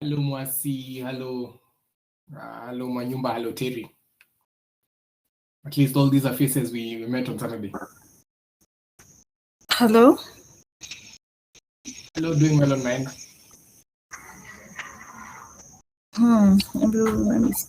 Hello Mwasi, hello Manyumba, hello Terry. At least all these are faces we met on Saturday. Hello. Hello, doing well online. Let me see.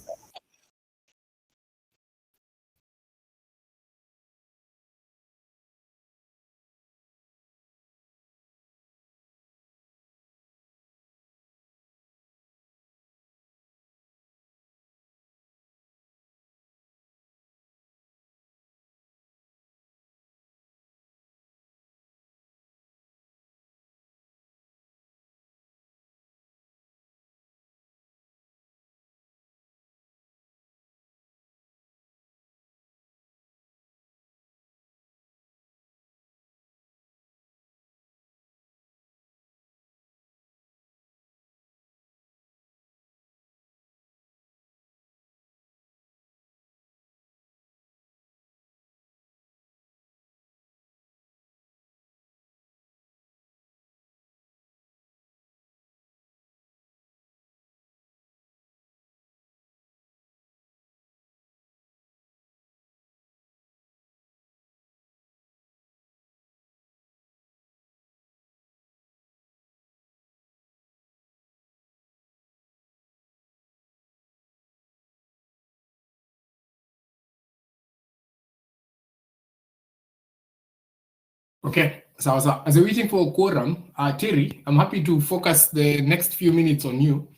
Okay, so as we're waiting for quorum, Terry, I'm happy to focus the next few minutes on you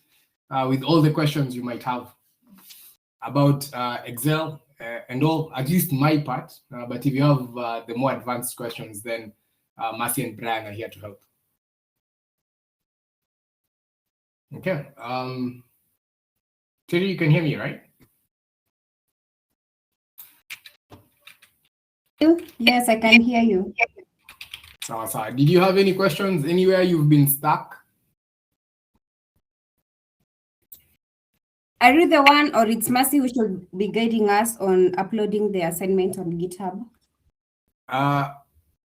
with all the questions you might have about Excel and all, at least my part. But if you have the more advanced questions, then Marcy and Brian are here to help. Okay, Terry, you can hear me, right? Yes, I can hear you. So, did you have any questions anywhere you've been stuck? Are you the one, or it's Mercy who should be guiding us on uploading the assignment on GitHub?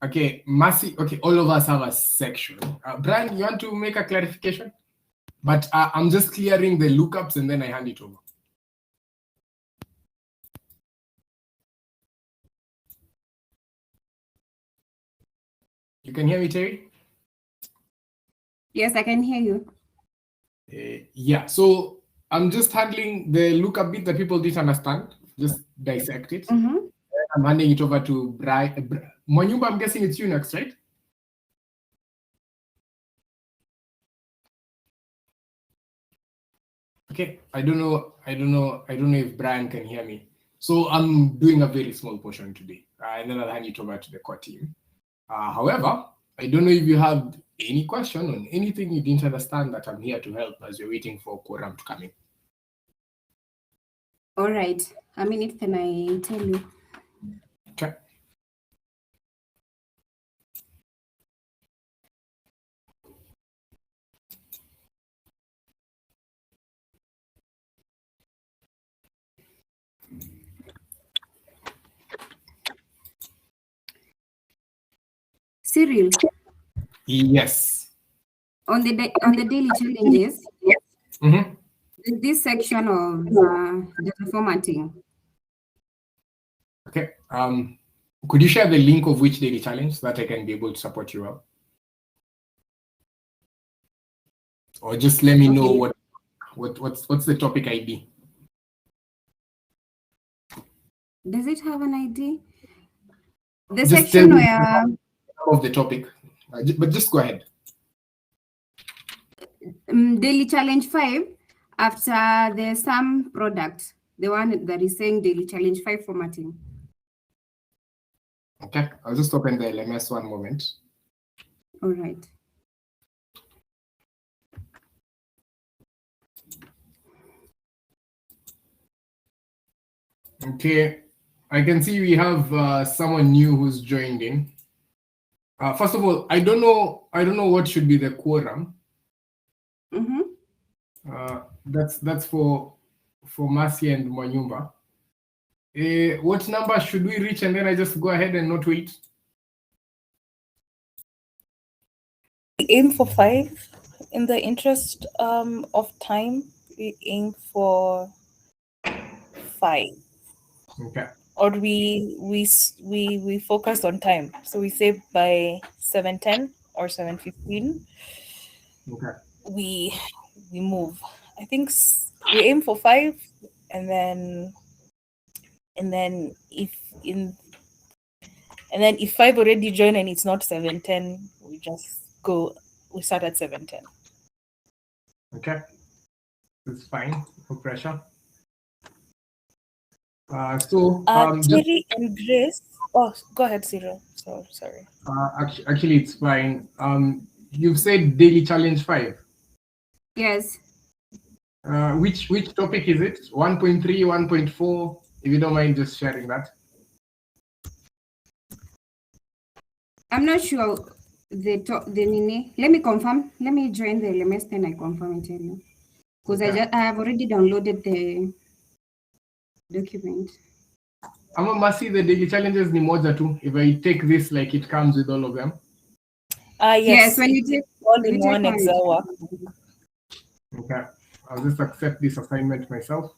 Okay, Mercy, okay, all of us have a section. Brian, you want to make a clarification? But I'm just clearing the lookups and then I hand it over. You can hear me, Terry? Yes, I can hear you. Yeah, so I'm just handling the lookup bit that people didn't understand. Just dissect it. I'm handing it over to Brian. Mwanyumba, I'm guessing it's you next, right? Okay, I don't know if Brian can hear me. So I'm doing a very small portion today, and then I'll hand it over to the core team. However, I don't know if you have any question on anything you didn't understand, that I'm here to help as you're waiting for quorum to come in. All right. A minute, can I tell you? Okay. Cyril. Yes. On the daily challenges, there's this section of data formatting. Okay. Could you share the link of which daily challenge so that I can be able to support you well? Or just let me know what's the topic ID? Does it have an ID? The Just section where of the topic, but just go ahead. Daily challenge 5, after the SAM product, the one that is saying daily challenge 5 formatting. Okay, I'll just open the LMS one moment. All right. Okay, I can see we have someone new who's joined in. First of all, I don't know what should be the quorum. That's for Mercy and Mwanyumba. What number should we reach, and then I just go ahead and not wait? Aim for 5. in the interest of time, we aim for 5. Okay. Or we focus on time. So we say by 7:10 or 7:15 Okay. we move. I think we aim for 5, and then if in and then if 5 already join and it's not 7:10, we start at 7:10. Okay. It's fine. No pressure. Thierry and Grace. Oh, go ahead, Cyril. Sorry. Actually, it's fine. You've said daily challenge 5. Yes. Which topic is it? 1.3, 1.4? If you don't mind just sharing that. I'm not sure the Nini. Let me confirm. Let me join the LMS, then I confirm and tell you. Because Okay. I have already downloaded the document. Ama Masi, the daily challenges ni moja tu. If I take this, like it comes with all of them. Yes, when you take all in one Excel work. Okay. I'll just accept this assignment myself.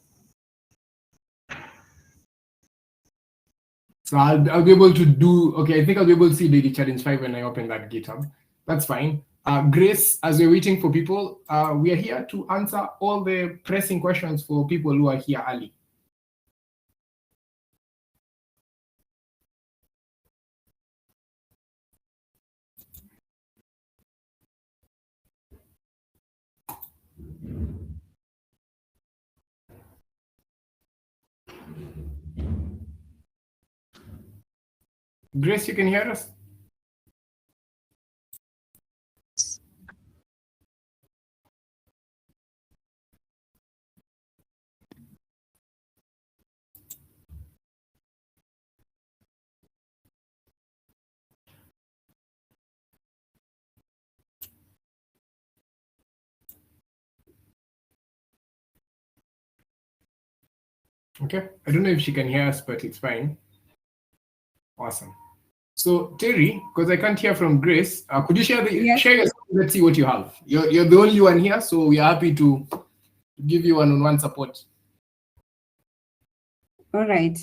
So I'll be able to do, okay, I think I'll be able to see daily challenge 5 when I open that GitHub. That's fine. Grace, as we're waiting for people, we are here to answer all the pressing questions for people who are here early. Grace, you can hear us? Okay, I don't know if she can hear us, but it's fine. Awesome. So Terry, because I can't hear from Grace, could you share Yes. share your screen? Let's see what you have. You're the only one here, so we are happy to give you one-on-one support. All right.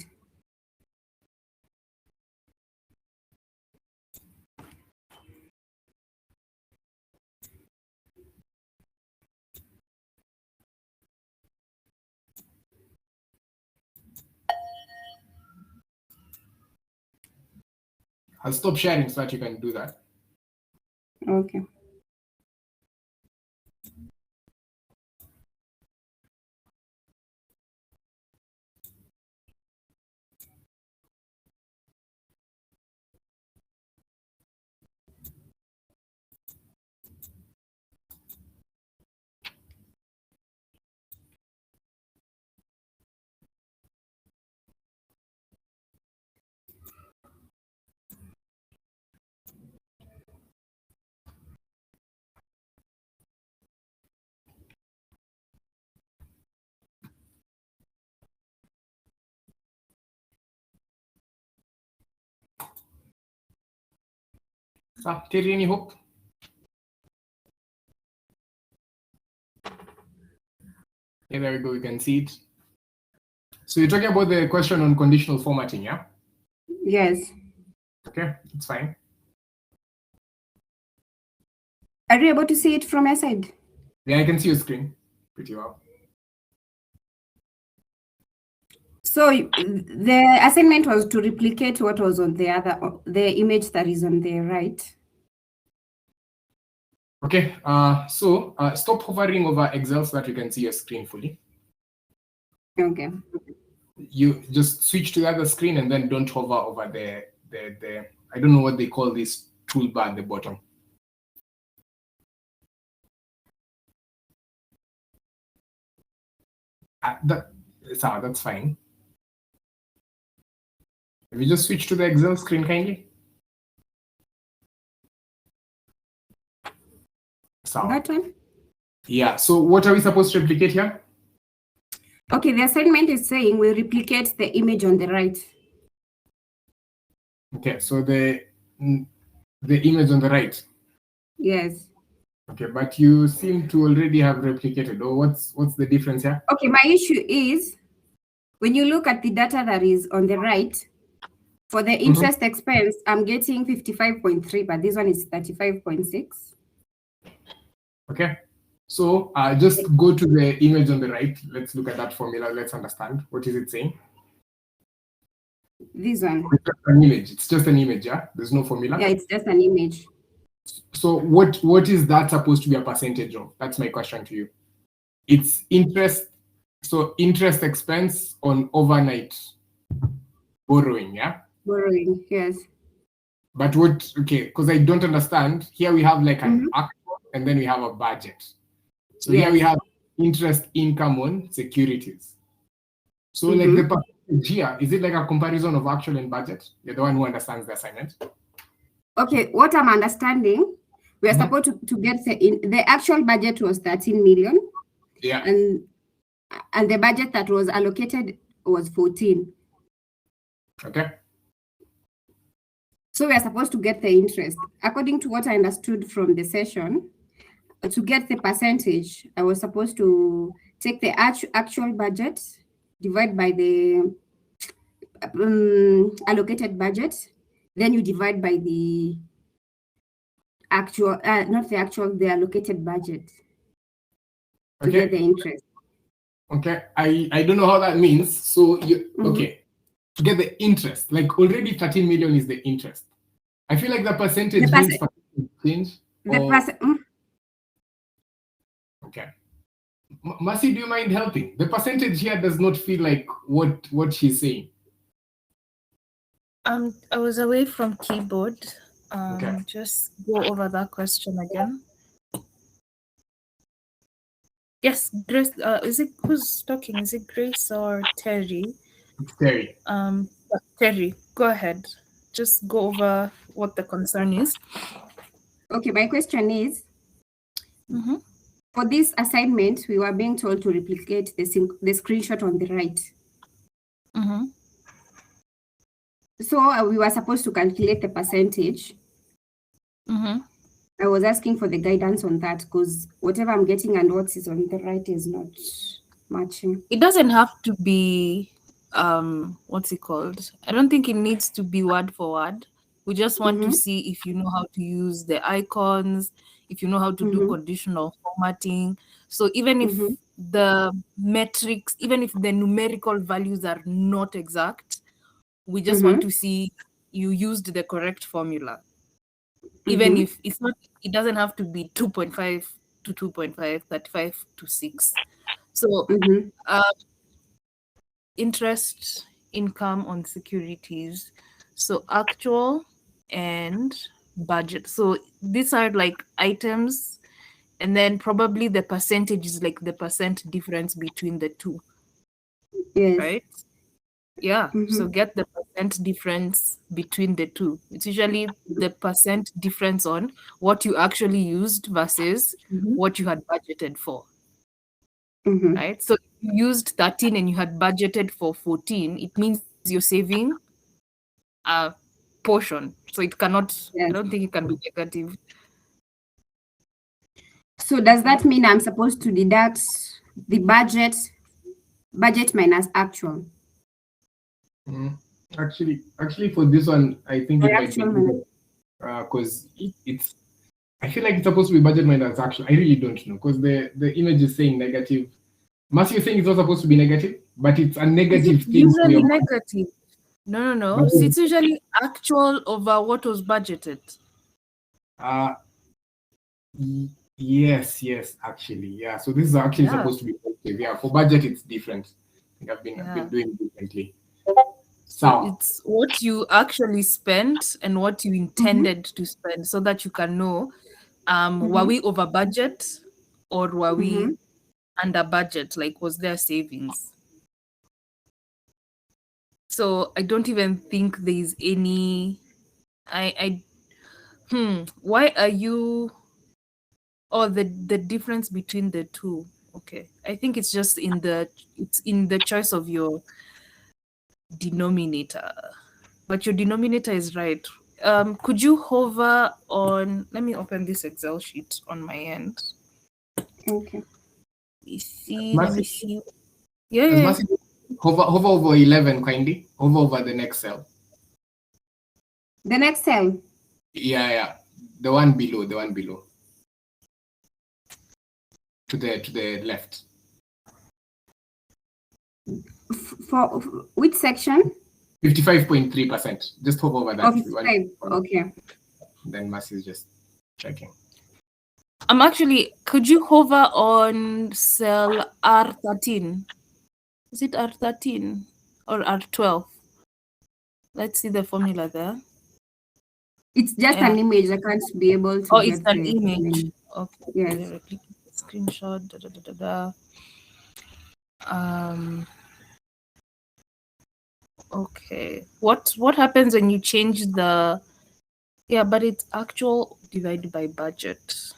I'll stop sharing so that you can do that. Okay. Terry, any hope? Yeah, there we go. You can see it. So you're talking about the question on conditional formatting, yeah? Yes. Okay, it's fine. Are you able to see it from your side? Yeah, I can see your screen pretty well. So the assignment was to replicate what was on the image that is on there, right? Okay, so stop hovering over Excel so that you can see your screen fully. Okay. You just switch to the other screen and then don't hover over the I don't know what they call this toolbar at the bottom. That's fine. If you just switch to the Excel screen kindly. That one? Yeah, so what are we supposed to replicate here? Okay, the assignment is saying we replicate the image on the right. Okay, so the image on the right. Yes. Okay, but you seem to already have replicated. Or what's the difference here? Okay, my issue is when you look at the data that is on the right, for the interest expense, I'm getting 55.3, but this one is 35.6. Okay, so just go to the image on the right. Let's look at that formula. Let's understand. What is it saying? This one. It's just an image. It's just an image, yeah? There's no formula? Yeah, it's just an image. So what is that supposed to be a percentage of? That's my question to you. It's interest, so interest expense on overnight borrowing, yeah? Borrowing, yes. But what, okay, because I don't understand. Here we have like an actual and then we have a budget. So here we have interest income on securities. So like the percentage here, is it like a comparison of actual and budget? You're the one who understands the assignment. Okay, what I'm understanding, we are supposed to get the actual budget was 13 million. Yeah. And the budget that was allocated was 14. Okay. So we are supposed to get the interest. According to what I understood from the session, to get the percentage, I was supposed to take the actual budget, divide by the allocated budget, then you divide by the actual, not the actual, the allocated budget to get the interest. Okay, I don't know how that means. So you okay, to get the interest, like already 13 million is the interest. I feel like the percentage means change. Okay. Mercy, do you mind helping? The percentage here does not feel like what she's saying. I was away from keyboard. Okay. Just go over that question again. Yes, Grace. Is it who's talking? Is it Grace or Terry? It's Terry. Terry, go ahead. Just go over what the concern is. Okay, my question is, for this assignment, we were being told to replicate the screenshot on the right. So we were supposed to calculate the percentage. I was asking for the guidance on that because whatever I'm getting and what is on the right is not matching. It doesn't have to be, what's it called? I don't think it needs to be word for word. We just want to see if you know how to use the icons, if you know how to do conditional formatting. So even if the metrics, even if the numerical values are not exact, we just want to see you used the correct formula. Even if it's not, it doesn't have to be 2.5 to 2.5, 35 to 6. So interest income on securities. So actual and budget. So these are like items, and then probably the percentage is like the percent difference between the two. Yes. Right? Yeah. So get the percent difference between the two. It's usually the percent difference on what you actually used versus what you had budgeted for. Right? So if you used 13 and you had budgeted for 14, it means you're saving a portion. So it cannot, I don't think it can be negative. So does that mean I'm supposed to deduct the budget minus actual? Actually, for this one, I think it might be because it's. I feel like it's supposed to be budget minus actual. I really don't know because the image is saying negative. Mercy, you're saying it's not supposed to be negative, but it's a negative thing. Usually negative. No. So it's usually actual over what was budgeted. Yes, actually, yeah. So this is actually supposed to be positive. Yeah, for budget it's different. I've been doing differently. So it's what you actually spent and what you intended to spend, so that you can know, were we over budget or were we under budget? Like, was there savings? So I don't even think there's any. Why are you? Oh, the difference between the two. Okay, I think it's just in the choice of your denominator, but your denominator is right. Could you hover on, let me open this Excel sheet on my end. Okay. Let me see. Yeah. Massive, hover over 11 kindly. Hover over the next cell. The next cell. Yeah. The one below. To the left. For which section? 55.3%. Just hover over that. Oh, 55. Okay. Then Mass is just checking. Could you hover on cell R13? Is it R13 or R12? Let's see the formula there. It's just an image. I can't be able to. Oh, it's an image. Okay. Yes. Screenshot. Okay. What happens when you change the? Yeah, but it's actual divided by budget.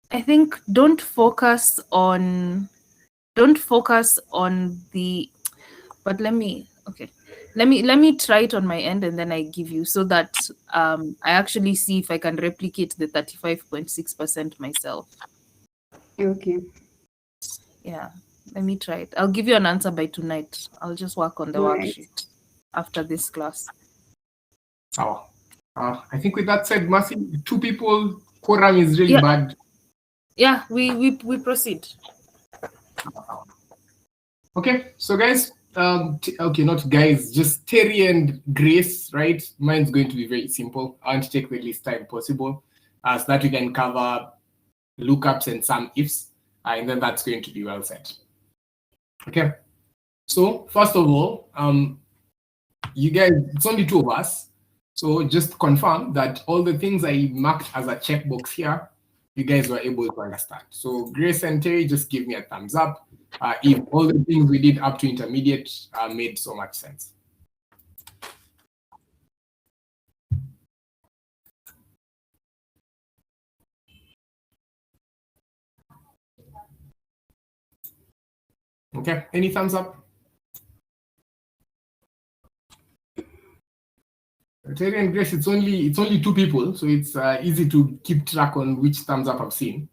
I think don't focus on the, but let me try it on my end and then I give you, so that I actually see if I can replicate the 35.6% myself. Okay. Yeah, let me try it. I'll give you an answer by tonight. I'll just work on the worksheet after this class. Oh, I think with that said, Mercy, 2 people, quorum is really bad. Yeah, we proceed. Okay, so guys, okay, not guys, just Terry and Grace, right? Mine's going to be very simple. I want to take the least time possible so that we can cover lookups and some ifs, and then that's going to be well said. Okay, so first of all, you guys, it's only 2 of us, so just confirm that all the things I marked as a checkbox here, you guys were able to understand. So Grace and Terry, just give me a thumbs up if all the things we did up to intermediate made so much sense. Okay, any thumbs up? Terry and Grace, it's only 2 people, so it's easy to keep track on which thumbs up I've seen.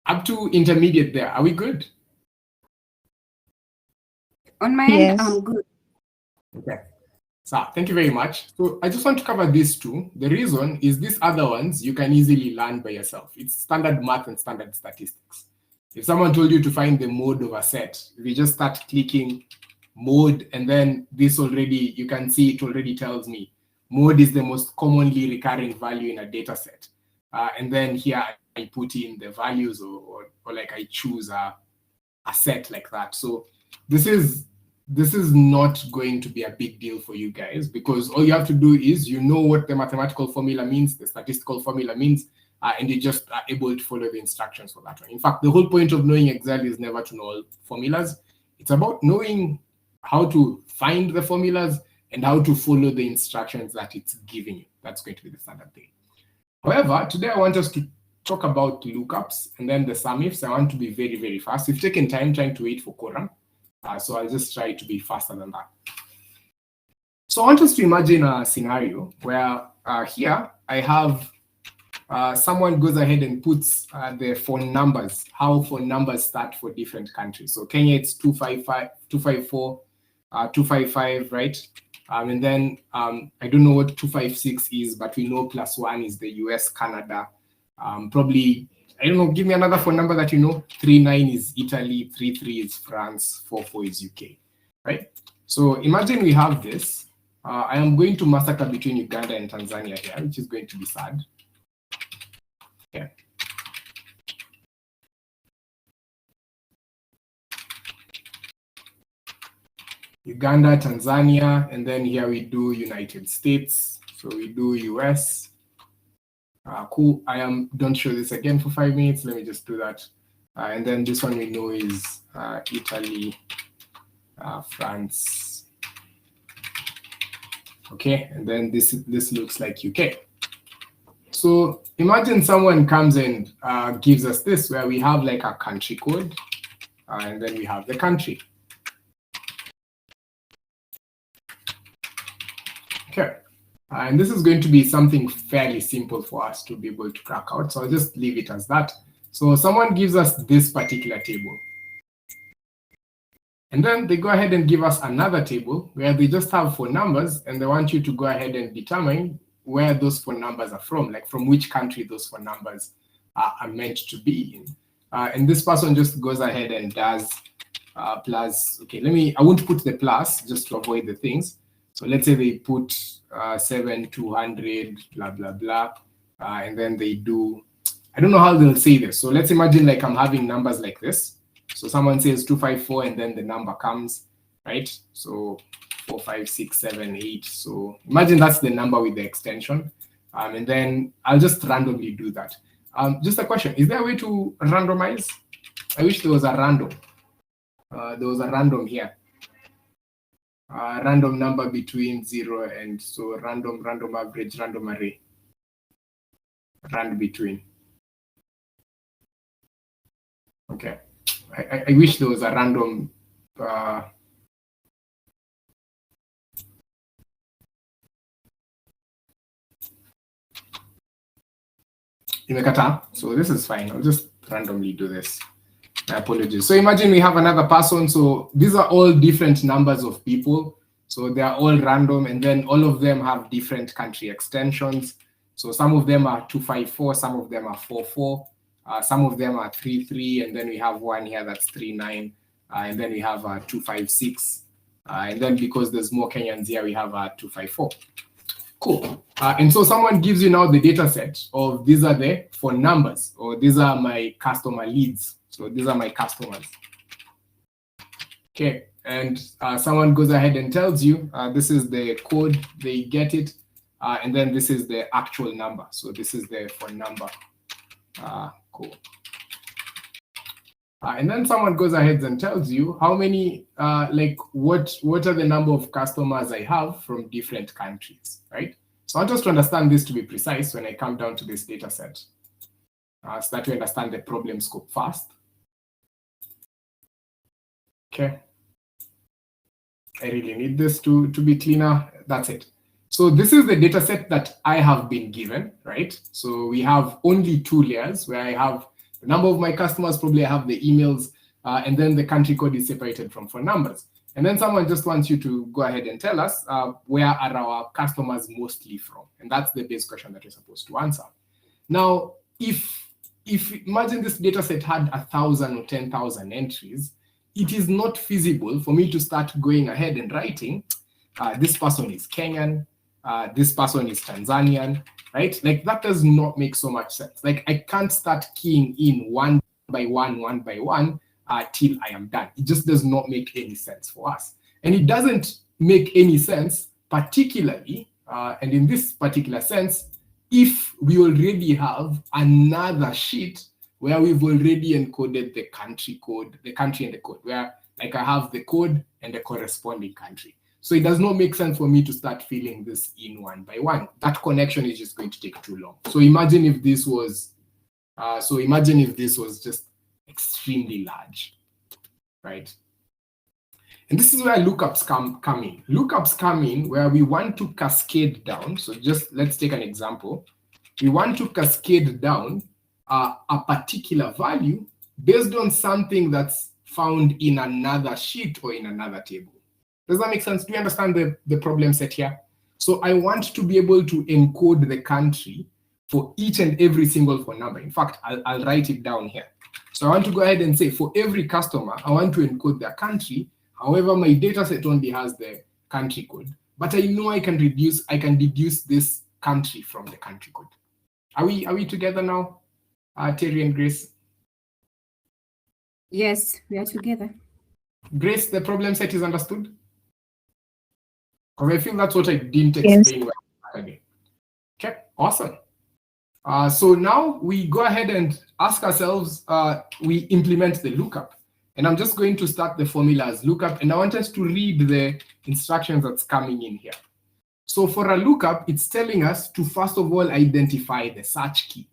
Up to intermediate there, are we good? On my end, I'm good. Okay. So thank you very much. So I just want to cover these 2. The reason is these other ones you can easily learn by yourself. It's standard math and standard statistics. If someone told you to find the mode of a set, if you just start clicking mode, and then this already, you can see it already tells me mode is the most commonly recurring value in a data set. And then here I put in the values or like I choose a set like that. So this is not going to be a big deal for you guys, because all you have to do is you know what the mathematical formula means, the statistical formula means, and you just are able to follow the instructions for that one. In fact, the whole point of knowing Excel is never to know all formulas. It's about knowing how to find the formulas and how to follow the instructions that it's giving you. That's going to be the standard thing. However, today I want us to talk about lookups and then the sum ifs. I want to be very, very fast. We've taken time trying to wait for quorum, so I'll just try to be faster than that. So I want us to imagine a scenario where here I have someone goes ahead and puts the phone numbers, how phone numbers start for different countries. So Kenya, it's 255, 254, 255, right? And then I don't know what 256 is, but we know +1 is the US, Canada. Probably, I don't know, give me another phone number that you know. 39 is Italy, 33 is France, 44 is UK, right? So imagine we have this. I am going to massacre between Uganda and Tanzania here, which is going to be sad. Okay. Uganda, Tanzania, and then here we do United States. So we do US. Cool. Don't show this again for 5 minutes. Let me just do that. And then this one we know is Italy, France. Okay, and then this looks like UK. So imagine someone comes and gives us this, where we have like a country code, and then we have the country. Okay, and this is going to be something fairly simple for us to be able to crack out. So I'll just leave it as that. So someone gives us this particular table. And then they go ahead and give us another table where they just have phone numbers, and they want you to go ahead and determine where those phone numbers are from, like from which country those phone numbers are meant to be in. And this person just goes ahead and does plus, okay, I won't put the plus just to avoid the things. So let's say they put 7,200, blah, blah, blah. And then they do, I don't know how they'll say this. So let's imagine like I'm having numbers like this. So someone says 254 and then the number comes, right? So 4, 5, 6, 7, 8. So imagine that's the number with the extension. And then I'll just randomly do that. Just a question, is there a way to randomize? I wish there was a random. There was a random here. Random number between 0 and so random average, random array. Rand between. Okay. I wish there was a random so this is fine. I'll just randomly do this. My apologies. So imagine we have another person. So these are all different numbers of people. So they are all random, and then all of them have different country extensions. So some of them are 254, some of them are 44, some of them are 33, and then we have one here that's 39, and then we have 256, and then because there's more Kenyans here, we have 254. Cool. And so someone gives you now the data set of these are the phone numbers, or these are my customer leads. So these are my customers. Okay, and someone goes ahead and tells you this is the code, they get it, and then this is the actual number. So this is the phone number. Cool. And then someone goes ahead and tells you how many, what are the number of customers I have from different countries, right? So I want us to understand this to be precise when I come down to this data set, so that we understand the problem scope first. Okay. I really need this to be cleaner. That's it. So this is the data set that I have been given, right? So we have only 2 layers where I have the number of my customers, probably I have the emails, and then the country code is separated from phone numbers. And then someone just wants you to go ahead and tell us where are our customers mostly from? And that's the base question that you're supposed to answer. Now, if imagine this data set had 1,000 or 10,000 entries, it is not feasible for me to start going ahead and writing, this person is Kenyan, this person is Tanzanian, right? Like that does not make so much sense. Like I can't start keying in one by one till I am done. It just does not make any sense for us. And it doesn't make any sense, particularly, and in this particular sense, if we already have another sheet where we've already encoded the country code, the country and the code, where like I have the code and the corresponding country. So it does not make sense for me to start filling this in one by one. That connection is just going to take too long. So imagine if this was, just extremely large, right? And this is where lookups come in. Lookups come in where we want to cascade down. So just let's take an example. We want to cascade down a particular value based on something that's found in another sheet or in another table. Does that make sense? Do you understand the problem set here? So I want to be able to encode the country for each and every single phone number. In fact, I'll write it down here. So I want to go ahead and say for every customer, I want to encode their country. However, my data set only has the country code, but I know I can deduce this country from the country code. Are we together now? Terry and Grace? Yes, we are together. Grace, the problem set is understood? Because I feel that's what I didn't explain well. Okay, awesome. So now we go ahead and ask ourselves, we implement the lookup. And I'm just going to start the formula as lookup, and I want us to read the instructions that's coming in here. So for a lookup, it's telling us to first of all identify the search key.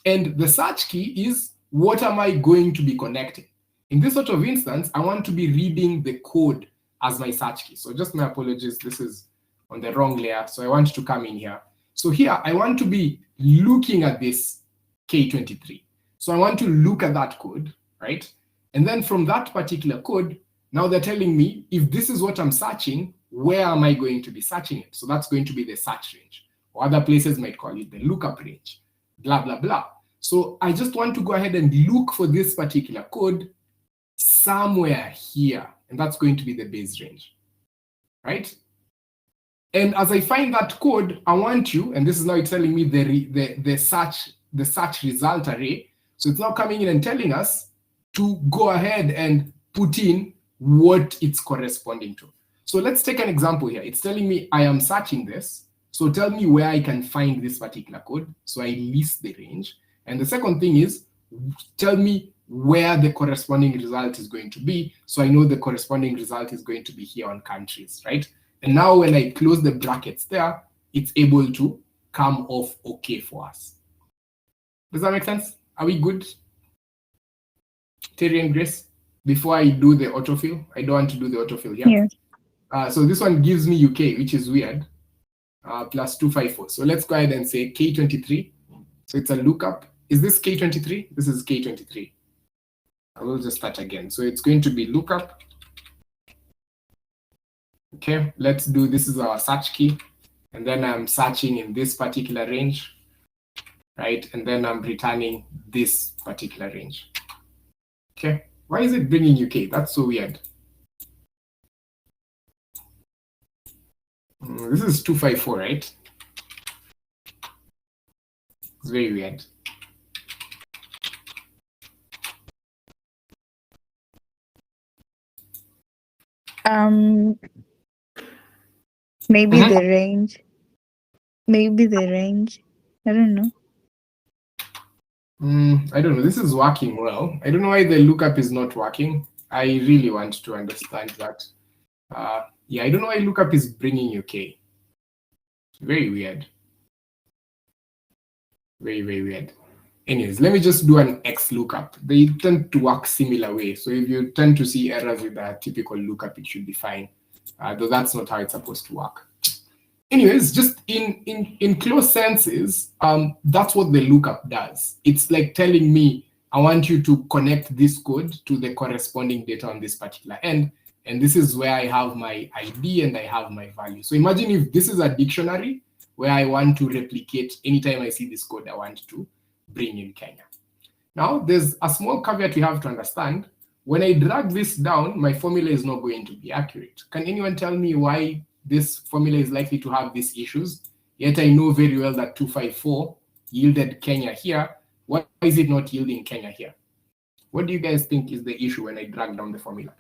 And the search key is, what am I going to be connecting? In this sort of instance, I want to be reading the code as my search key. So just my apologies, this is on the wrong layer. So I want to come in here. So here, I want to be looking at this K23. So I want to look at that code, right? And then from that particular code, now they're telling me, if this is what I'm searching, where am I going to be searching it? So that's going to be the search range. Or other places might call it the lookup range, blah, blah, blah. So I just want to go ahead and look for this particular code somewhere here. And that's going to be the base range, right? And as I find that code, I want you, and this is now telling me the search result array. So it's now coming in and telling us to go ahead and put in what it's corresponding to. So let's take an example here. It's telling me I am searching this. So tell me where I can find this particular code. So I list the range. And the second thing is, tell me where the corresponding result is going to be. So I know the corresponding result is going to be here on countries, right? And now when I close the brackets there, it's able to come off okay for us. Does that make sense? Are we good? Terry and Grace, before I do the autofill, I don't want to do the autofill here. Yeah. So this one gives me UK, which is weird, plus 254. So let's go ahead and say K23. So it's a lookup. Is this K23? This is K23. I will just start again. So it's going to be lookup. Okay, let's do, this is our search key. And then I'm searching in this particular range, right? And then I'm returning this particular range. Okay, why is it bringing UK? That's so weird. This is 254, right? It's very weird. Maybe the range. Maybe the range. I don't know. I don't know. This is working well. I don't know why the lookup is not working. I really want to understand that. Yeah, I don't know why lookup is bringing UK. Very weird. Very, very weird. Anyways, let me just do an X lookup. They tend to work similar way. So if you tend to see errors with a typical lookup, it should be fine. Though that's not how it's supposed to work. Anyways, just in close senses, that's what the lookup does. It's like telling me, I want you to connect this code to the corresponding data on this particular end. And this is where I have my ID and I have my value. So imagine if this is a dictionary where I want to replicate anytime I see this code, I want to bring in Kenya. Now, there's a small caveat we have to understand. When I drag this down, my formula is not going to be accurate. Can anyone tell me why this formula is likely to have these issues? Yet I know very well that 254 yielded Kenya here. Why is it not yielding Kenya here? What do you guys think is the issue when I drag down the formula?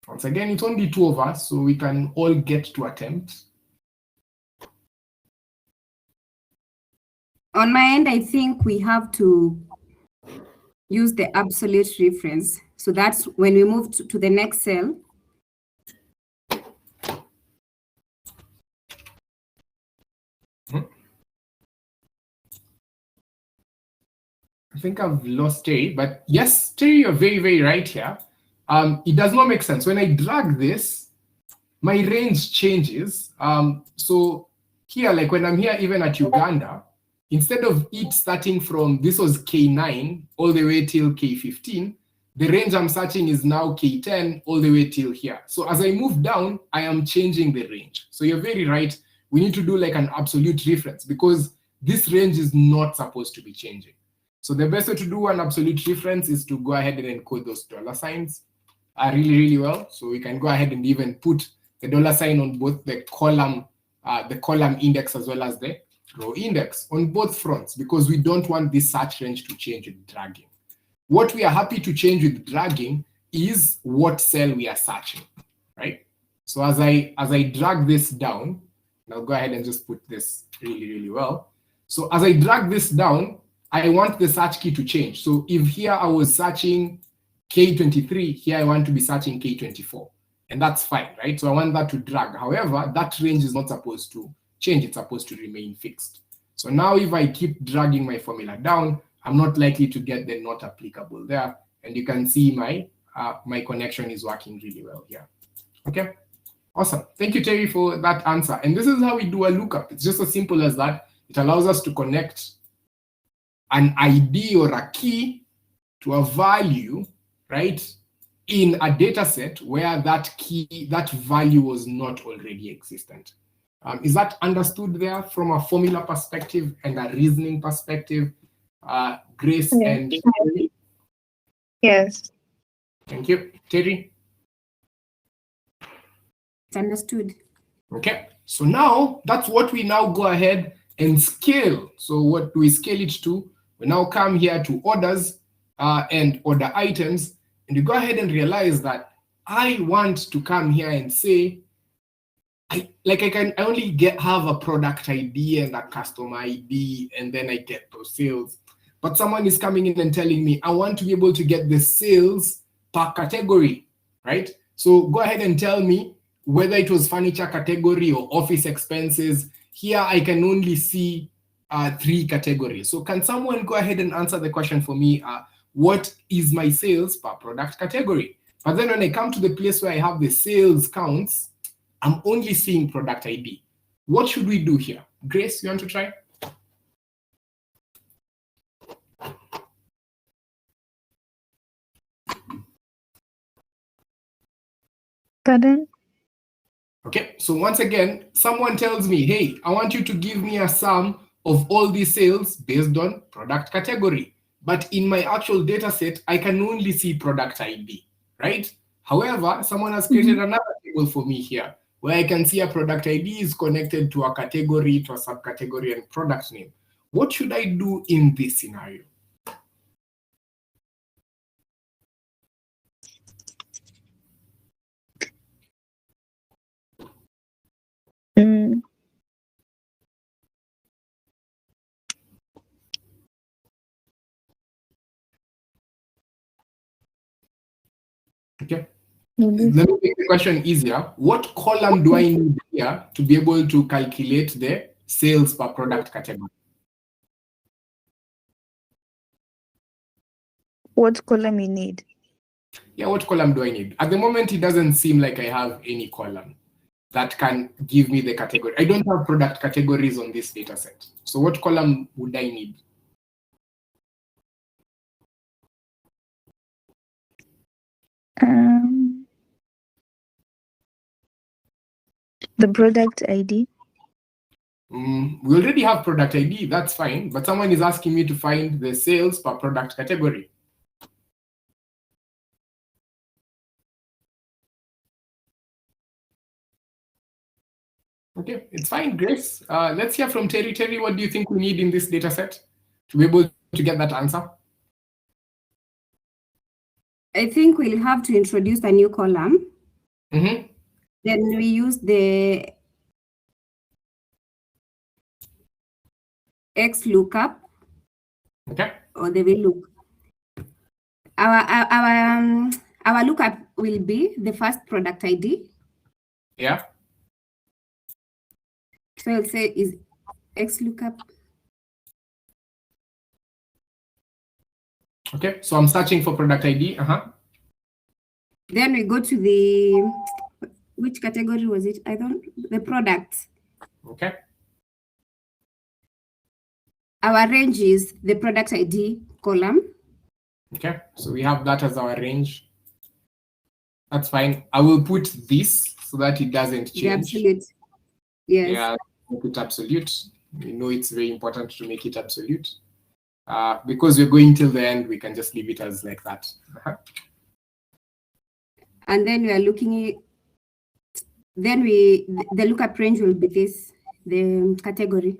Once again, it's only two of us, so we can all get to attempt. On my end, I think we have to use the absolute reference. So that's when we move to the next cell. I think I've lost Terry, but yes, Terry, you're very, very right here. It does not make sense. When I drag this, my range changes. So here, like when I'm here, even at Uganda, instead of it starting from, this was K9 all the way till K15, the range I'm searching is now K10 all the way till here. So as I move down, I am changing the range. So you're very right. We need to do like an absolute reference because this range is not supposed to be changing. So the best way to do an absolute reference is to go ahead and encode those dollar signs really, really well. So we can go ahead and even put the dollar sign on both the column index as well as the row index on both fronts because we don't want this search range to change with dragging. What we are happy to change with dragging is what cell we are searching, right? So as I drag this down, I'll go ahead and just put this really, really well. So as I drag this down, I want the search key to change. So if here I was searching K23, here I want to be searching K24. And that's fine, right? So I want that to drag. However, that range is not supposed to change. It's supposed to remain fixed. So now if I keep dragging my formula down, I'm not likely to get the not applicable there. And you can see my my connection is working really well here. Okay, awesome. Thank you, Terry, for that answer. And this is how we do a lookup. It's just as simple as that. It allows us to connect an ID or a key to a value, right, in a data set where that key, that value was not already existent. Is that understood there from a formula perspective and a reasoning perspective? Grace and Terry? Yes. Thank you. Terry? It's understood. Okay, so now that's what we now go ahead and scale. So what do we scale it to? We now come here to orders and order items, and you go ahead and realize that I want to come here and say, I only have a product ID and a customer ID, and then I get those sales. But someone is coming in and telling me, I want to be able to get the sales per category, right? So go ahead and tell me whether it was furniture category or office expenses. Here I can only see 3 categories. So can someone go ahead and answer the question for me? What is my sales per product category? But then when I come to the place where I have the sales counts, I'm only seeing product ID. What should we do here? Grace, you want to try? Pardon? Okay, so once again, someone tells me, hey, I want you to give me a sum of all these sales based on product category. But in my actual data set, I can only see product ID, right? However, someone has created another table for me here where I can see a product ID is connected to a category, to a subcategory, and product name. What should I do in this scenario? Okay. Let me make the question easier. What column do I need here to be able to calculate the sales per product category? What column you need? Yeah, what column do I need? At the moment, it doesn't seem like I have any column that can give me the category. I don't have product categories on this data set. So what column would I need? The product ID. We already have product ID, that's fine. But someone is asking me to find the sales per product category. Okay, it's fine, Grace. Let's hear from Terry. Terry, what do you think we need in this data set to be able to get that answer? I think we'll have to introduce a new column. Mm-hmm. Then we use the X lookup. Okay. Or the VLOOK. Our lookup will be the first product ID. Yeah. So I'll say is X lookup. Okay, so I'm searching for product ID. Then we go to the, which category was it? The products. Okay. Our range is the product ID column. Okay, so we have that as our range. That's fine. I will put this so that it doesn't change. The absolute. Yes. Yeah, make it absolute. We know it's very important to make it absolute. Because we're going till the end, we can just leave it as like that. And then we are looking at, the lookup range will be this, the category.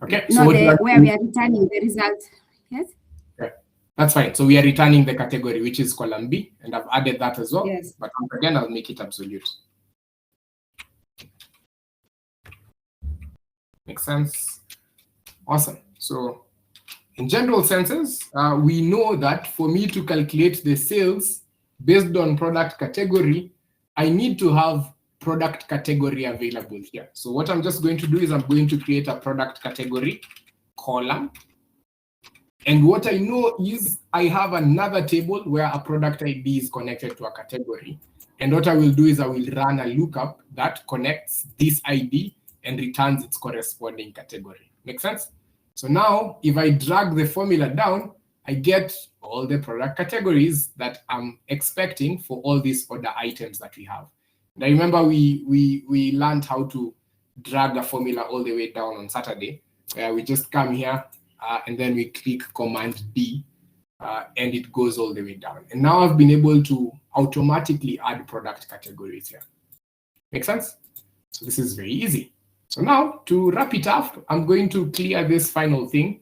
Okay. No, where we are returning the result. Yes. Okay. That's fine. So we are returning the category, which is column B, and I've added that as well. Yes. But again, I'll make it absolute. Makes sense. Awesome. So in general senses, we know that for me to calculate the sales based on product category, I need to have product category available here. So what I'm just going to do is I'm going to create a product category column. And what I know is I have another table where a product ID is connected to a category. And what I will do is I will run a lookup that connects this ID and returns its corresponding category. Make sense? So now if I drag the formula down, I get all the product categories that I'm expecting for all these order items that we have. And I remember we learned how to drag a formula all the way down on Saturday. We just come here and then we click Command D and it goes all the way down. And now I've been able to automatically add product categories here. Make sense? So this is very easy. So now to wrap it up, I'm going to clear this final thing,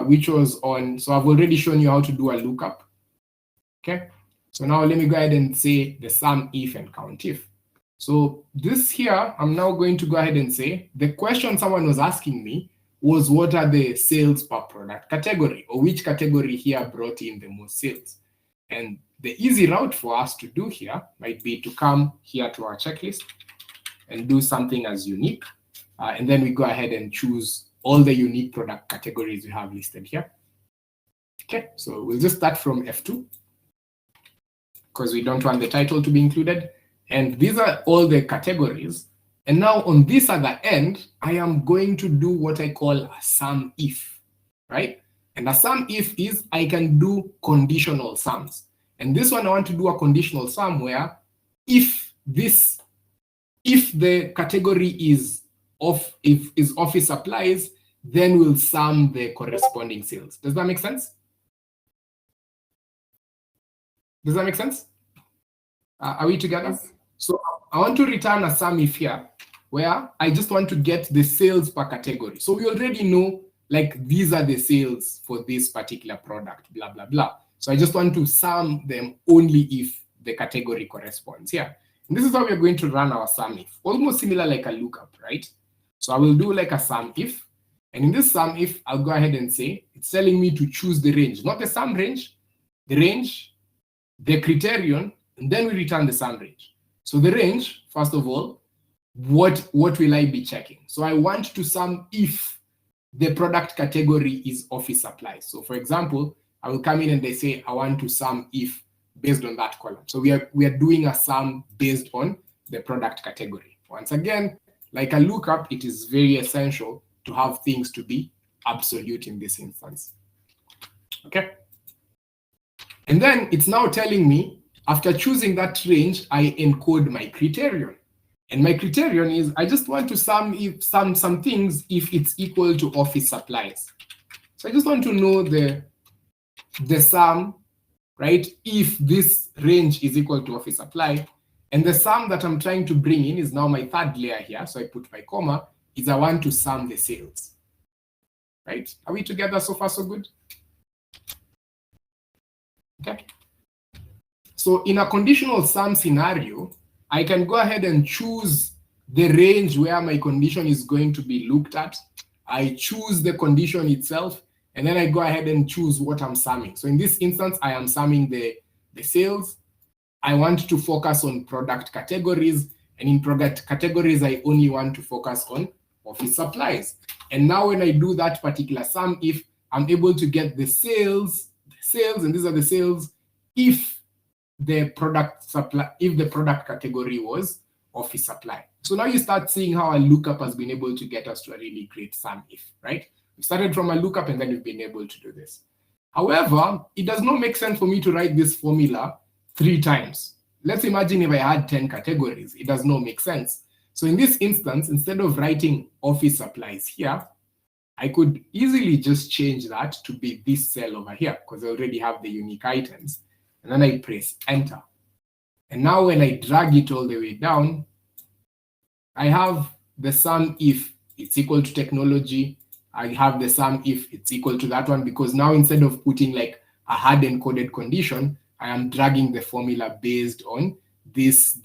which was on, so I've already shown you how to do a lookup. Okay. So now let me go ahead and say the sum if and count if. So this here, I'm now going to go ahead and say the question someone was asking me was what are the sales per product category, or which category here brought in the most sales. And the easy route for us to do here might be to come here to our checklist and do something as unique. And then we go ahead and choose all the unique product categories we have listed here. Okay, so we'll just start from F2 because we don't want the title to be included. And these are all the categories. And now on this other end, I am going to do what I call a sum if, right? And a sum if is I can do conditional sums. And this one I want to do a conditional sum where if the category is office supplies, then we'll sum the corresponding sales. Does that make sense? Does that make sense? Are we together? Yes. So I want to return a sum if here, where I just want to get the sales per category. So we already know, like, these are the sales for this particular product, blah, blah, blah. So I just want to sum them only if the category corresponds here. And this is how we're going to run our sum if, almost similar like a lookup, right? So I will do like a sum if, and in this sum if, I'll go ahead and say, it's telling me to choose the range, not the sum range, the range, the criterion, and then we return the sum range. So the range, first of all, what will I be checking? So I want to sum if the product category is office supplies. So for example, I will come in and they say, I want to sum if based on that column. So we are doing a sum based on the product category. Once again, like a lookup, it is very essential to have things to be absolute in this instance. Okay. And then it's now telling me, after choosing that range, I encode my criterion. And my criterion is I just want to sum some things if it's equal to office supplies. So I just want to know the sum, right, if this range is equal to office supply. And the sum that I'm trying to bring in is now my third layer here. So I put my comma, is I want to sum the sales. Right? Are we together so far, so good? Okay. So in a conditional sum scenario, I can go ahead and choose the range where my condition is going to be looked at. I choose the condition itself, and then I go ahead and choose what I'm summing. So in this instance, I am summing the sales. I want to focus on product categories, and in product categories, I only want to focus on office supplies. And now when I do that particular sum, if I'm able to get the sales, and these are the sales, if the product category was office supply. So now you start seeing how a lookup has been able to get us to a really great sum if, right? We started from a lookup and then we've been able to do this. However, it does not make sense for me to write this formula 3 times. Let's imagine if I had 10 categories, it does not make sense. So in this instance, instead of writing office supplies here, I could easily just change that to be this cell over here because I already have the unique items. And then I press enter. And now when I drag it all the way down, I have the sum if it's equal to technology. I have the sum if it's equal to that one, because now instead of putting like a hard encoded condition, I am dragging the formula based on this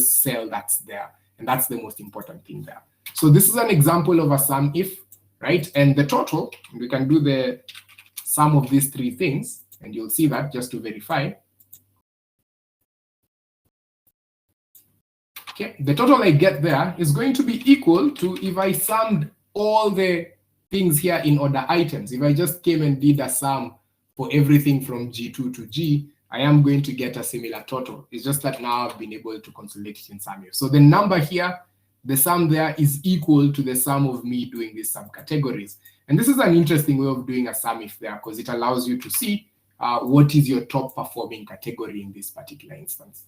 cell that's there. And that's the most important thing there. So this is an example of a sum if, right? And the total, we can do the sum of these 3 things. And you'll see that just to verify. Okay, the total I get there is going to be equal to if I summed all the things here in order items. If I just came and did a sum for everything from G2 to G, I am going to get a similar total. It's just that now I've been able to consolidate it in sum here. So the number here, the sum there is equal to the sum of me doing these subcategories. And this is an interesting way of doing a sum if there, because it allows you to see what is your top performing category in this particular instance.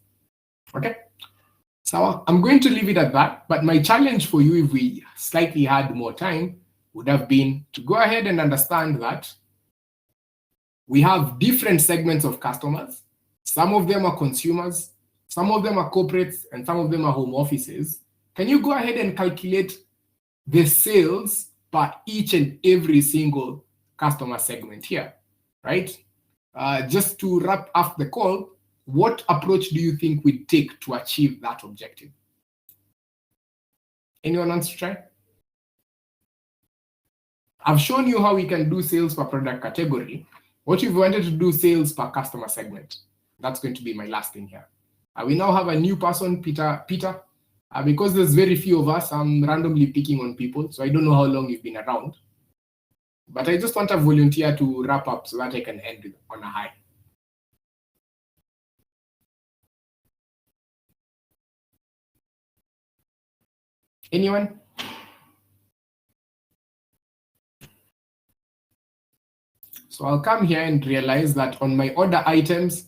Okay, so I'm going to leave it at that. But my challenge for you, if we slightly had more time, would have been to go ahead and understand that we have different segments of customers. Some of them are consumers, some of them are corporates, and some of them are home offices. Can you go ahead and calculate the sales per each and every single customer segment here, right? Just to wrap up the call, what approach do you think we'd take to achieve that objective? Anyone wants to try? I've shown you how we can do sales per product category. What if we wanted to do sales per customer segment? That's going to be my last thing here. We now have a new person, Peter. Because there's very few of us, I'm randomly picking on people, so I don't know how long you've been around. But I just want a volunteer to wrap up so that I can end on a high. Anyone? So I'll come here and realize that on my order items,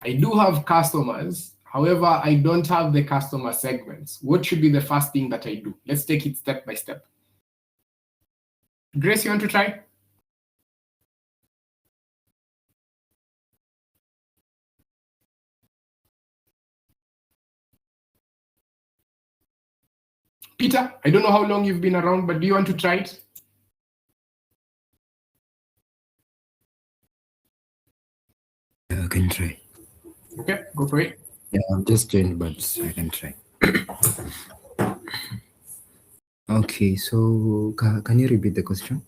I do have customers. However, I don't have the customer segments. What should be the first thing that I do? Let's take it step by step. Grace, you want to try? Peter, I don't know how long you've been around, but do you want to try it? I can try. Okay, go for it. Yeah, I've just joined, but I can try. Okay, so can you repeat the question?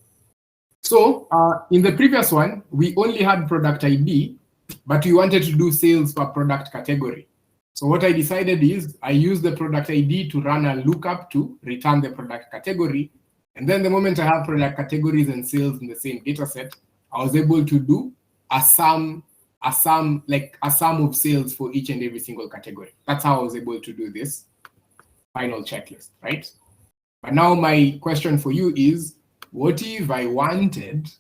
So in the previous one, we only had product ID, but we wanted to do sales per product category. So what I decided is I use the product ID to run a lookup to return the product category. And then the moment I have product categories and sales in the same data set, I was able to do a sum of sales for each and every single category. That's how I was able to do this final checklist, right? But now my question for you is, what if I wanted,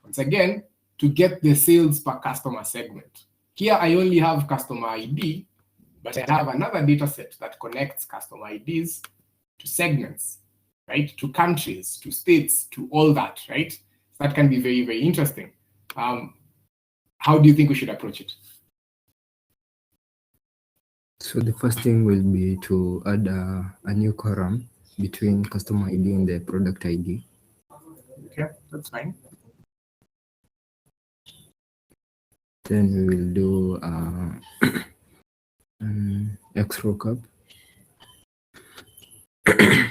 once again, to get the sales per customer segment? Here I only have customer ID, but I have another data set that connects customer IDs to segments, right? To countries, to states, to all that, right? That can be very, very interesting. How do you think we should approach it? So the first thing will be to add a new column between customer ID and the product ID. Okay, that's fine. Then we will do X lookup. Okay,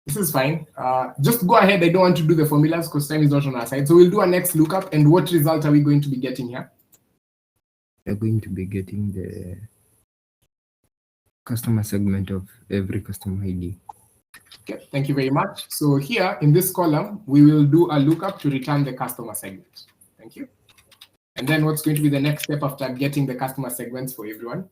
this is fine. Just go ahead. I don't want to do the formulas because time is not on our side. So we'll do a next lookup. And what result are we going to be getting here? We're going to be getting the customer segment of every customer ID. Okay, thank you very much. So here in this column, we will do a lookup to return the customer segment. Thank you. And then what's going to be the next step after getting the customer segments for everyone?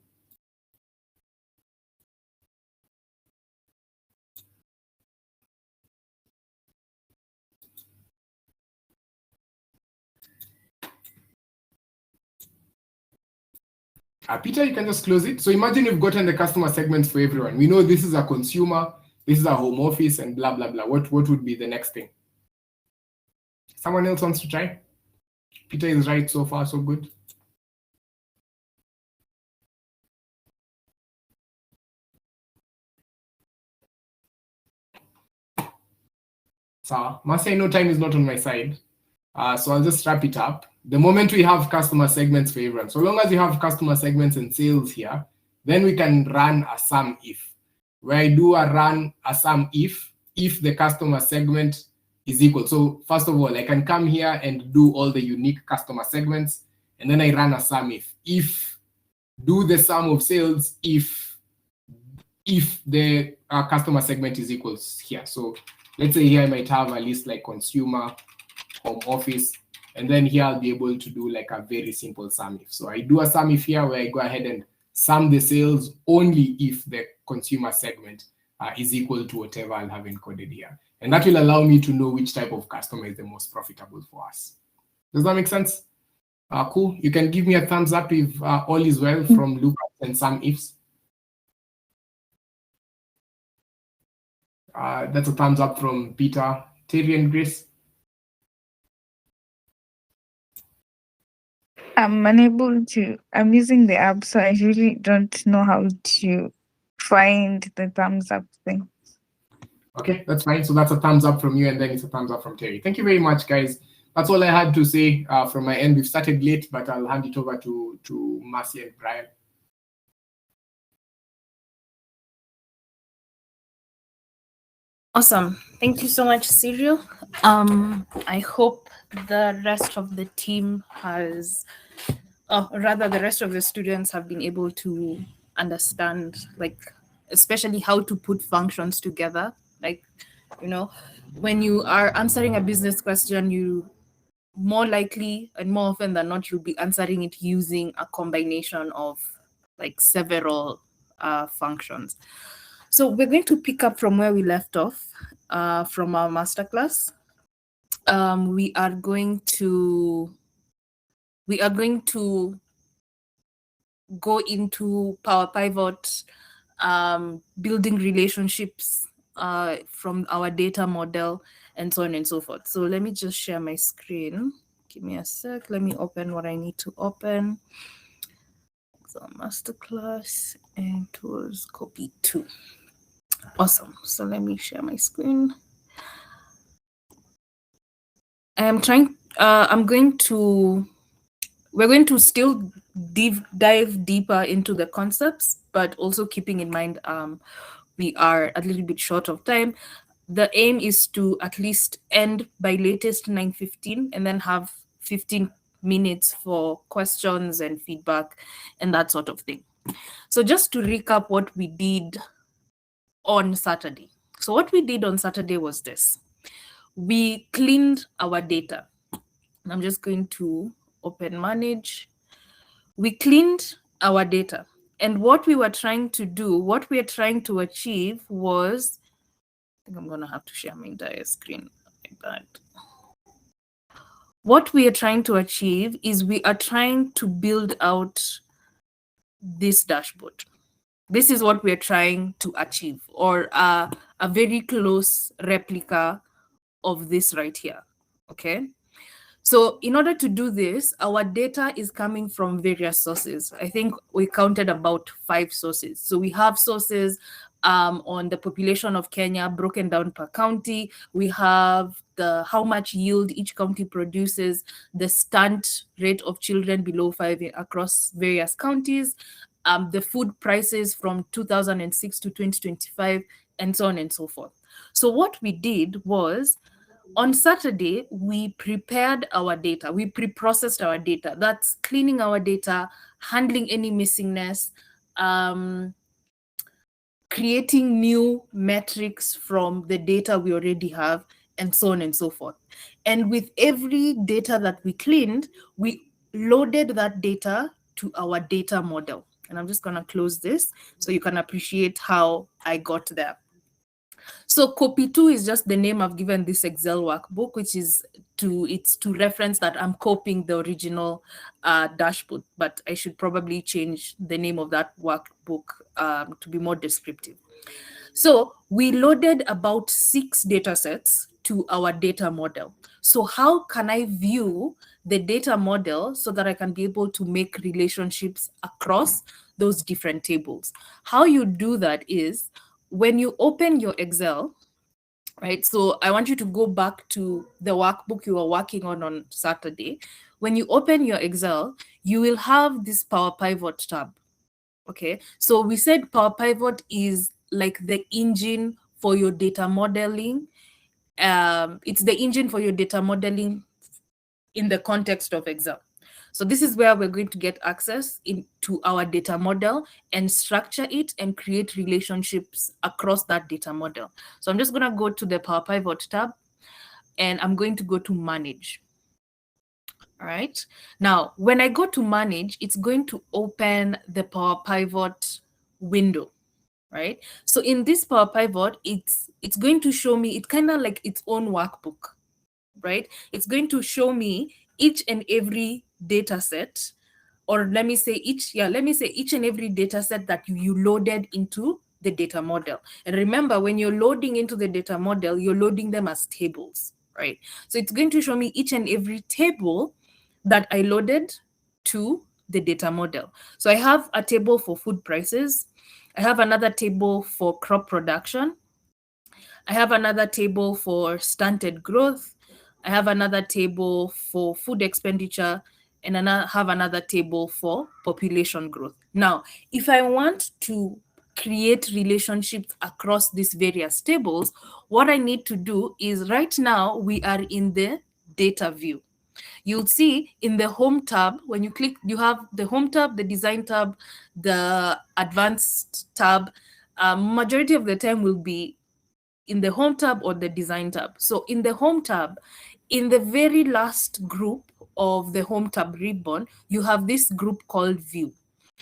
Peter, you can just close it. So imagine you've gotten the customer segments for everyone. We know this is a consumer, this is a home office, and blah, blah, blah. What would be the next thing? Someone else wants to try? Peter is right so far, so good. So, Marcy, I know time is not on my side. So I'll just wrap it up. The moment we have customer segments for everyone, so long as you have customer segments and sales here, then we can run a sum if, where I do a run a sum if the customer segment is equal. So first of all, I can come here and do all the unique customer segments, and then I run a sum if do the sum of sales if the customer segment is equals here. So let's say here I might have a list like consumer, home office, and then here I'll be able to do like a very simple sum if. So I do a sum if here where I go ahead and sum the sales only if the consumer segment is equal to whatever I'll have encoded here. And that will allow me to know which type of customer is the most profitable for us. Does that make sense? Cool. You can give me a thumbs up if all is well from Lucas and some ifs. That's a thumbs up from Peter, Terry, and Grace. I'm unable to. I'm using the app, so I really don't know how to find the thumbs up thing. Okay, that's fine. So that's a thumbs up from you, and then it's a thumbs up from Terry. Thank you very much, guys. That's all I had to say from my end. We've started late, but I'll hand it over to Marcy and Brian. Awesome. Thank you so much, Cyril. I hope the rest of the team has, rather the rest of the students have been able to understand, like, especially how to put functions together. Like, you know, when you are answering a business question, you more likely and more often than not, you'll be answering it using a combination of like several functions. So we're going to pick up from where we left off from our masterclass. We are going to go into Power Pivot, building relationships from our data model, and so on and so forth. So let me just share my screen. Give me a sec. Let me open what I need to open. So masterclass and tools copy 2. Awesome. So let me share my screen. We're going to still dive deeper into the concepts, but also keeping in mind we are a little bit short of time. The aim is to at least end by latest 9:15 and then have 15 minutes for questions and feedback and that sort of thing. So just to recap what we did on Saturday. So what we did on Saturday was this. We cleaned our data. I'm just going to open manage. We cleaned our data. And what we were trying to do, what we are trying to achieve was, I think I'm going to have to share my entire screen like that. What we are trying to achieve is we are trying to build out this dashboard. This is what we're trying to achieve, or a very close replica of this right here, okay? So in order to do this, our data is coming from various sources. I think we counted about 5 sources. So we have sources on the population of Kenya broken down per county. We have how much yield each county produces, the stunt rate of children below 5 across various counties, the food prices from 2006 to 2025, and so on and so forth. So what we did was, on Saturday, we prepared our data. We pre-processed our data. That's cleaning our data, handling any missingness, creating new metrics from the data we already have, and so on and so forth. And with every data that we cleaned, we loaded that data to our data model. And I'm just going to close this so you can appreciate how I got there. So copy 2 is just the name I've given this Excel workbook, which is to reference that I'm copying the original dashboard, but I should probably change the name of that workbook to be more descriptive. So we loaded about 6 data sets to our data model. So how can I view the data model so that I can be able to make relationships across those different tables? How you do that is, when you open your Excel, right? So I want you to go back to the workbook you were working on Saturday. When you open your Excel, you will have this Power Pivot tab. Okay, so we said Power Pivot is like the engine for your data modeling. It's the engine for your data modeling in the context of Excel. So this is where we're going to get access into our data model and structure it and create relationships across that data model. So I'm just going to go to the Power Pivot tab and I'm going to go to manage. All right. Now, when I go to manage, it's going to open the Power Pivot window, right? So in this Power Pivot, it's going to show me, it's kind of like its own workbook, right? It's going to show me each and every data set, or let me say each and every data set that you loaded into the data model. And remember, when you're loading into the data model, you're loading them as tables, right? So it's going to show me each and every table that I loaded to the data model. So I have a table for food prices. I have another table for crop production. I have another table for stunted growth. I have another table for food expenditure, and I have another table for population growth. Now, if I want to create relationships across these various tables, what I need to do is, right now we are in the data view. You'll see in the home tab, when you click, you have the home tab, the design tab, the advanced tab. Majority of the time will be in the home tab or the design tab. So in the home tab, in the very last group of the home tab ribbon, you have this group called view.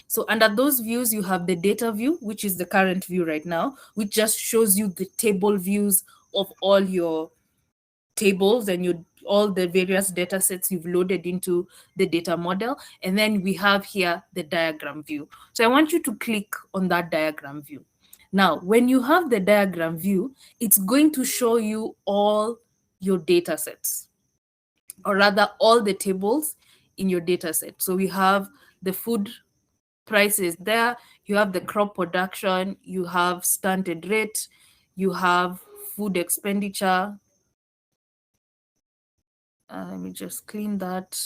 So under those views, you have the data view, which is the current view right now, which just shows you the table views of all your tables and all the various data sets you've loaded into the data model. And then we have here the diagram view. So I want you to click on that diagram view. Now, when you have the diagram view, it's going to show you all your data sets, or rather all the tables in your data set. So we have the food prices there, you have the crop production, you have stunted rate, you have food expenditure. Let me just clean that.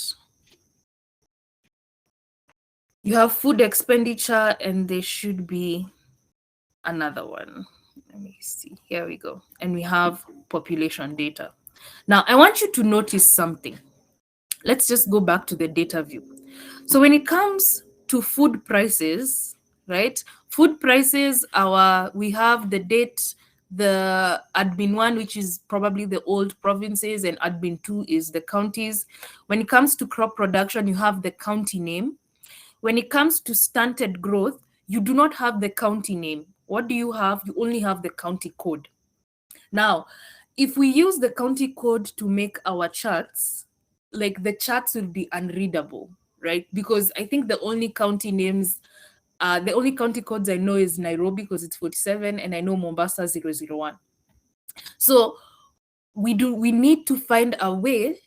You have food expenditure, and there should be another one. Let me see. Here we go. And we have population data. Now, I want you to notice something. Let's just go back to the data view. So when it comes to food prices, right? Food prices, we have the date, the admin 1, which is probably the old provinces, and admin 2 is the counties. When it comes to crop production, you have the county name. When it comes to stunted growth, you do not have the county name. What do you have? You only have the county code. Now, if we use the county code to make our charts, like the charts will be unreadable, right? Because I think the only county names, the only county codes I know is Nairobi because it's 47, and I know Mombasa 001. So we need to find a way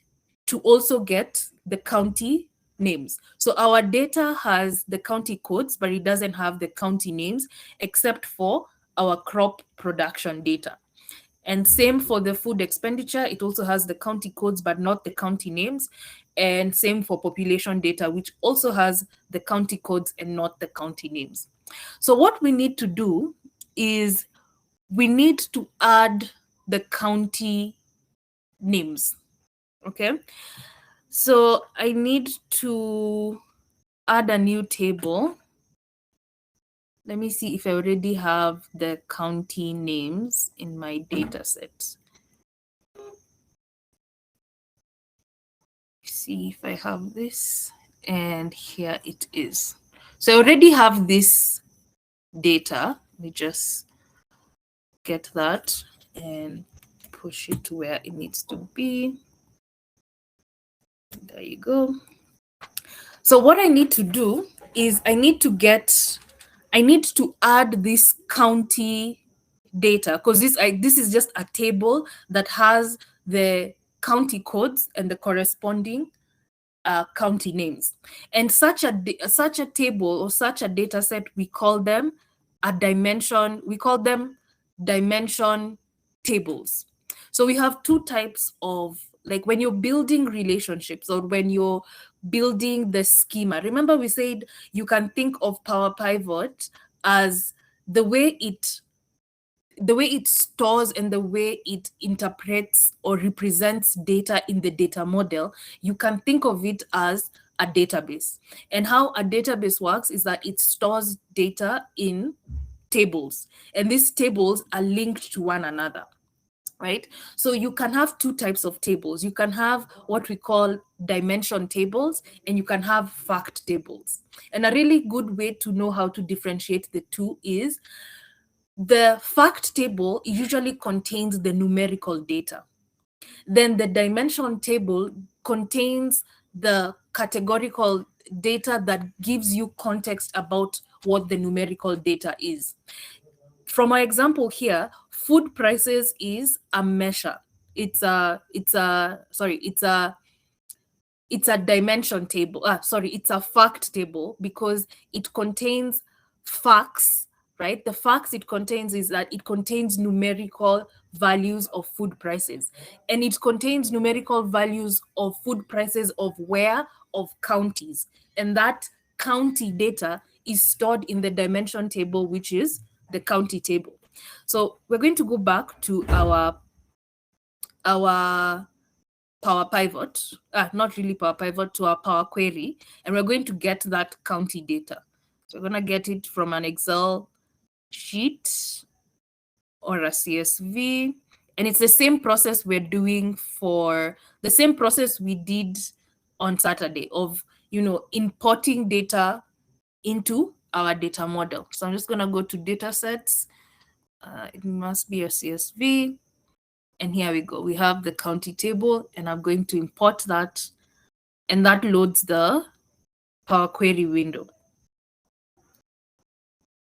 to also get the county names. So our data has the county codes, but it doesn't have the county names except for our crop production data. And same for the food expenditure, it also has the county codes, but not the county names. And same for population data, which also has the county codes and not the county names. So what we need to do is we need to add the county names, okay? So I need to add a new table. Let me see if I already have the county names in my data set. See if I have this, and here it is. So I already have this data. Let me just get that and push it to where it needs to be. There you go. So what I need to do is I need to add this county data, because this is just a table that has the county codes and the corresponding county names. And such a table or such a data set, we call them a dimension. We call them dimension tables. So we have two types of, like when you're building relationships or when you're building the schema. Remember we said you can think of Power Pivot as the way it stores and the way it interprets or represents data in the data model. You can think of it as a database. And how a database works is that it stores data in tables, and these tables are linked to one another, right? So you can have two types of tables. You can have what we call dimension tables, and you can have fact tables. And a really good way to know how to differentiate the two is the fact table usually contains the numerical data. Then the dimension table contains the categorical data that gives you context about what the numerical data is. From our example here, food prices is a measure. It's a dimension table. It's a fact table because it contains facts, right? The facts it contains is that it contains numerical values of food prices, and it contains numerical values of food prices of where, of counties, and that county data is stored in the dimension table, which is the county table. So we're going to go back to our Power Pivot, not really Power Pivot, to our Power Query, and we're going to get that county data. So we're going to get it from an Excel sheet or a CSV, and it's the same process we're doing for the same process we did on Saturday of, importing data into our data model. So I'm just going to go to data sets. It must be a CSV. And here we go. We have the county table, and I'm going to import that, and that loads the Power Query window.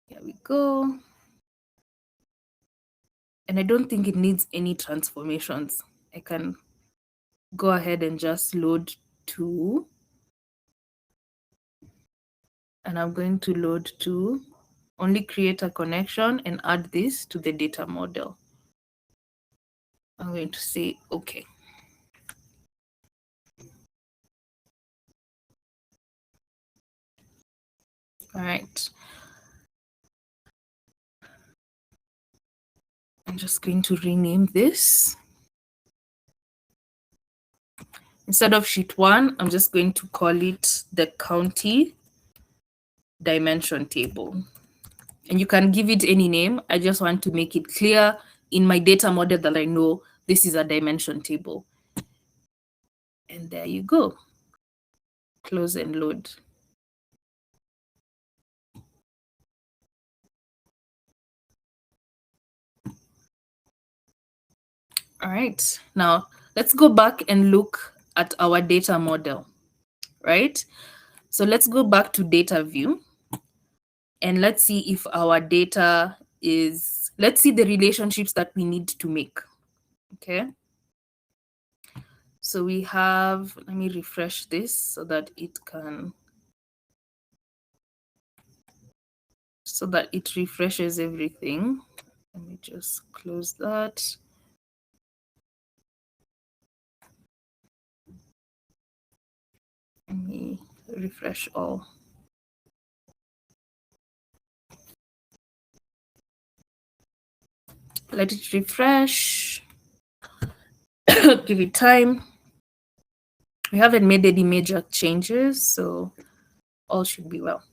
Here we go. And I don't think it needs any transformations. I can go ahead and just load to, and I'm going to load to only create a connection and add this to the data model. I'm going to say okay. All right. I'm just going to rename this. Instead of sheet 1, I'm just going to call it the county dimension table. And you can give it any name. I just want to make it clear in my data model that I know this is a dimension table. And there you go. Close and load. All right, now let's go back and look at our data model, right? So let's go back to data view, and let's see if our data is, let's see the relationships that we need to make, okay? So we have, let me refresh this so that it refreshes everything. Let me just close that. Let me refresh all. Let it refresh. Give it time. We haven't made any major changes, so all should be well.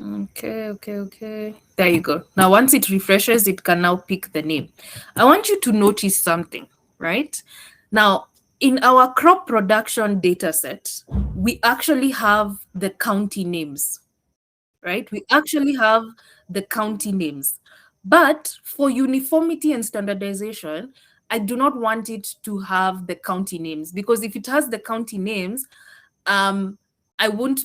Okay. There you go. Now, once it refreshes, it can now pick the name. I want you to notice something, right? Now, in our crop production data set, we actually have the county names, right? We actually have the county names. But for uniformity and standardization, I do not want it to have the county names, because if it has the county names, I'll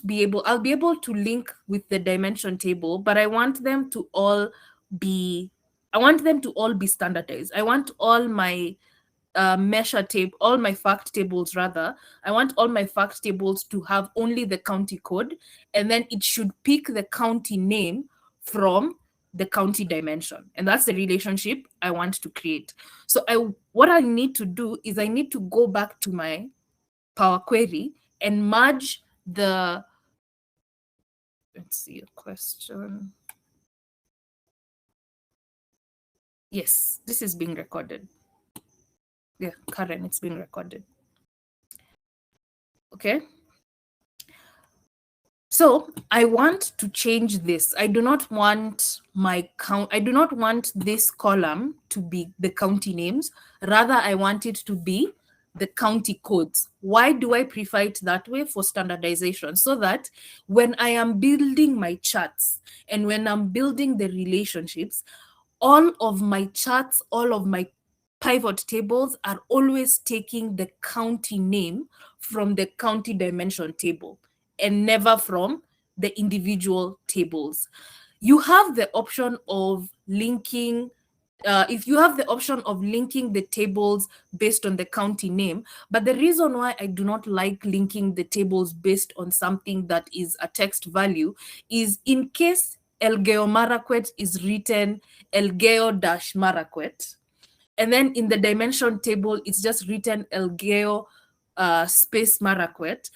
be able to link with the dimension table, but I want them to all be standardized. I want all my all my fact tables rather. I want all my fact tables to have only the county code, and then it should pick the county name from the county dimension. And that's the relationship I want to create. So what I need to do is I need to go back to my Power Query and merge the, let's see a question. Yes, this is being recorded. Yeah, Karen, it's being recorded. Okay. So I want to change this. I do not want my count. I do not want this column to be the county names. Rather, I want it to be the county codes. Why do I prefer it that way? For standardization, so that when I am building my charts and when I'm building the relationships, all of my charts, all of my pivot tables are always taking the county name from the county dimension table and never from the individual tables. You have the option of linking, if you have the option of linking the tables based on the county name, but the reason why I do not like linking the tables based on something that is a text value is in case Elgeyo Marakwet is written Elgeyo-Marakwet, and then in the dimension table, it's just written Elgeyo space Marakwet.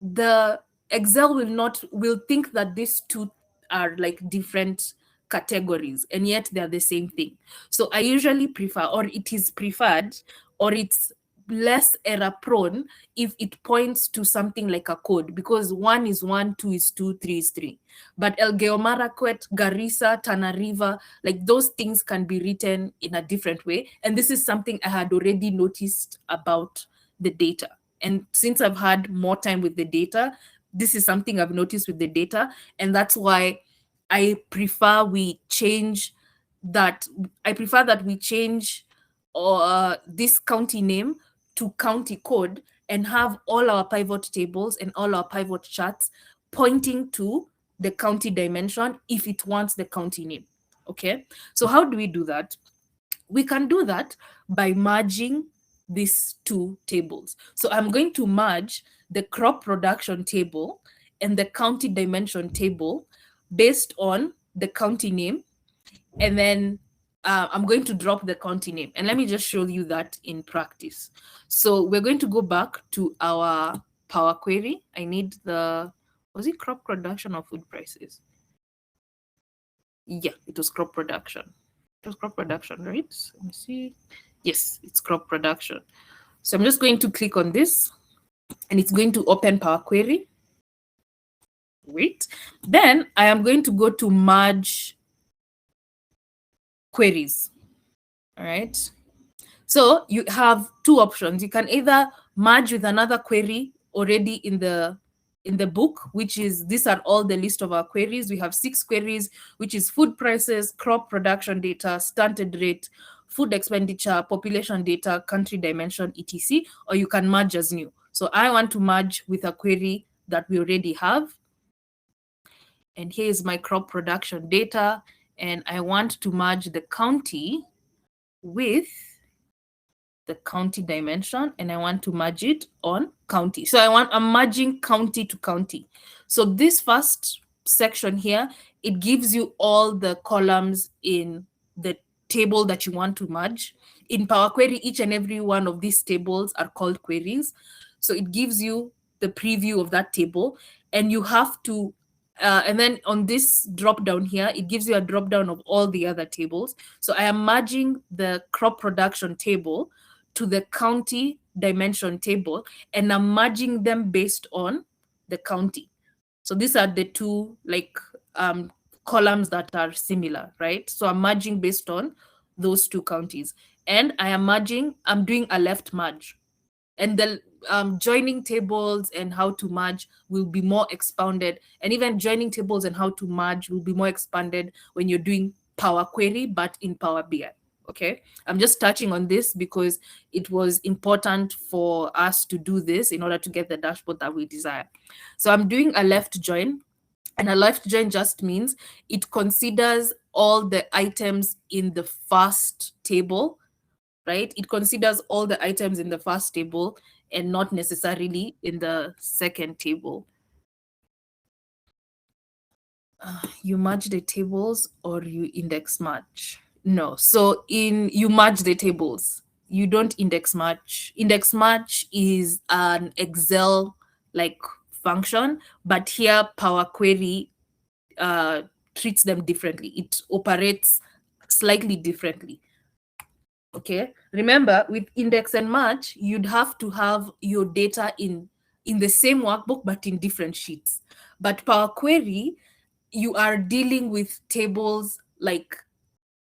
The Excel will think that these two are like different categories, and yet they're the same thing. So I usually prefer, or it is preferred, or it's less error prone if it points to something like a code, because 1 is 1, 2 is 2, 3 is 3. But Elgeyo Marakwet, Garissa, Tana River, like those things can be written in a different way. And this is something I had already noticed about the data. And since I've had more time with the data, this is something I've noticed with the data. And that's why I prefer we change that. I prefer that we change this county name to county code and have all our pivot tables and all our pivot charts pointing to the county dimension if it wants the county name. Okay, so how do we do that? We can do that by merging these two tables. So I'm going to merge the crop production table and the county dimension table based on the county name, and then I'm going to drop the county name. And let me just show you that in practice. So we're going to go back to our Power Query. I need was it crop production or food prices? Yeah, it was crop production. It was crop production, right? Let me see. Yes, it's crop production. So I'm just going to click on this and it's going to open Power Query. Wait. Then I am going to go to merge queries. All right. So you have two options. You can either merge with another query already in the book, which is, these are all the list of our queries. We have 6 queries, which is food prices, crop production data, stunted rate, food expenditure, population data, country dimension, etc. Or you can merge as new. So I want to merge with a query that we already have. And here's my crop production data. And I want to merge the county with the county dimension, and I want to merge it on county. So I'm merging county to county. So this first section here, it gives you all the columns in the table that you want to merge. In Power Query, each and every one of these tables are called queries. So it gives you the preview of that table, and you have to and then on this drop down here, it gives you a drop down of all the other tables. So I am merging the crop production table to the county dimension table, and I'm merging them based on the county. So these are the two columns that are similar, right? So I'm merging based on those two counties, and I'm doing a left merge, and the joining tables and how to merge will be more expounded, and even joining tables and how to merge will be more expanded when you're doing Power Query, but in Power BI. Okay, I'm just touching on this because it was important for us to do this in order to get the dashboard that we desire. So I'm doing a left join, and a left join just means it considers all the items in the first table, right? It considers all the items in the first table and not necessarily in the second table. You merge the tables or you index match? No. So you merge the tables. You don't index match. Index match is an Excel like function, but here Power Query treats them differently. It operates slightly differently. Okay, remember with index and match, you'd have to have your data in the same workbook but in different sheets. But Power Query, you are dealing with tables like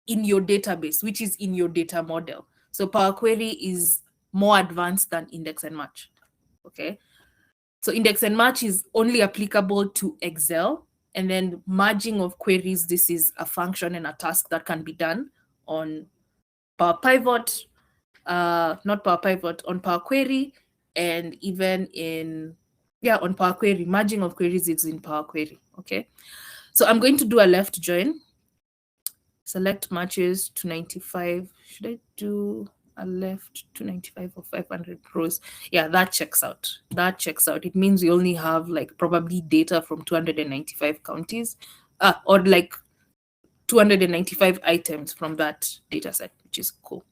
in your database, which is in your data model. So Power Query is more advanced than index and match. Okay, so index and match is only applicable to Excel, and then merging of queries, this is a function and a task that can be done on Power Pivot, not Power Pivot, on Power Query, and even on Power Query. Merging of queries is in Power Query. Okay, so I'm going to do a left join. Select matches to 95. Should I do a left to 95 or 500 rows? Yeah, that checks out. That checks out. It means we only have like probably data from 295 counties, or like 295 items from that data set, which is cool.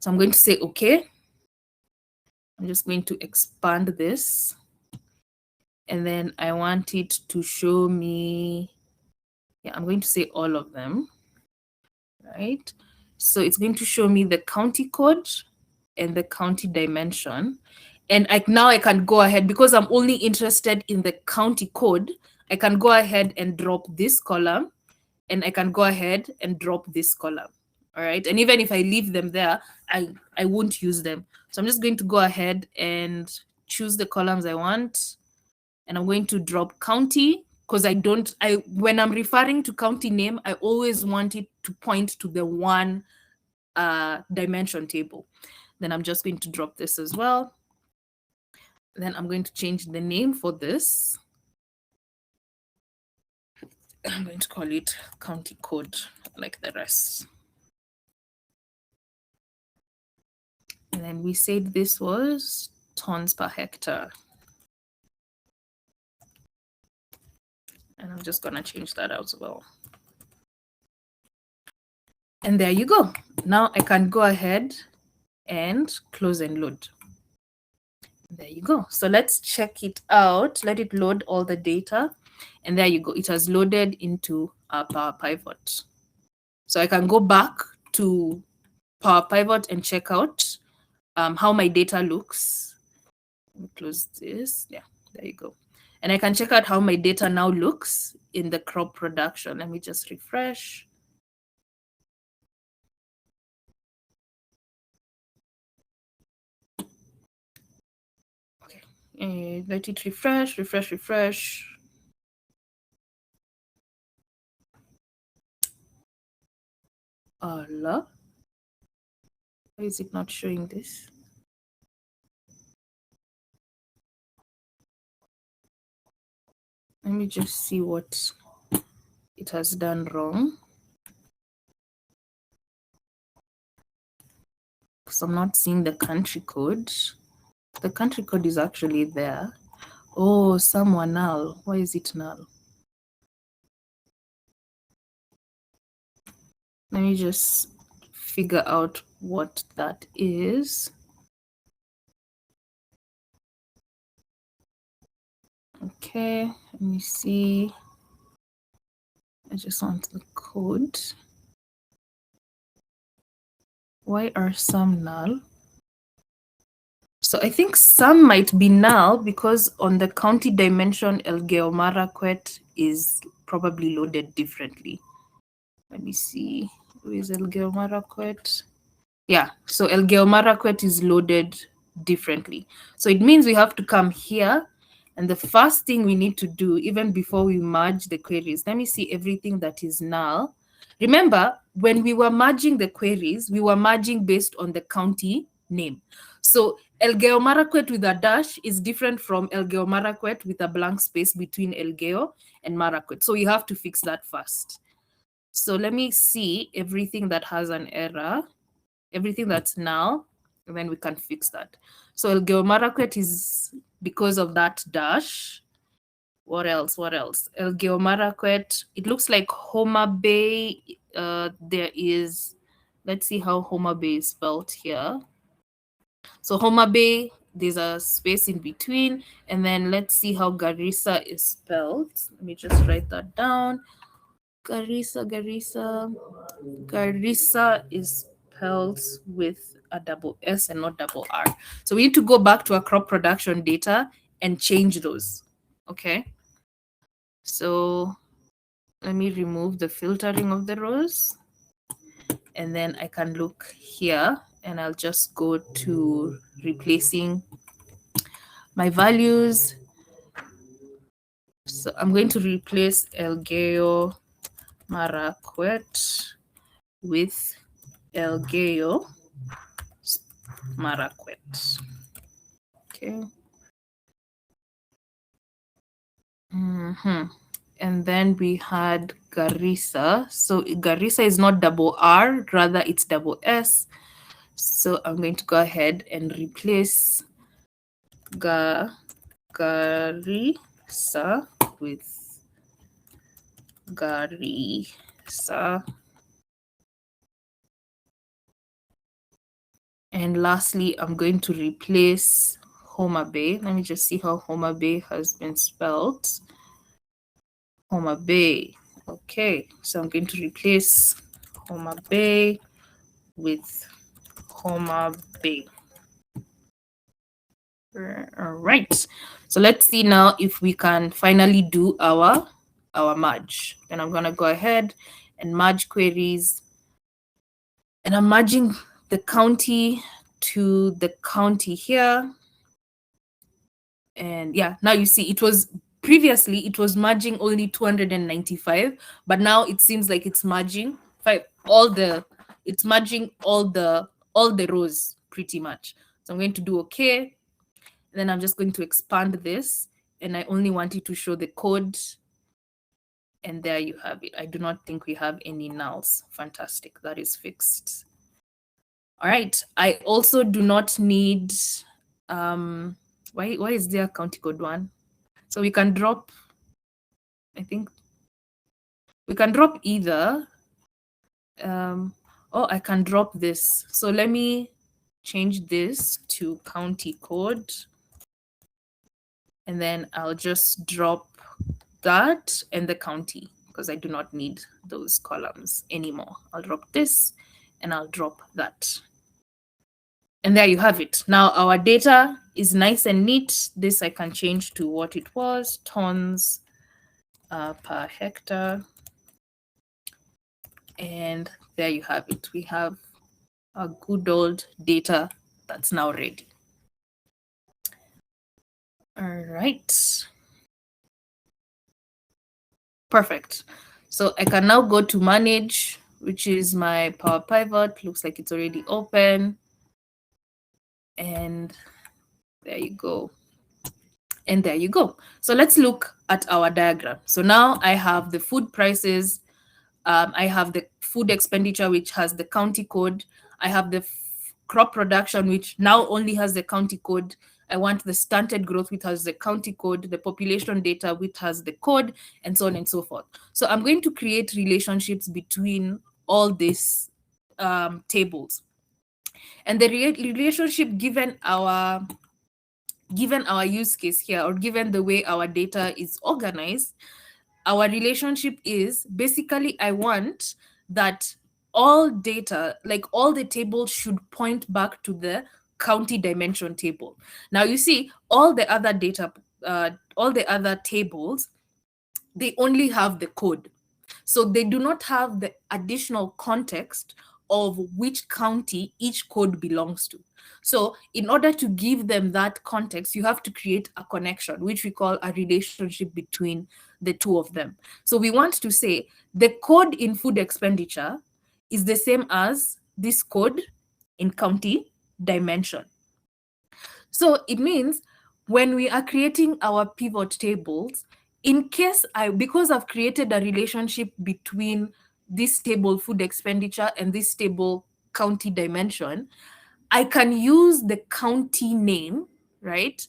So I'm going to say okay. I'm just going to expand this. And then I want it to show me, I'm going to say all of them, right? So it's going to show me the county code and the county dimension. And now I can go ahead, because I'm only interested in the county code, I can go ahead and drop this column, and I can go ahead and drop this column. All right. And even if I leave them there, I won't use them. So I'm just going to go ahead and choose the columns I want. And I'm going to drop county, because when I'm referring to county name, I always want it to point to the one dimension table. Then I'm just going to drop this as well. Then I'm going to change the name for this. I'm going to call it county code like the rest. And then we said this was tons per hectare. And I'm just going to change that as well. And there you go. Now I can go ahead and close and load. There you go. So let's check it out. Let it load all the data. And there you go. It has loaded into our Power Pivot. So I can go back to Power Pivot and check out how my data looks. Let me close this. Yeah, there you go. And I can check out how my data now looks in the crop production. Let me just refresh. Okay, let it refresh. Allah. Why is it not showing this? Let me just see what it has done wrong. Because I'm not seeing the country code. The country code is actually there. Oh, someone null. Why is it null? Let me just figure out what that is. Okay, let me see. I just want the code. Why are some null? So I think some might be null because on the county dimension, Elgeyo Marakwet is probably loaded differently. Let me see. Where is Elgeyo Marakwet? Yeah, so Elgeyo Marakwet is loaded differently. So it means we have to come here. And the first thing we need to do, even before we merge the queries, let me see everything that is null. Remember, when we were merging the queries, we were merging based on the county name. So Elgeyo Marakwet with a dash is different from Elgeyo Marakwet with a blank space between Elgeyo and Marakwet. So we have to fix that first. So let me see everything that has an error, everything that's null, and then we can fix that. So Elgeyo Marakwet is because of that dash. What else? Elgeyo Marakwet, it looks like Homa Bay. There is, let's see how Homa Bay is spelled here. So Homa Bay, there's a space in between. And then let's see how Garissa is spelled. Let me just write that down. Garissa is spells with a double S and not double R. So we need to go back to our crop production data and change those. Okay. So let me remove the filtering of the rows. And then I can look here and I'll just go to replacing my values. So I'm going to replace Elgeyo Marakwet with Elgeyo Marakwet. Okay. And then we had Garissa. So Garissa is not double R, rather it's double S. So I'm going to go ahead and replace Garissa with Garissa. And lastly, I'm going to replace Homa Bay. Let me just see how Homa Bay has been spelled. Homa Bay. Okay, so I'm going to replace Homa Bay with Homa Bay. All right, so let's see now if we can finally do our merge. And I'm gonna go ahead and merge queries. And I'm merging the county to the county here. And yeah, now you see previously it was merging only 295, but now it seems like it's merging all the rows pretty much. So I'm going to do okay. And then I'm just going to expand this, and I only want you to show the code. And there you have it. I do not think we have any nulls. Fantastic, that is fixed. All right, I also do not need, why is there county code 1? So we can drop, I think, we can drop either, I can drop this. So let me change this to county code. And then I'll just drop that and the county because I do not need those columns anymore. I'll drop this and I'll drop that. And there you have it. Now our data is nice and neat. This I can change to what it was, tons per hectare. And there you have it. We have a good old data that's now ready. All right. Perfect. So I can now go to manage, which is my Power Pivot. Looks like it's already open. And there you go. And there you go. So let's look at our diagram. So now I have the food prices. I have the food expenditure, which has the county code. I have the crop production, which now only has the county code. I want the stunted growth, which has the county code, the population data, which has the code, and so on and so forth. So I'm going to create relationships between all these tables. And the relationship given our use case here, or given the way our data is organized, our relationship is basically I want that all data, like all the tables, should point back to the county dimension table. Now you see all the other data, all the other tables, they only have the code. So they do not have the additional context of which county each code belongs to. So in order to give them that context, you have to create a connection, which we call a relationship between the two of them. So we want to say the code in food expenditure is the same as this code in county dimension. So it means when we are creating our pivot tables, in case because I've created a relationship between this table food expenditure and this table county dimension, I can use the county name, right?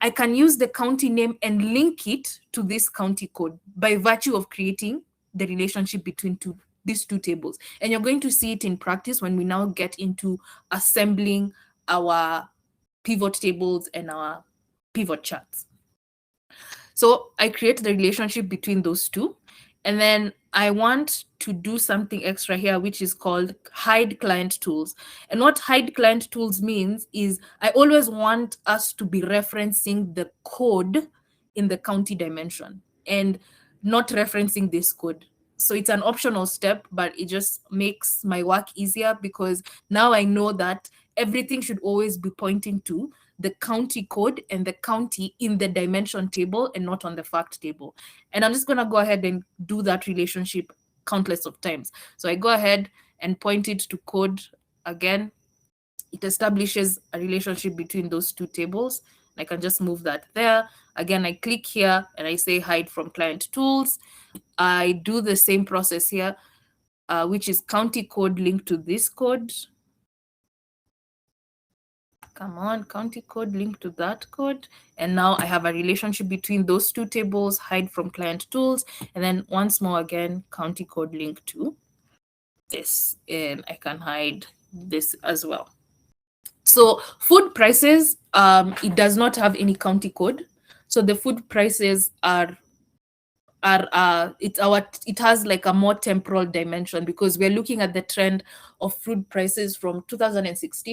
I can use the county name and link it to this county code by virtue of creating the relationship between these two tables. And you're going to see it in practice when we now get into assembling our pivot tables and our pivot charts. So I create the relationship between those two. And then I want to do something extra here, which is called hide client tools. And what hide client tools means is I always want us to be referencing the code in the county dimension and not referencing this code. So it's an optional step, but it just makes my work easier because now I know that everything should always be pointing to the county code and the county in the dimension table and not on the fact table. And I'm just going to go ahead and do that relationship countless of times. So I go ahead and point it to code again. It establishes a relationship between those two tables. I can just move that there. Again, I click here and I say hide from client tools. I do the same process here, which is county code linked to this code. Come on, county code linked to that code. And now I have a relationship between those two tables, hide from client tools. And then once more again, county code linked to this. And I can hide this as well. So food prices, it does not have any county code. So the food prices it has like a more temporal dimension because we're looking at the trend of food prices from 2006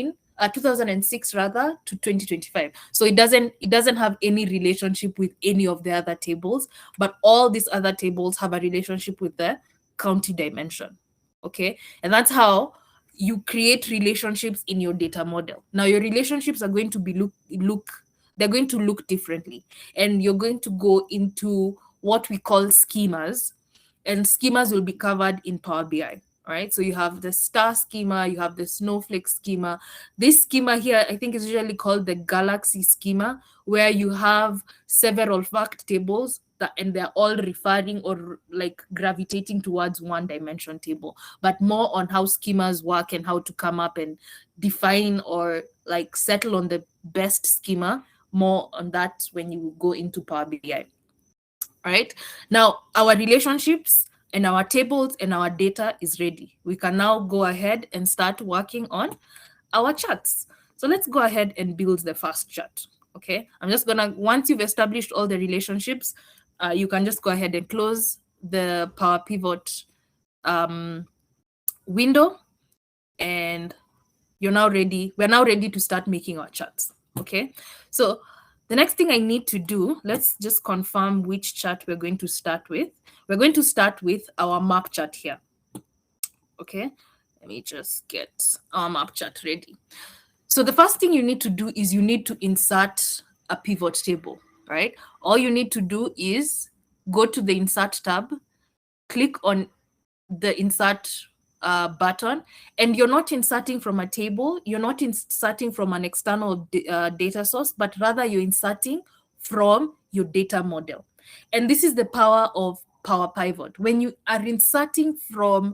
rather to 2025. So it doesn't have any relationship with any of the other tables, but all these other tables have a relationship with the county dimension. Okay, and that's how you create relationships in your data model. Now your relationships are going to be they're going to look differently, and you're going to go into what we call schemas, and schemas will be covered in Power BI. All right, so you have the star schema, you have the snowflake schema. This schema here, I think, is usually called the galaxy schema, where you have several fact tables and they're all referring or like gravitating towards one dimension table, but more on how schemas work and how to come up and define or like settle on the best schema. More on that when you go into Power BI. All right, now our relationships and our tables and our data is ready. We can now go ahead and start working on our charts. So let's go ahead and build the first chart. Okay, I'm just gonna, once you've established all the relationships, you can just go ahead and close the Power Pivot window, and we're now ready to start making our charts. Okay, so the next thing I need to do, let's just confirm which chart we're going to start with. We're going to start with our map chart here. Okay, let me just get our map chart ready. So the first thing you need to do is you need to insert a pivot table, right? All you need to do is go to the Insert tab, click on the Insert button, and you're not inserting from a table, you're not inserting from an external data source, but rather you're inserting from your data model. And this is the power of Power Pivot. When you are inserting from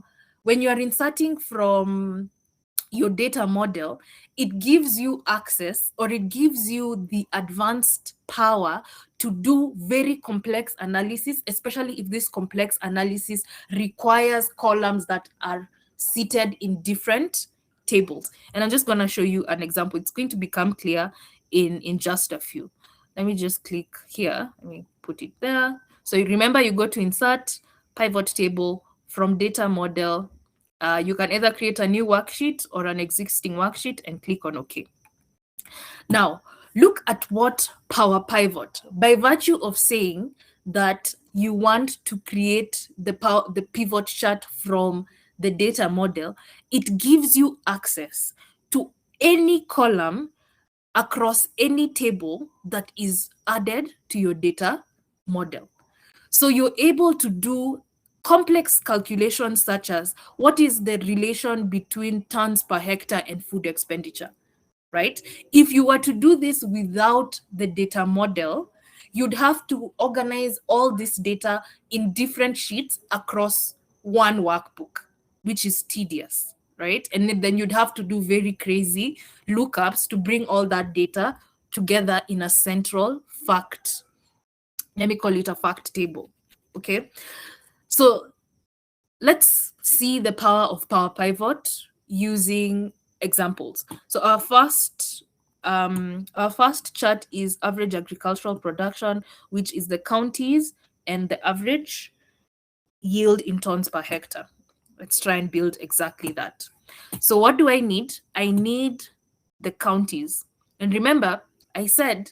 your data model, it gives you access, or it gives you the advanced power to do very complex analysis, especially if this complex analysis requires columns that are seated in different tables. And I'm just going to show you an example. It's going to become clear in just a few. Let me just click here. Let me put it there. So you remember, you go to Insert, Pivot Table, from Data Model. You can either create a new worksheet or an existing worksheet and click on OK. Now, look at what Power Pivot, by virtue of saying that you want to create the pivot chart from the data model, it gives you access to any column across any table that is added to your data model. So you're able to do complex calculations such as what is the relation between tons per hectare and food expenditure, right? If you were to do this without the data model, you'd have to organize all this data in different sheets across one workbook, which is tedious, right? And then you'd have to do very crazy lookups to bring all that data together in a central fact. Let me call it a fact table, okay? So let's see the power of Power Pivot using examples. So our first chart is average agricultural production, which is the counties and the average. yield in tons per hectare. Let's try and build exactly that. So what do I need? I need the counties. And remember, I said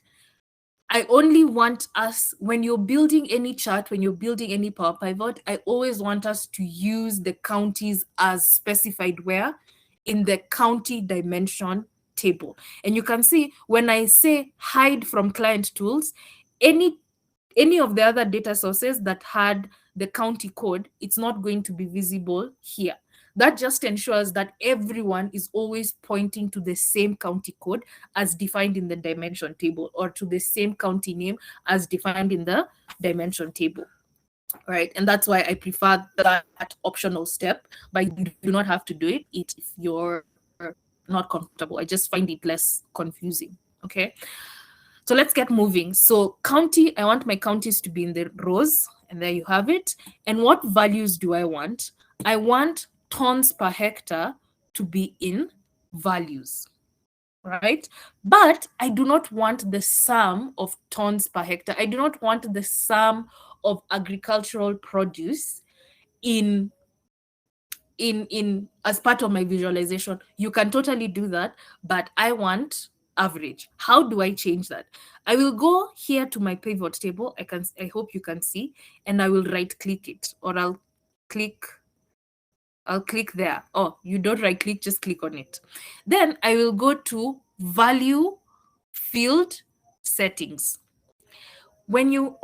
I only want us, when you're building any chart, when you're building any Power Pivot, I always want us to use the counties as specified where? In the county dimension table. And you can see when I say hide from client tools, any of the other data sources that had the county code, it's not going to be visible here. That just ensures that everyone is always pointing to the same county code as defined in the dimension table, or to the same county name as defined in the dimension table. Right, and that's why I prefer that optional step, but you do not have to do it if you're not comfortable. I just find it less confusing. Okay, so let's get moving. So county, I want my counties to be in the rows, and there you have it. And what values do I want? I want tons per hectare to be in values, right? But I do not want the sum of tons per hectare. I do not want the sum of agricultural produce in as part of my visualization. You can totally do that, but I want average. How do I change that? I will go here to my pivot table. I hope you can see, and I will right click it, or I'll click there. Oh, you don't right click, just click on it. Then I will go to value field settings. When you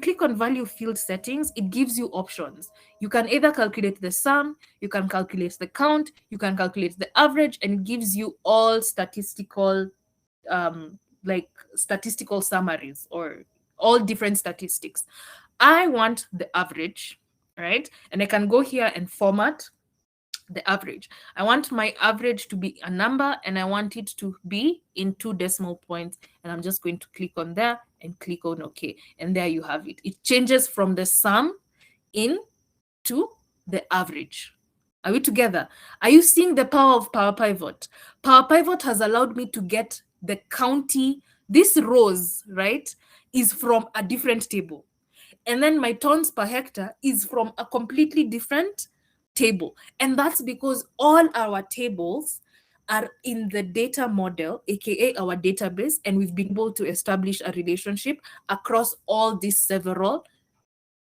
click on value field settings, it gives you options. You can either calculate the sum, you can calculate the count, you can calculate the average, and it gives you all statistical statistical summaries, or all different statistics. I want the average, right? And I can go here and format the average. I want my average to be a number, and I want it to be in 2 decimal points. And I'm just going to click on there and click on OK. And there you have it. It changes from the sum into the average. Are we together? Are you seeing the power of Power Pivot? Power Pivot has allowed me to get the county. This rows, right, is from a different table. And then my tons per hectare is from a completely different table. And that's because all our tables are in the data model, aka our database, and we've been able to establish a relationship across all these several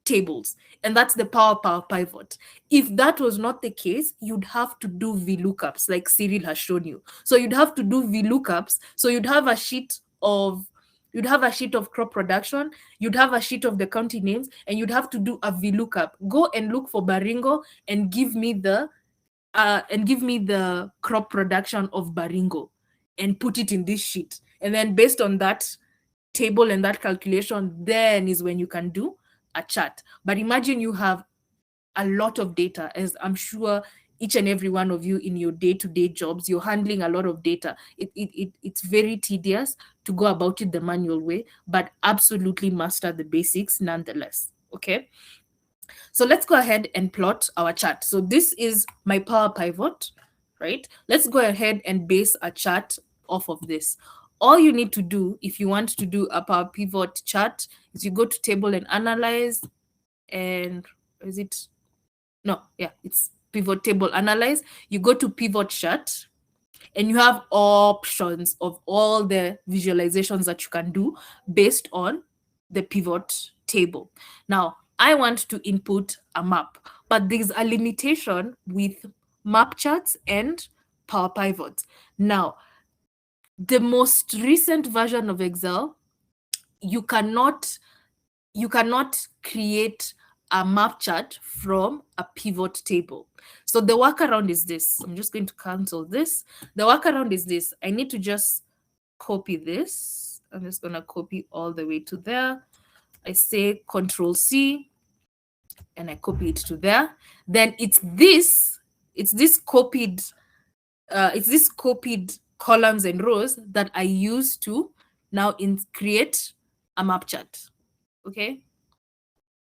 tables. And that's the power of Power Pivot. If that was not the case, you'd have to do VLOOKUPs like Cyril has shown you. So you'd have to do VLOOKUPs. So you'd have a sheet of crop production, you'd have a sheet of the county names, and you'd have to do a VLOOKUP. Go and look for Baringo and give me the crop production of Baringo and put it in this sheet. And then based on that table and that calculation, then is when you can do a chart. But imagine you have a lot of data, as I'm sure each and every one of you in your day-to-day jobs, you're handling a lot of data. It's very tedious to go about it the manual way, but absolutely master the basics nonetheless. Okay, so let's go ahead and plot our chart. So this is my Power Pivot, right? Let's go ahead and base a chart off of this. All you need to do if you want to do a Power Pivot chart is you go to table and analyze, and it's pivot table analyze. You go to pivot chart, and you have options of all the visualizations that you can do based on the pivot table. Now, I want to input a map, but there's a limitation with map charts and Power Pivots. Now, the most recent version of Excel, you cannot create a map chart from a pivot table. So the workaround is this. I'm just going to cancel this. The workaround is this. I need to just copy this. I'm just going to copy all the way to there. I say Control C, and I copy it to there. Then it's this copied columns and rows that I use to now create a map chart. Okay.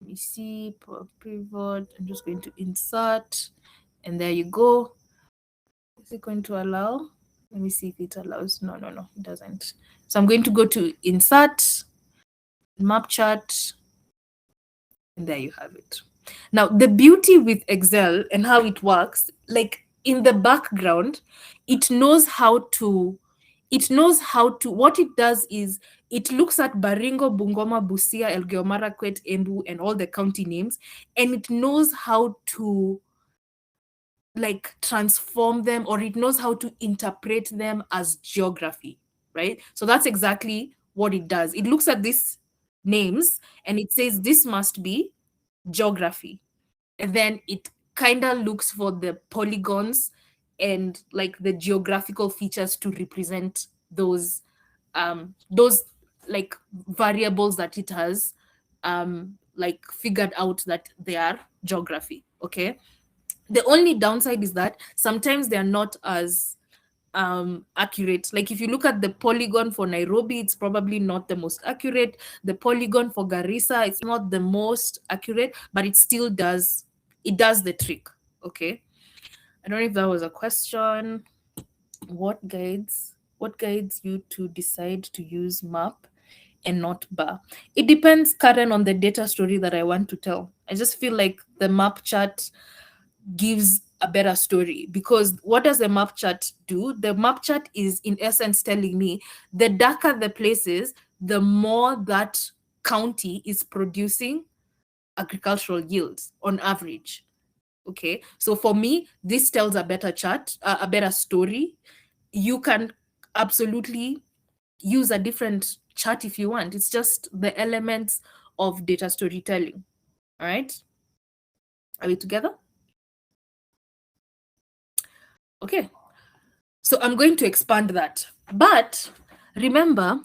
Let me see, pivot. I'm just going to insert, and there you go. Is it going to allow? Let me see if it allows. No, it doesn't. So I'm going to go to insert, map chart, and there you have it. Now, the beauty with Excel and how it works, like in the background, it knows how to, what it does is it looks at Baringo, Bungoma, Busia, Elgeyo Marakwet, Embu, and all the county names, and it knows how to like transform them, or it knows how to interpret them as geography, right? So that's exactly what it does. It looks at these names and it says this must be geography, and then it kind of looks for the polygons and like the geographical features to represent those like variables that it has like figured out that they are geography. Okay, the only downside is that sometimes they are not as accurate. Like if you look at the polygon for Nairobi, it's probably not the most accurate. The polygon for Garissa, it's not the most accurate, but it still does, it does the trick. Okay, I don't know if that was a question. What guides you to decide to use map and not bar? It depends, Karen, on the data story that I want to tell. I just feel like the map chart gives a better story, because what does the map chart do? The map chart is in essence telling me the darker the places, the more that county is producing agricultural yields on average. Okay, so for me, this tells a better chart, a better story. You can absolutely use a different chart if you want. It's just the elements of data storytelling. All right, are we together? Okay, so I'm going to expand that. But remember,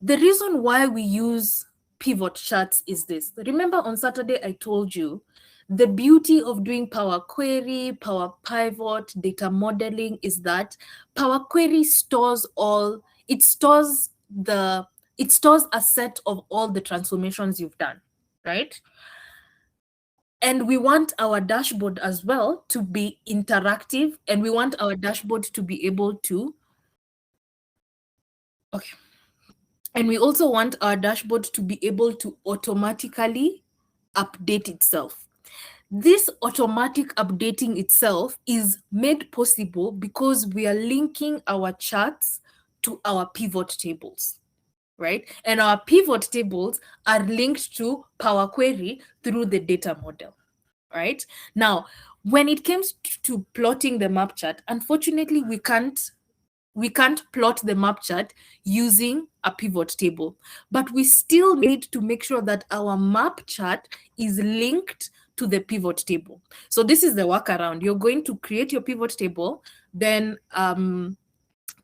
the reason why we use pivot charts is this. Remember on Saturday, I told you the beauty of doing Power Query, Power Pivot, data modeling is that Power Query stores it stores a set of all the transformations you've done, right? And we want our dashboard as well to be interactive, and we want our dashboard to be able to, okay. And we also want our dashboard to be able to automatically update itself. This automatic updating itself is made possible because we are linking our charts to our pivot tables, right? And our pivot tables are linked to Power Query through the data model. Right now, when it comes to plotting the map chart, unfortunately, we can't plot the map chart using a pivot table, but we still need to make sure that our map chart is linked to the pivot table. So this is the workaround. You're going to create your pivot table, then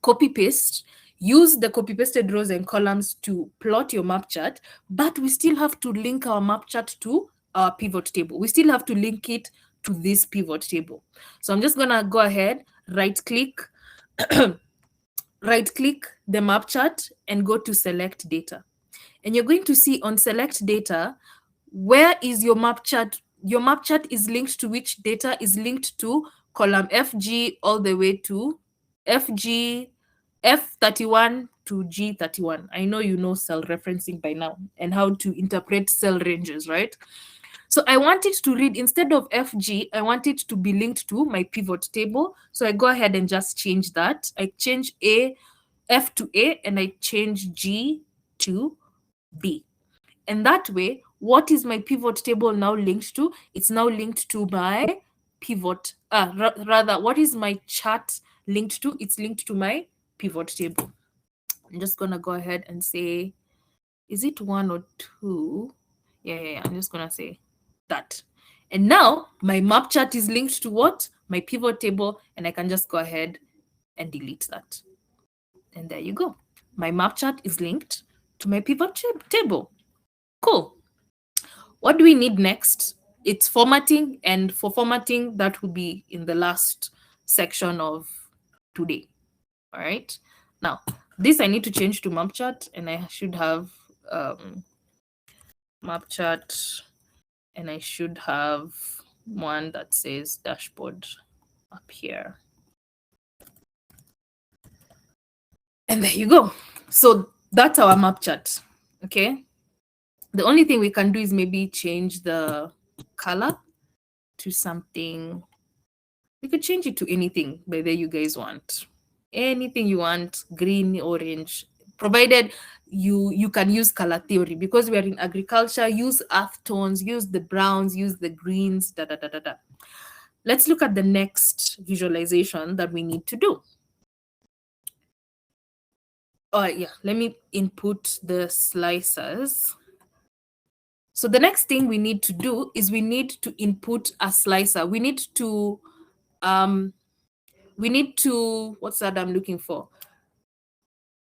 copy paste, use the copy pasted rows and columns to plot your map chart, but we still have to link our map chart to our pivot table. We still have to link it to this pivot table. So I'm just gonna go ahead, right click the map chart and go to select data. And you're going to see on select data, where is your map chart? Your map chart is linked to which data? Is linked to column FG all the way to FG, F31 to G31. I know you know cell referencing by now and how to interpret cell ranges, right? So I want it to read, instead of FG, I want it to be linked to my pivot table. So I go ahead and just change that. I change F to A, and I change G to B. And that way, what is my pivot table now linked to? It's now linked to my pivot, rather, what is my chart linked to? It's linked to my pivot table. I'm just gonna go ahead and say, is it 1 or 2? Yeah, I'm just gonna say that. And now my map chart is linked to what? My pivot table, and I can just go ahead and delete that. And there you go. My map chart is linked to my pivot table. Cool. What do we need next? It's formatting, and for formatting, that will be in the last section of today. All right. Now, this I need to change to map chart, and I should have map chart, and I should have one that says dashboard up here. And there you go. So that's our map chart. Okay. The only thing we can do is maybe change the color to something. You could change it to anything by the you guys want. Anything you want, green, orange, provided you can use color theory, because we are in agriculture. Use earth tones, use the browns, use the greens, da da da da da. Let's look at the next visualization that we need to do. Oh yeah, let me input the slicers. So the next thing we need to do is we need to input a slicer. We need to what's that I'm looking for?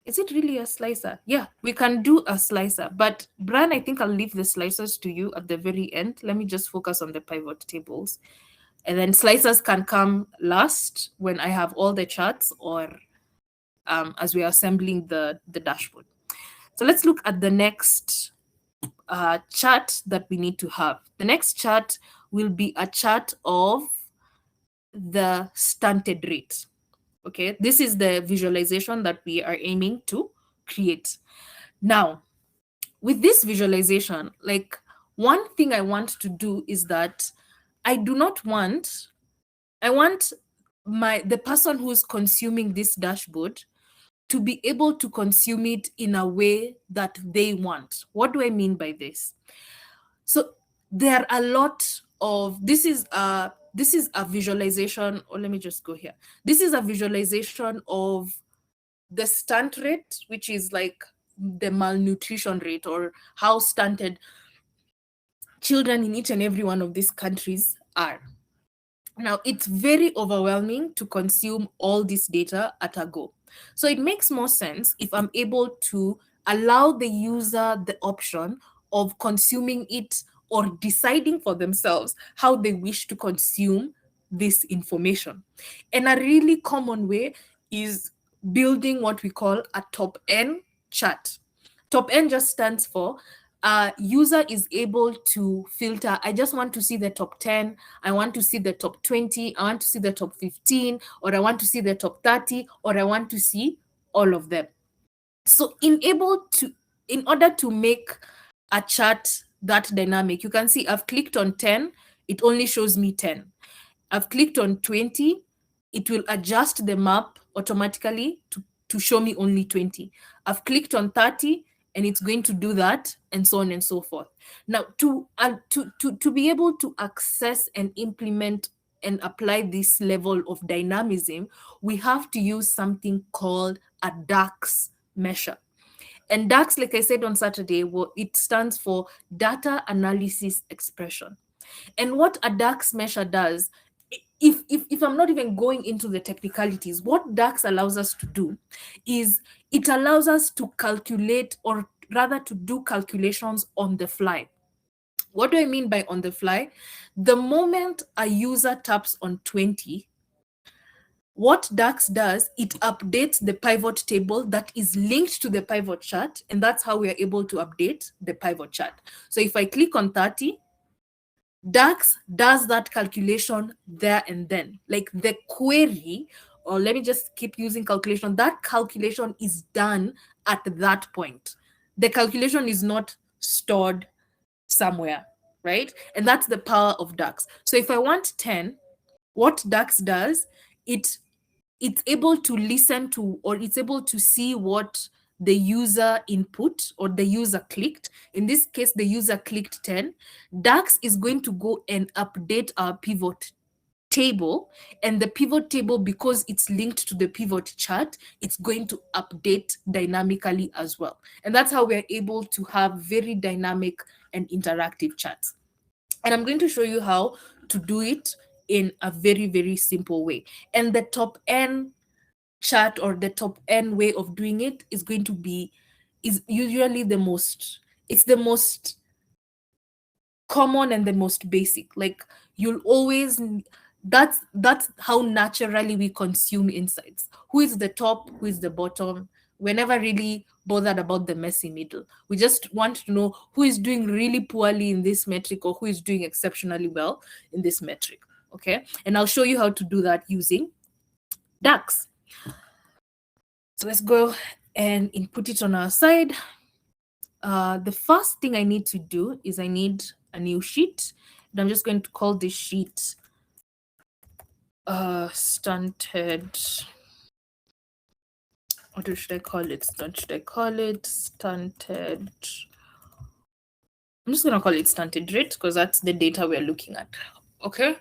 Is it really a slicer? Yeah, we can do a slicer. But Brian, I think I'll leave the slicers to you at the very end. Let me just focus on the pivot tables. And then slicers can come last when I have all the charts, or as we are assembling the dashboard. So let's look at the next chart that we need to have. The next chart will be a chart of the stunted rate. Okay, this is the visualization that we are aiming to create. Now, with this visualization, like, one thing I want to do is that I want the person who's consuming this dashboard to be able to consume it in a way that they want. What do I mean by this? So there are a lot of, this is a visualization, or let me just go here. This is a visualization of the stunt rate, which is like the malnutrition rate, or how stunted children in each and every one of these countries are. Now, it's very overwhelming to consume all this data at a go. So it makes more sense if I'm able to allow the user the option of consuming it, or deciding for themselves how they wish to consume this information. And a really common way is building what we call a top N chart. Top N just stands for user is able to filter. I just want to see the top 10. I want to see the top 20. I want to see the top 15, or I want to see the top 30, or I want to see all of them. So in order to make a chart that dynamic, you can see I've clicked on 10, it only shows me 10. I've clicked on 20, it will adjust the map automatically to show me only 20. I've clicked on 30, and it's going to do that, and so on and so forth. Now, to be able to access and implement and apply this level of dynamism, we have to use something called a DAX measure. And DAX, like I said on Saturday, it stands for Data Analysis Expression. And what a DAX measure does, if I'm not even going into the technicalities, what DAX allows us to do is it allows us to calculate, or rather to do calculations on the fly. What do I mean by on the fly? The moment a user taps on 20, what DAX does, it updates the pivot table that is linked to the pivot chart, and that's how we are able to update the pivot chart. So if I click on 30, DAX does that calculation there and then. Like the query, or let me just keep using calculation, that calculation is done at that point. The calculation is not stored somewhere, right? And that's the power of DAX. So if I want 10, what DAX does, it's able to listen to, or it's able to see what the user input or the user clicked. In this case, the user clicked 10. DAX is going to go and update our pivot table, and the pivot table, because it's linked to the pivot chart, it's going to update dynamically as well. And that's how we're able to have very dynamic and interactive charts. And I'm going to show you how to do it in a very, very simple way. And the top N chart, or the top N way of doing it, is going to be, is usually the most common and the most basic. Like, you'll always, that's how naturally we consume insights. Who is the top, who is the bottom? We're never really bothered about the messy middle. We just want to know who is doing really poorly in this metric, or who is doing exceptionally well in this metric. Okay, and I'll show you how to do that using DAX. So let's go and input it on our side. The first thing I need to do is I need a new sheet, And I'm just going to call this sheet stunted. What should I call it? Should I call it stunted? I'm just going to call it stunted rate because that's the data we're looking at. Okay.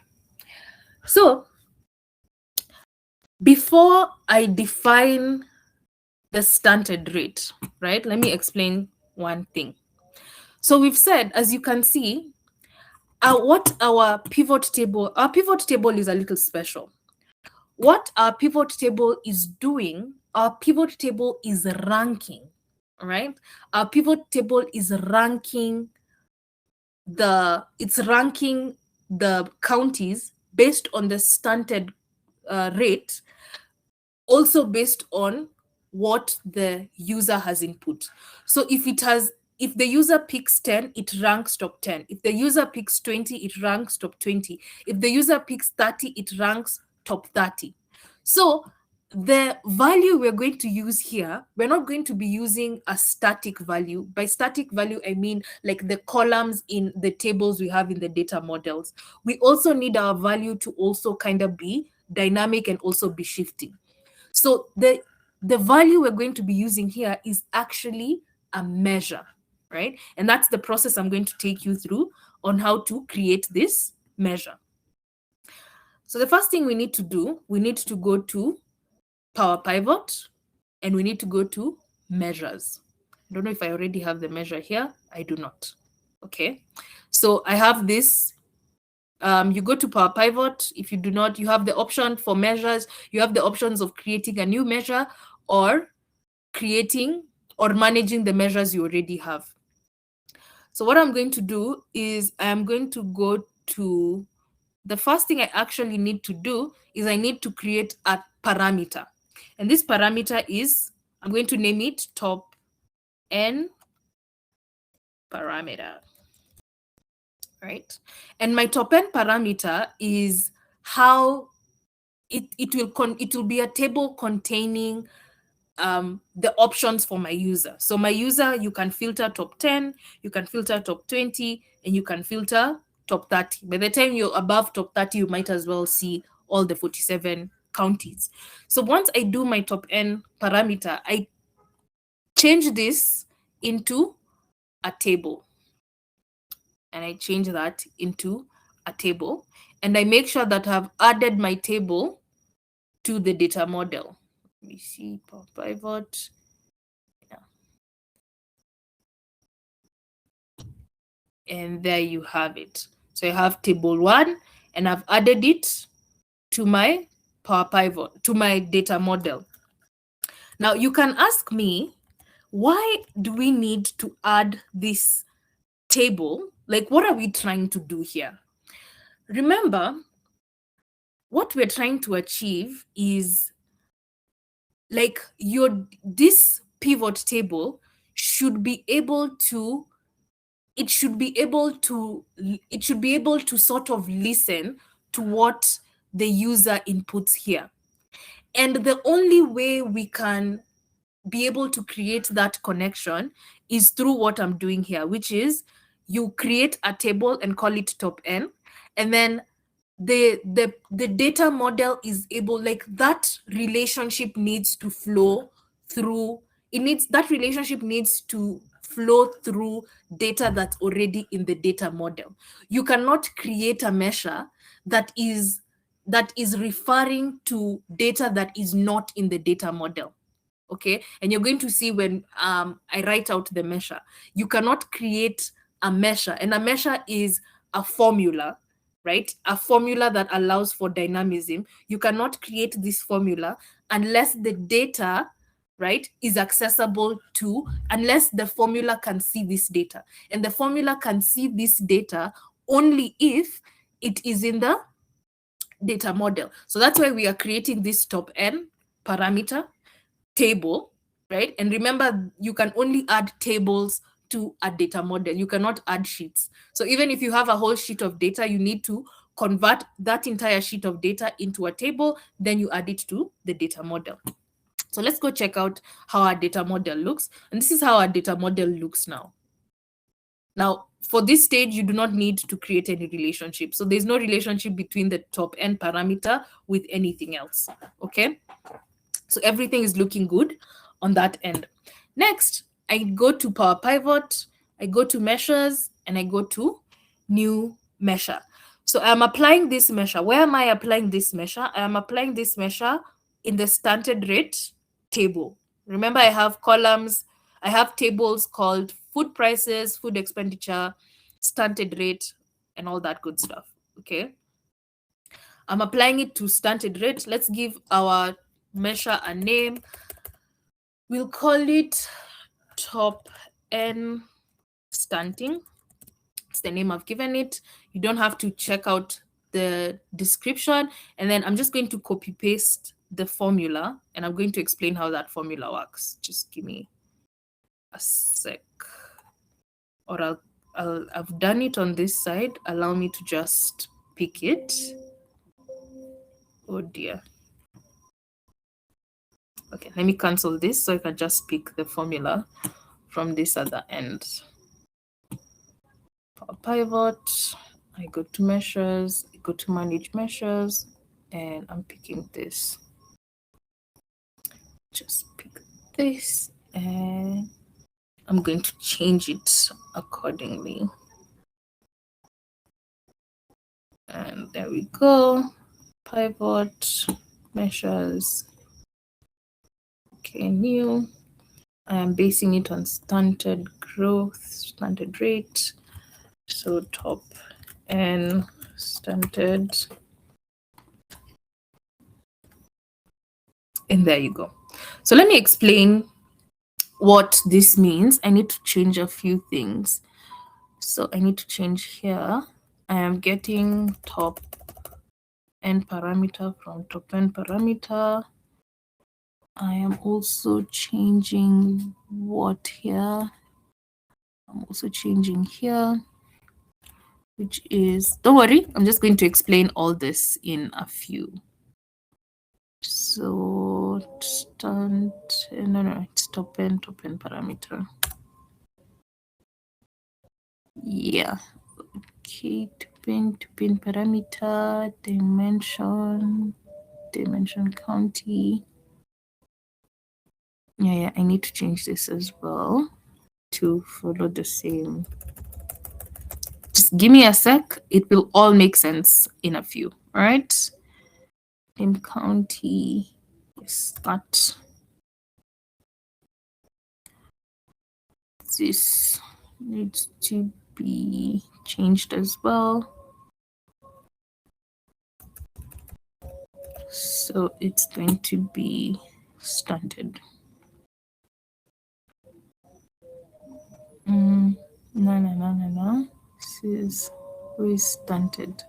So before I define the stunted rate, right, let me explain one thing. So we've said, as you can see, what our pivot table is a little special. What our pivot table is doing, our pivot table is ranking, right? Our pivot table is ranking the counties based on the stunted rate, also based on what the user has input. So if the user picks 10, it ranks top 10. If the user picks 20, it ranks top 20. If the user picks 30, it ranks top 30. So the value we're going to use here, we're not going to be using a static value. By static value, I mean like the columns in the tables we have in the data models. We also need our value to also kind of be dynamic and also be shifting. So the value we're going to be using here is actually a measure, right? And that's the process I'm going to take you through on how to create this measure. So the first thing we need to do, we need to go to Power Pivot and we need to go to measures. I don't know if I already have the measure here. I do not. Okay. So I have this. You go to Power Pivot. If you do not, you have the option for measures. You have the options of creating a new measure or creating or managing the measures you already have. So what I'm going to do is I'm going to go to the first thing I actually need to do is I need to create a parameter. And this parameter is, I'm going to name it top N parameter. Right? And my top N parameter is how it will be a table containing the options for my user. So my user, you can filter top 10, you can filter top 20, and you can filter top 30. By the time you're above top 30, you might as well see all the 47 counties. So once I do my top N parameter, I change this into a table. And I change that into a table. And I make sure that I've added my table to the data model. Let me see, Power Pivot. Yeah. And there you have it. So I have table 1 and I've added it to my Power Pivot, to my data model. Now you can ask me, why do we need to add this table? Like, what are we trying to do here? Remember, what we're trying to achieve is like this pivot table should be able to sort of listen to what the user inputs here. And the only way we can be able to create that connection is through what I'm doing here, which is you create a table and call it top N, and then the data model is able, like, that relationship needs to flow through, that relationship needs to flow through data that's already in the data model. You cannot create a measure that is referring to data that is not in the data model. Okay, and you're going to see when I write out the measure, you cannot create a measure, and a measure is a formula, right? A formula that allows for dynamism. You cannot create this formula unless the data, right, is accessible to, unless the formula can see this data. And the formula can see this data only if it is in the data model. So that's why we are creating this top N parameter table, right? And remember, you can only add tables to a data model. You cannot add sheets. So even if you have a whole sheet of data, you need to convert that entire sheet of data into a table, then you add it to the data model. So let's go check out how our data model looks. And this is how our data model looks now. Now, for this stage, you do not need to create any relationship. So there's no relationship between the top end parameter with anything else. Okay. So everything is looking good on that end. Next, I go to Power Pivot, I go to measures, and I go to new measure. So I'm applying this measure. Where am I applying this measure? I am applying this measure in the stunted rate table. Remember, I have columns, I have tables called food prices, food expenditure, stunted rate, and all that good stuff. Okay. I'm applying it to stunted rate. Let's give our measure a name. We'll call it top N stunting. It's the name I've given it. You don't have to check out the description. And then I'm just going to copy paste the formula, and I'm going to explain how that formula works. Just give me a sec. Or I've done it on this side. Allow me to just pick it. Oh dear. Okay, let me cancel this so I can just pick the formula from this other end. Power Pivot, I go to measures, I go to manage measures, and I'm picking this. Just pick this, and I'm going to change it accordingly. And there we go. Pivot, measures. Okay, new. I am basing it on stunted growth, stunted rate. So top and stunted. And there you go. So let me explain what this means. I need to change a few things. So I need to change here. I am getting top end parameter from top end parameter. I am also changing what here. I'm also changing here, which is, don't worry, I'm just going to explain all this in a few. So it's top end parameter. Yeah. Okay, top end parameter, dimension county. Yeah, I need to change this as well to follow the same. Just give me a sec. It will all make sense in a few. All right. In county, yes, that. This needs to be changed as well. So it's going to be stunted. No. This is stunted.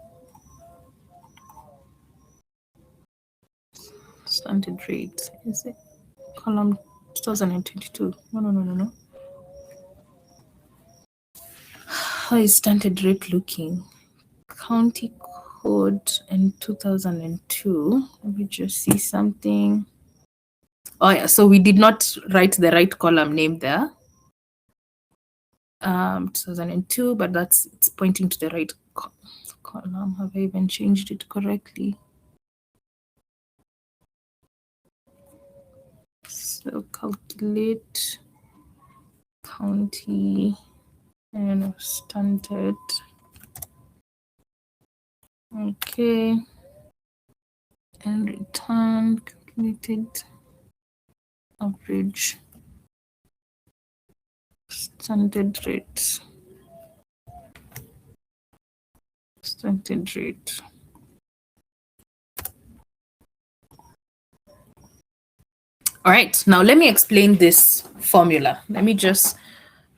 Stunted rate. Is it column 2022? No. How is stunted rate looking? County code in 2002. Let me just see something. Oh yeah, so we did not write the right column name there. 2002, but it's pointing to the right column. Have I even changed it correctly? So calculate county and stunted. Okay. And return calculated average stunted rate. Stunted rate. All right, now let me explain this formula. Let me just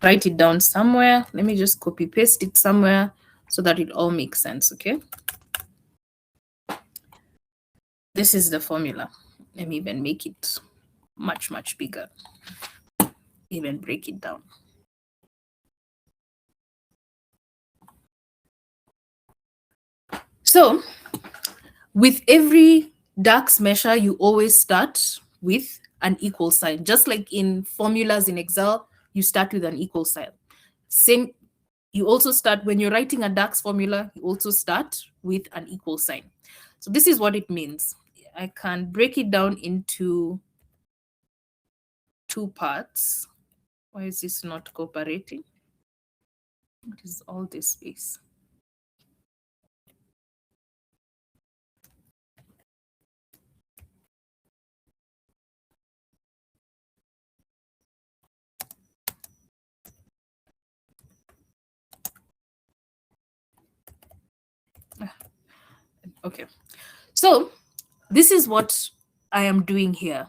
write it down somewhere. Let me just copy paste it somewhere so that it all makes sense, okay? This is the formula. Let me even make it much bigger. Even break it down. So with every DAX measure, you always start with an equal sign. Just like in formulas in Excel, you start with an equal sign. Same You also start, when you're writing a DAX formula, you also start with an equal sign. So this is what it means. I can break it down into two parts. Why is this not cooperating? What is all this space? Okay, so this is what I am doing here.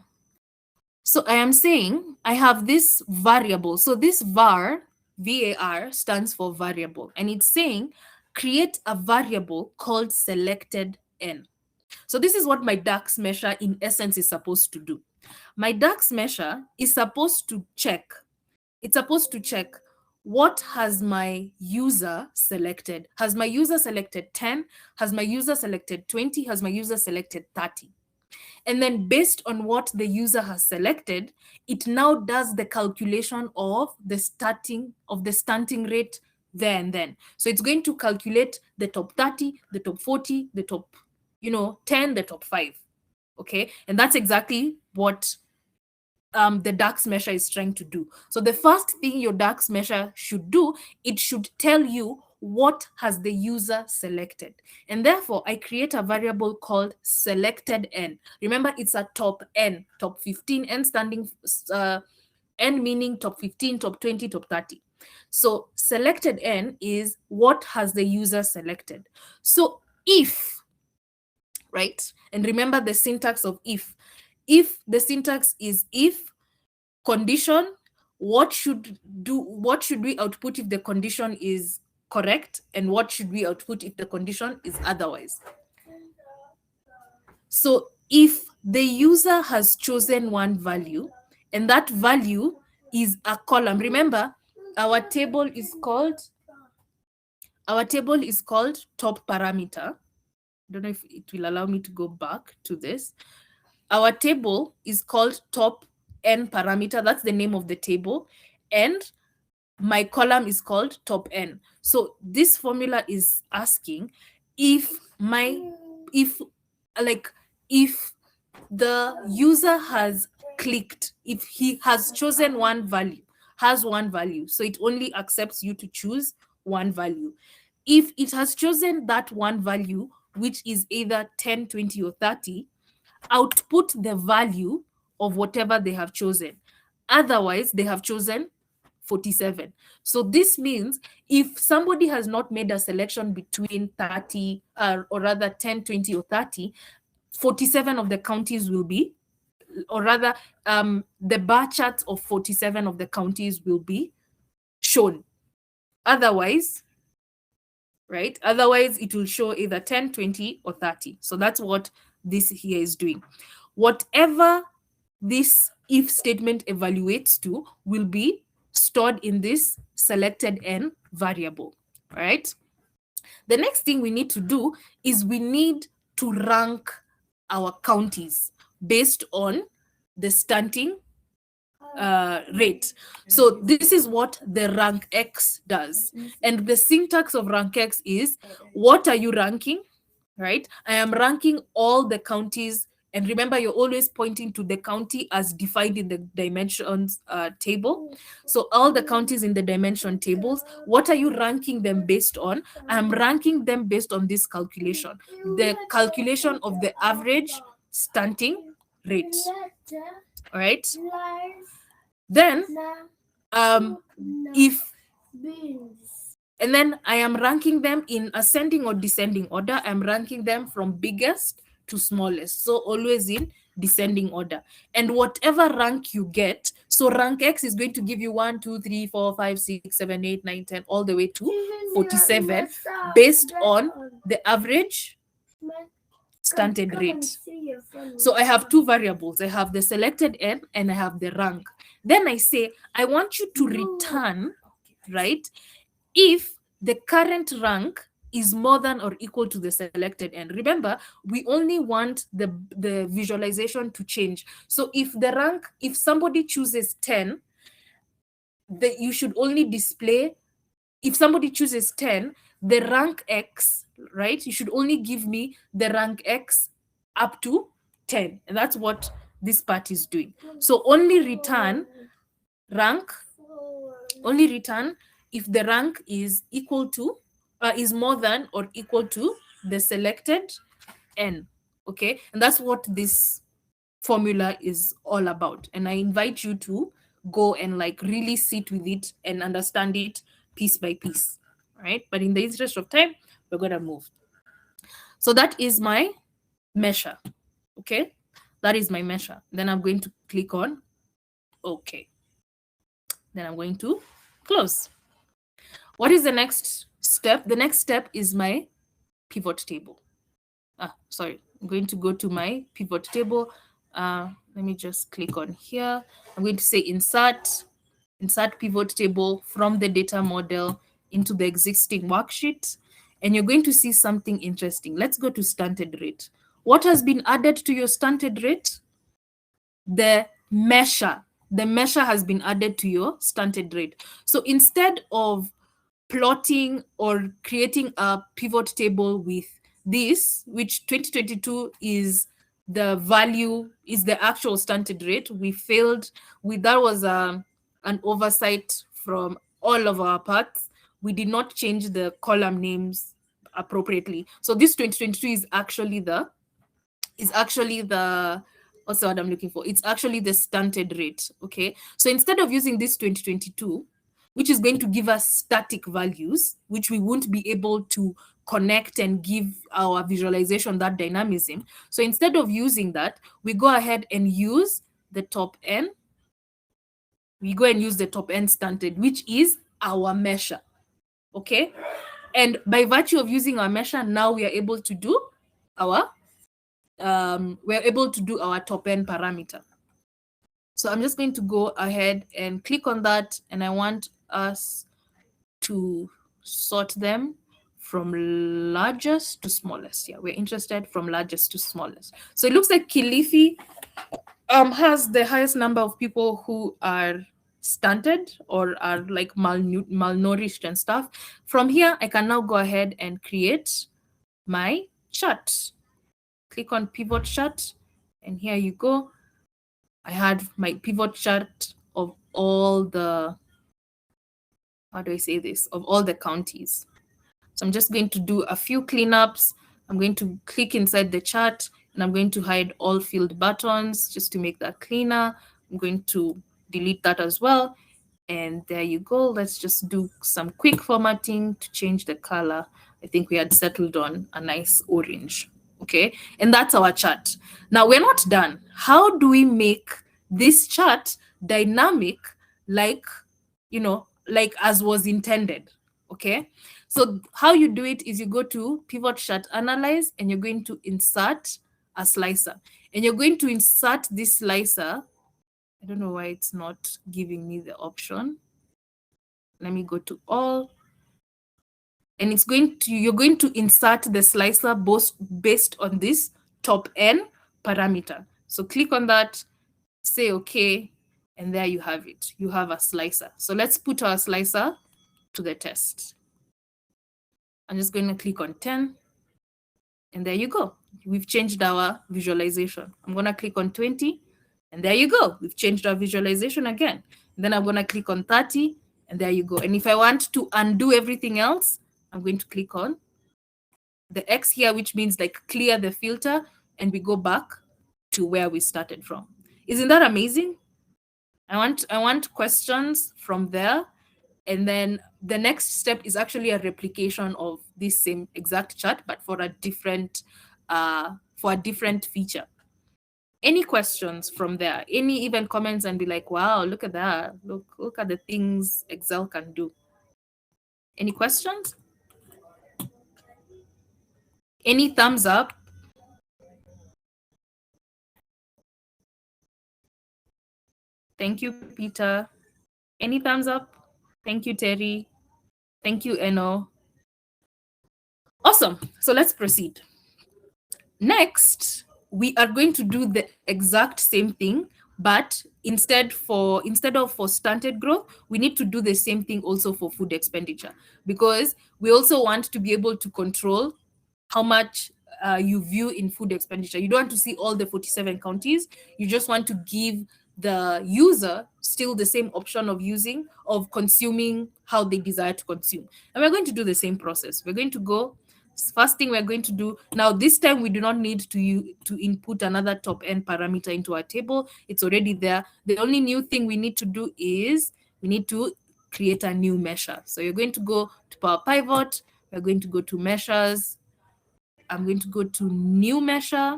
So I am saying I have this variable. So this var, VAR, stands for variable. And it's saying create a variable called selected n. So this is what my DAX measure in essence is supposed to do. My DAX measure is supposed to check. It's supposed to check what has my user selected. Has my user selected 10? Has my user selected 20? Has my user selected 30? And then based on what the user has selected, it now does the calculation of the stunting rate there and then. So it's going to calculate the top 30, the top 40, the top 10, the top 5. Okay, and that's exactly what the DAX measure is trying to do. So the first thing your DAX measure should do, it should tell you what has the user selected. And therefore, I create a variable called selected n. Remember, it's a top n, top 15, n standing, n meaning top 15, top 20, top 30. So selected n is what has the user selected. So if, right, and remember the syntax of if the syntax is if condition, what should we output if the condition is correct, and what should we output if the condition is otherwise. So if the user has chosen one value and that value is a column, remember our table is called top parameter. I don't know if it will allow me to go back to this. Our table is called top n parameter. That's the name of the table. And my column is called top n. So this formula is asking if the user has clicked, if he has chosen one value, so it only accepts you to choose one value. If it has chosen that one value, which is either 10, 20, or 30, output the value of whatever they have chosen. Otherwise, they have chosen 47. So this means if somebody has not made a selection between 30, or rather 10, 20, or 30, 47 of the counties will be, or rather, the bar chart of 47 of the counties will be shown. Otherwise, right? Otherwise, it will show either 10, 20, or 30. So that's what this here is doing. Whatever this if statement evaluates to will be stored in this selected n variable, right? The next thing we need to do is we need to rank our counties based on the stunting rate. So this is what the rank X does. And the syntax of rank X is, what are you ranking, right? I am ranking all the counties. And remember, you're always pointing to the county as defined in the dimensions table. So all the counties in the dimension tables, what are you ranking them based on? I'm ranking them based on this calculation, the calculation of the average stunting rate. All right. Then, and then I am ranking them in ascending or descending order. I'm ranking them from biggest to smallest. So always in descending order. And whatever rank you get, so rank X is going to give you 1, 2, 3, 4, 5, 6, 7, 8, 9, 10, all the way to 47 based on the average stunted rate. So I have two variables. I have the selected n and I have the rank. Then I say, I want you to return, right, if the current rank is more than or equal to the selected n. Remember, we only want the visualization to change. So if the rank, if somebody chooses 10, you should only display if somebody chooses 10, the rank X, right? You should only give me the rank X up to 10. And that's what this part is doing. So only return rank, only return if the rank is equal to, is more than or equal to the selected N. Okay. And that's what this formula is all about. And I invite you to go and like really sit with it and understand it piece by piece. Right. But in the interest of time, we're going to move. So that is my measure. Okay. That is my measure. Then I'm going to click on OK. Then I'm going to close. What is the next step? The next step is my pivot table. Sorry, I'm going to go to my pivot table. Let me just click on here. I'm going to say insert pivot table from the data model into the existing worksheet. And you're going to see something interesting. Let's go to stunted rate. What has been added to your stunted rate? The measure. The measure has been added to your stunted rate. So instead of plotting or creating a pivot table with this, which 2022 is the value, is the actual stunted rate, we failed with, that was an oversight from all of our parts. We did not change the column names appropriately. So this 2022 is actually the also what I'm looking for. It's actually the stunted rate. Okay. So instead of using this 2022, which is going to give us static values, which we won't be able to connect and give our visualization that dynamism. So instead of using that, we go ahead and use the top N. We go and use the top N stunted, which is our measure. Okay. And by virtue of using our measure, now we are able to do our top N parameter. So I'm just going to go ahead and click on that, and I want us to sort them from largest to smallest. Yeah, we're interested from largest to smallest. So it looks like Kilifi has the highest number of people who are stunted or are like malnourished and stuff. From here, I can now go ahead and create my chart. Click on pivot chart, and here you go. I had my pivot chart of all the, of all the counties. So I'm just going to do a few cleanups. I'm going to click inside the chart, and I'm going to hide all field buttons just to make that cleaner. I'm going to delete that as well. And there you go. Let's just do some quick formatting to change the color. I think we had settled on a nice orange. Okay, and that's our chart. Now we're not done. How do we make this chart dynamic, like, like as was intended? Okay, so how you do it is you go to pivot chart analyze, and you're going to insert a slicer, and you're going to insert this slicer. I don't know why it's not giving me the option. Let me go to all. And you're going to insert the slicer based on this top N parameter. So click on that, say okay, and there you have it. You have a slicer. So let's put our slicer to the test. I'm just going to click on 10, and there you go. We've changed our visualization. I'm going to click on 20, and there you go. We've changed our visualization again. And then I'm going to click on 30, and there you go. And if I want to undo everything else, I'm going to click on the X here, which means like clear the filter, and we go back to where we started from. Isn't that amazing? I want questions from there. And then the next step is actually a replication of this same exact chart, but for a different feature. Any questions from there? Any even comments, and be like, wow, look at that. Look at the things Excel can do. Any questions? Any thumbs up? Thank you, Peter. Any thumbs up? Thank you, Terry. Thank you, Eno. Awesome. So let's proceed. Next, we are going to do the exact same thing, But instead of for stunted growth, we need to do the same thing also for food expenditure, because we also want to be able to control how much you view in food expenditure. You don't want to see all the 47 counties. You just want to give the user still the same option of consuming how they desire to consume. And we're going to do the same process. We're going to go, first thing we're going to do now, this time we do not need to input another top end parameter into our table. It's already there. The only new thing we need to do is we need to create a new measure. So you're going to go to Power Pivot. We're going to go to measures. I'm going to go to new measure,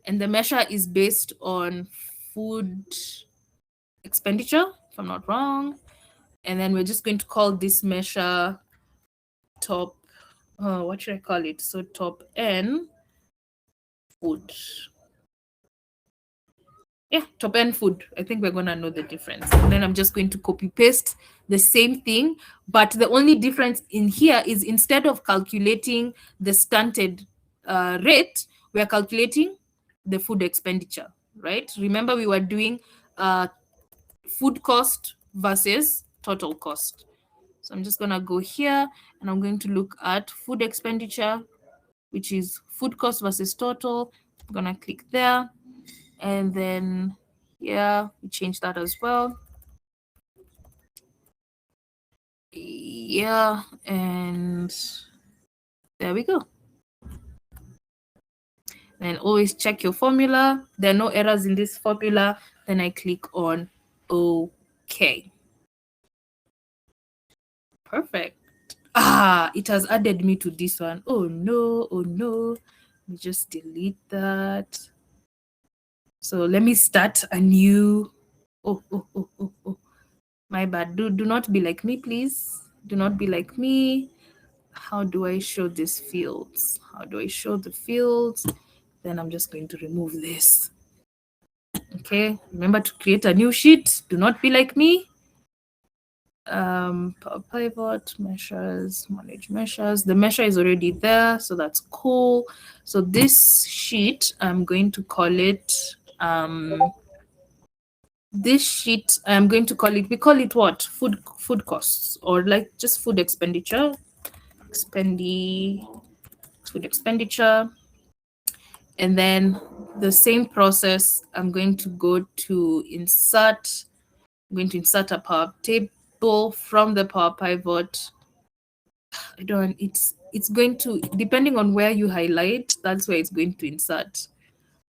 and the measure is based on food expenditure, if I'm not wrong. And then we're just going to call this measure top, what should I call it? So top N food. Yeah, top end food. I think we're gonna know the difference. And then I'm just going to copy paste the same thing, but the only difference in here is instead of calculating the stunted rate, we're calculating the food expenditure, right? Remember, we were doing food cost versus total cost. So I'm just gonna go here and I'm going to look at food expenditure, which is food cost versus total. I'm gonna click there. And then, yeah, we change that as well. Yeah, and there we go. And always check your formula. There are no errors in this formula. Then I click on OK. Perfect. It has added me to this one. Oh no, oh no. Let me just delete that. So let me start a new. Oh. My bad. Do not be like me, please. Do not be like me. How do I show these fields? How do I show the fields? Then I'm just going to remove this. Okay, remember to create a new sheet. Do not be like me. Power Pivot, measures, manage measures. The measure is already there, so that's cool. So this sheet, I'm going to call it, this sheet, I'm going to call it, we call it what? Food costs, or like just food expenditure. Food expenditure. And then the same process, I'm going to go to insert. I'm going to insert a power table from the Power Pivot. It's going to, depending on where you highlight, that's where it's going to insert.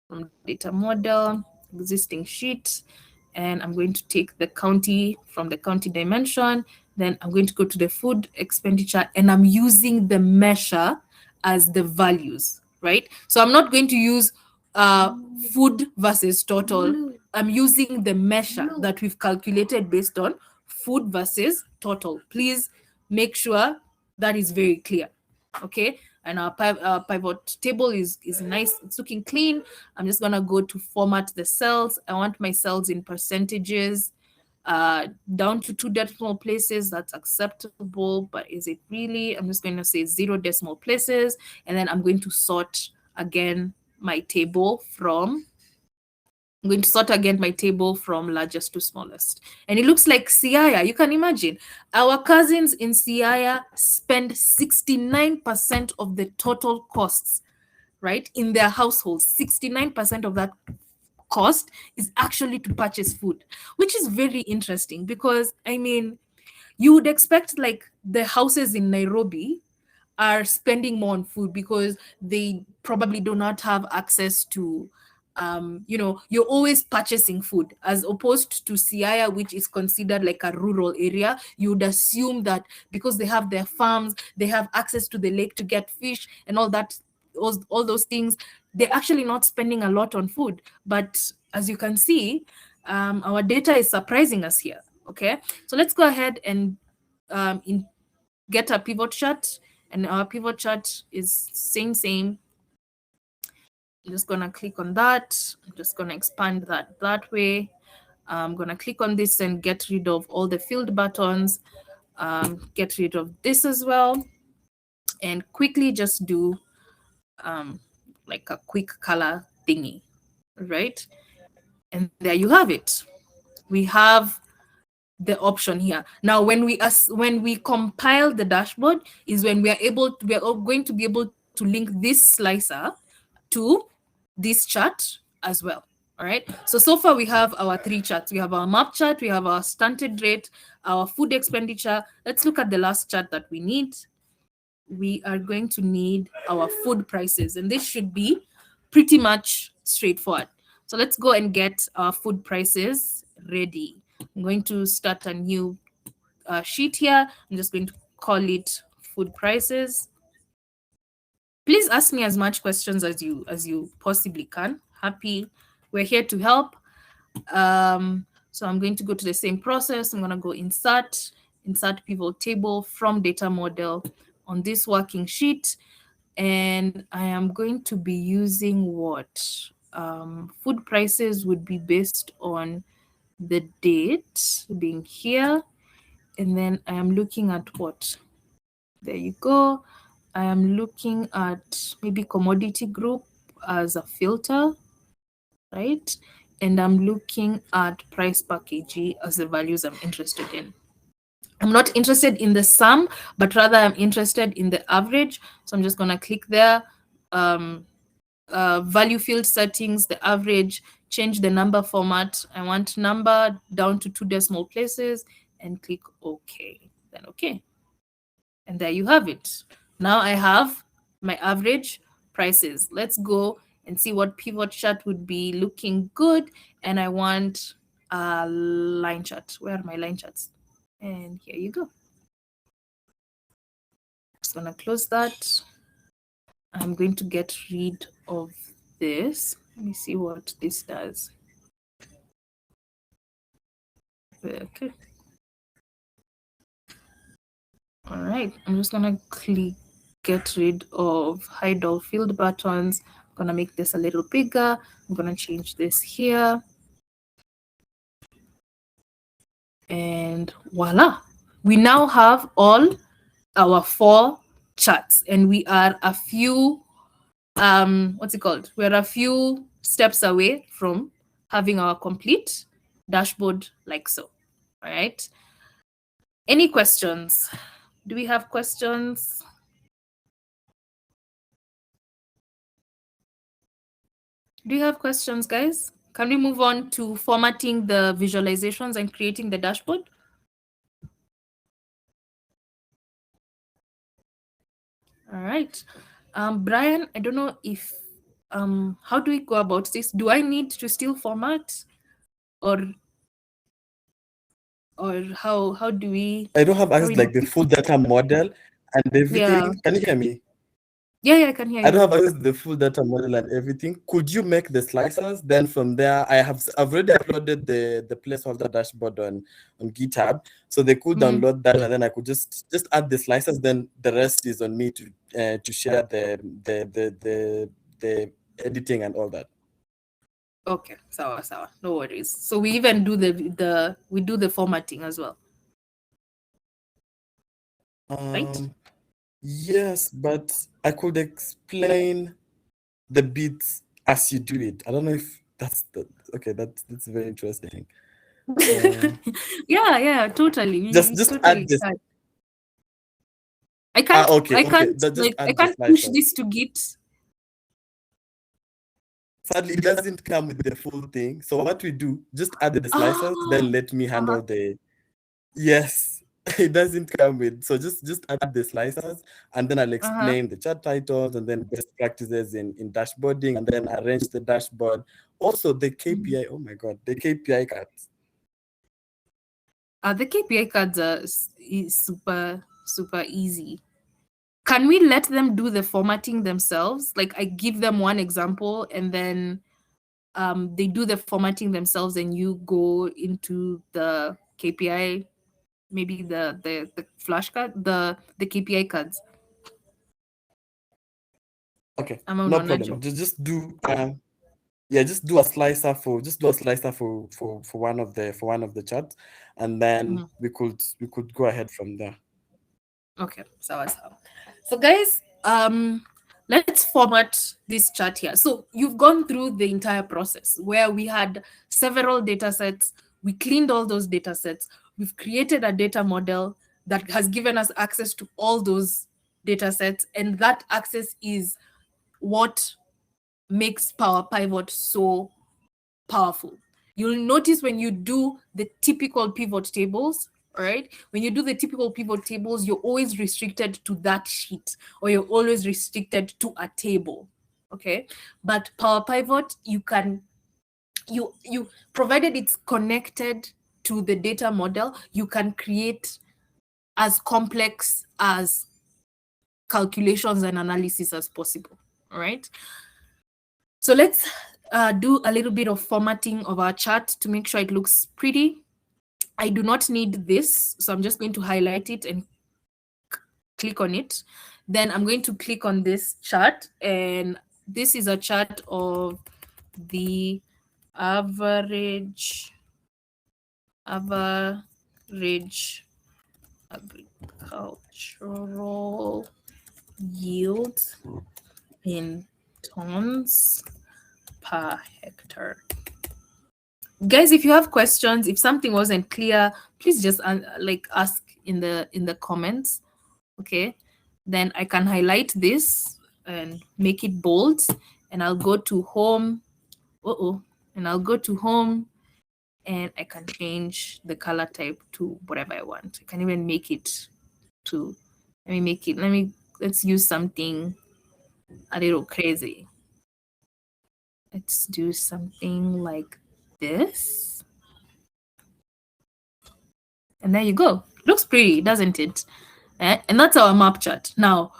From data model, existing sheet, and I'm going to take the county from the county dimension. Then I'm going to go to the food expenditure, and I'm using the measure as the values, right? So I'm not going to use food versus total. I'm using the measure that we've calculated based on food versus total. Please make sure that is very clear, okay? And our pivot table is nice. It's looking clean. I'm just gonna go to format the cells. I want my cells in percentages, down to 2 decimal places. That's acceptable, but is it really? I'm just going to say 0 decimal places, and then I'm going to sort again my table from. I'm going to sort again my table from largest to smallest. And it looks like Siaya. You can imagine our cousins in Siaya spend 69% of the total costs, right, in their households. 69% of that cost is actually to purchase food, which is very interesting because, I mean, you would expect like the houses in Nairobi are spending more on food because they probably do not have access to you're always purchasing food, as opposed to Siaya, which is considered like a rural area. You would assume that because they have their farms, they have access to the lake to get fish and all that, all those things, they're actually not spending a lot on food. But as you can see, our data is surprising us here. Okay, so let's go ahead and get a pivot chart, and our pivot chart is same. I'm just gonna click on that. I'm just gonna expand that way. I'm gonna click on this and get rid of all the field buttons. Get rid of this as well, and quickly just do like a quick color thingy, right? And there you have it. We have the option here. Now, when we compile the dashboard is when we are going to be able to link this slicer to this chart as well. All right. So far we have our three charts. We have our map chart, we have our stunted rate, our food expenditure. Let's look at the last chart that we need. We are going to need our food prices, and this should be pretty much straightforward. So let's go and get our food prices ready. I'm going to start a new sheet here. I'm just going to call it food prices. Please ask me as much questions as you possibly can. We're here to help. So I'm going to go to the same process. I'm going to go insert pivot table from data model on this working sheet. And I am going to be using what? Food prices would be based on the date being here. And then I am looking at what? There you go. I am looking at maybe commodity group as a filter, right? And I'm looking at price per kg as the values I'm interested in. I'm not interested in the sum, but rather I'm interested in the average. So I'm just going to click there. Value field settings, the average, change the number format. I want number down to 2 decimal places and click OK. Then OK. And there you have it. Now I have my average prices. Let's go and see what pivot chart would be looking good. And I want a line chart. Where are my line charts? And here you go. Just gonna close that. I'm going to get rid of this. Let me see what this does. Okay. All right, I'm just gonna get rid of hide all field buttons. I'm gonna make this a little bigger. I'm gonna change this here. And voila, we now have all our 4 charts, and we are a few, we're a few steps away from having our complete dashboard like so. All right. Any questions? Do we have questions? Do you have questions, guys? Can we move on to formatting the visualizations and creating the dashboard? All right. Brian, I don't know if, how do we go about this? Do I need to still format or how do we? I don't have access like the full data model and everything. Yeah. Can you hear me? Yeah, I can hear you. I don't have access to the full data model and everything. Could you make the slicers? Then from there, I've already uploaded the placeholder dashboard on GitHub, so they could download that, and then I could just add the slicers. Then the rest is on me to share the editing and all that. Okay, sawa. No worries. So we even do the formatting as well. Right? Yes, but I could explain the bits as you do it. I don't know if that's okay. That's very interesting. Yeah, totally. Just totally add this. can. I can't. Okay, I can't. just I can't push this to Git. Sadly, it doesn't come with the full thing. So what we do, just add the slicers, then let me handle the. Yes, it doesn't come with. So just add the slicers, and then I'll explain the chart titles and then best practices in dashboarding, and then arrange the dashboard. Also the KPI. Oh my God, the KPI cards. The KPI cards is super easy. Can we let them do the formatting themselves? Like I give them one example and then they do the formatting themselves and you go into the KPI, maybe the flashcard, the KPI cards. Okay, no problem. Just do just do a slicer for one of the charts, and then we could go ahead from there. Okay, so guys, let's format this chart here. So you've gone through the entire process where we had several data sets. We cleaned all those data sets. We've created a data model that has given us access to all those data sets. And that access is what makes Power Pivot so powerful. You'll notice when you do the typical pivot tables, all right, when you do the typical pivot tables, you're always restricted to that sheet, or you're always restricted to a table. Okay, but Power Pivot, you can, you provided it's connected to the data model, you can create as complex as calculations and analysis as possible. All right, so let's do a little bit of formatting of our chart to make sure it looks pretty. I do not need this, so I'm just going to highlight it and click on it. Then I'm going to click on this chart, and this is a chart of the average agricultural yield in tons per hectare. Guys, if you have questions, if something wasn't clear, please just like ask in the comments. Okay, then I can highlight this and make it bold, and I'll go to home. And I'll go to home, and I can change the color type to whatever I want. I can even make it to, let's use something a little crazy. Let's do something like this. And there you go. Looks pretty, doesn't it? And that's our map chart. Now,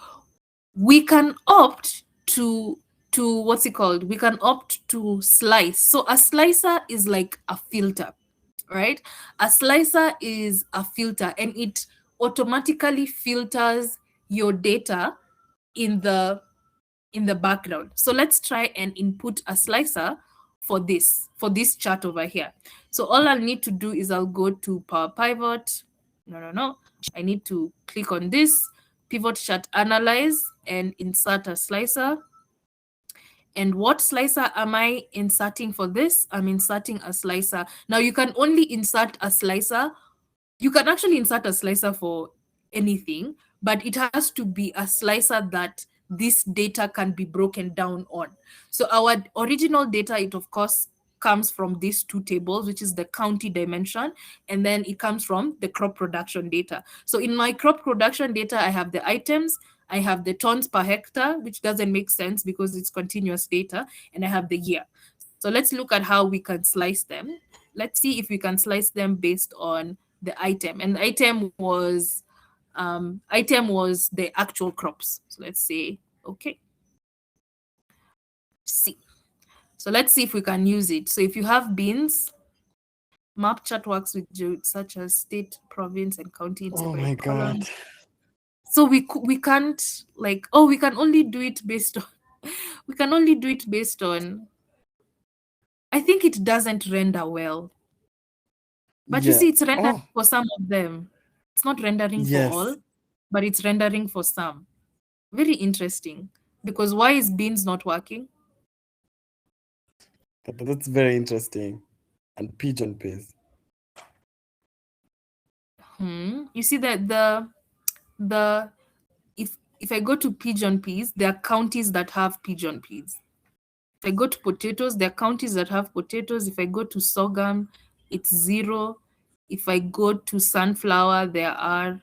we can opt to what's it called? We can opt to slice. So a slicer is like a filter, right? A slicer is a filter, and it automatically filters your data in the background. So let's try and input a slicer for this chart over here. So all I'll need to do is I'll go to Power Pivot. No. I need to click on this pivot chart, analyze, and insert a slicer. And what slicer am I inserting for this? I'm inserting a slicer. Now you can only insert a slicer. You can actually insert a slicer for anything, but it has to be a slicer that this data can be broken down on. So our original data, it of course comes from these two tables, which is the county dimension, and then it comes from the crop production data. So in my crop production data, I have the items, I have the tons per hectare, which doesn't make sense because it's continuous data, and I have the year. So let's look at how we can slice them. Let's see if we can slice them based on the item, and the item was the actual crops. So let's say okay. See, so let's see if we can use it. So if you have beans, map chart works with such as state, province, and county. Oh my God. So we can't like, oh, we can only do it based on I think it doesn't render well. But you see, it's rendering for some of them. It's not rendering for all, but it's rendering for some. Very interesting. Because why is beans not working? But that's very interesting. And pigeon peas. You see that the if I go to pigeon peas, there are counties that have pigeon peas. If I go to potatoes, there are counties that have potatoes. If I go to sorghum, it's 0. If I go to sunflower, there are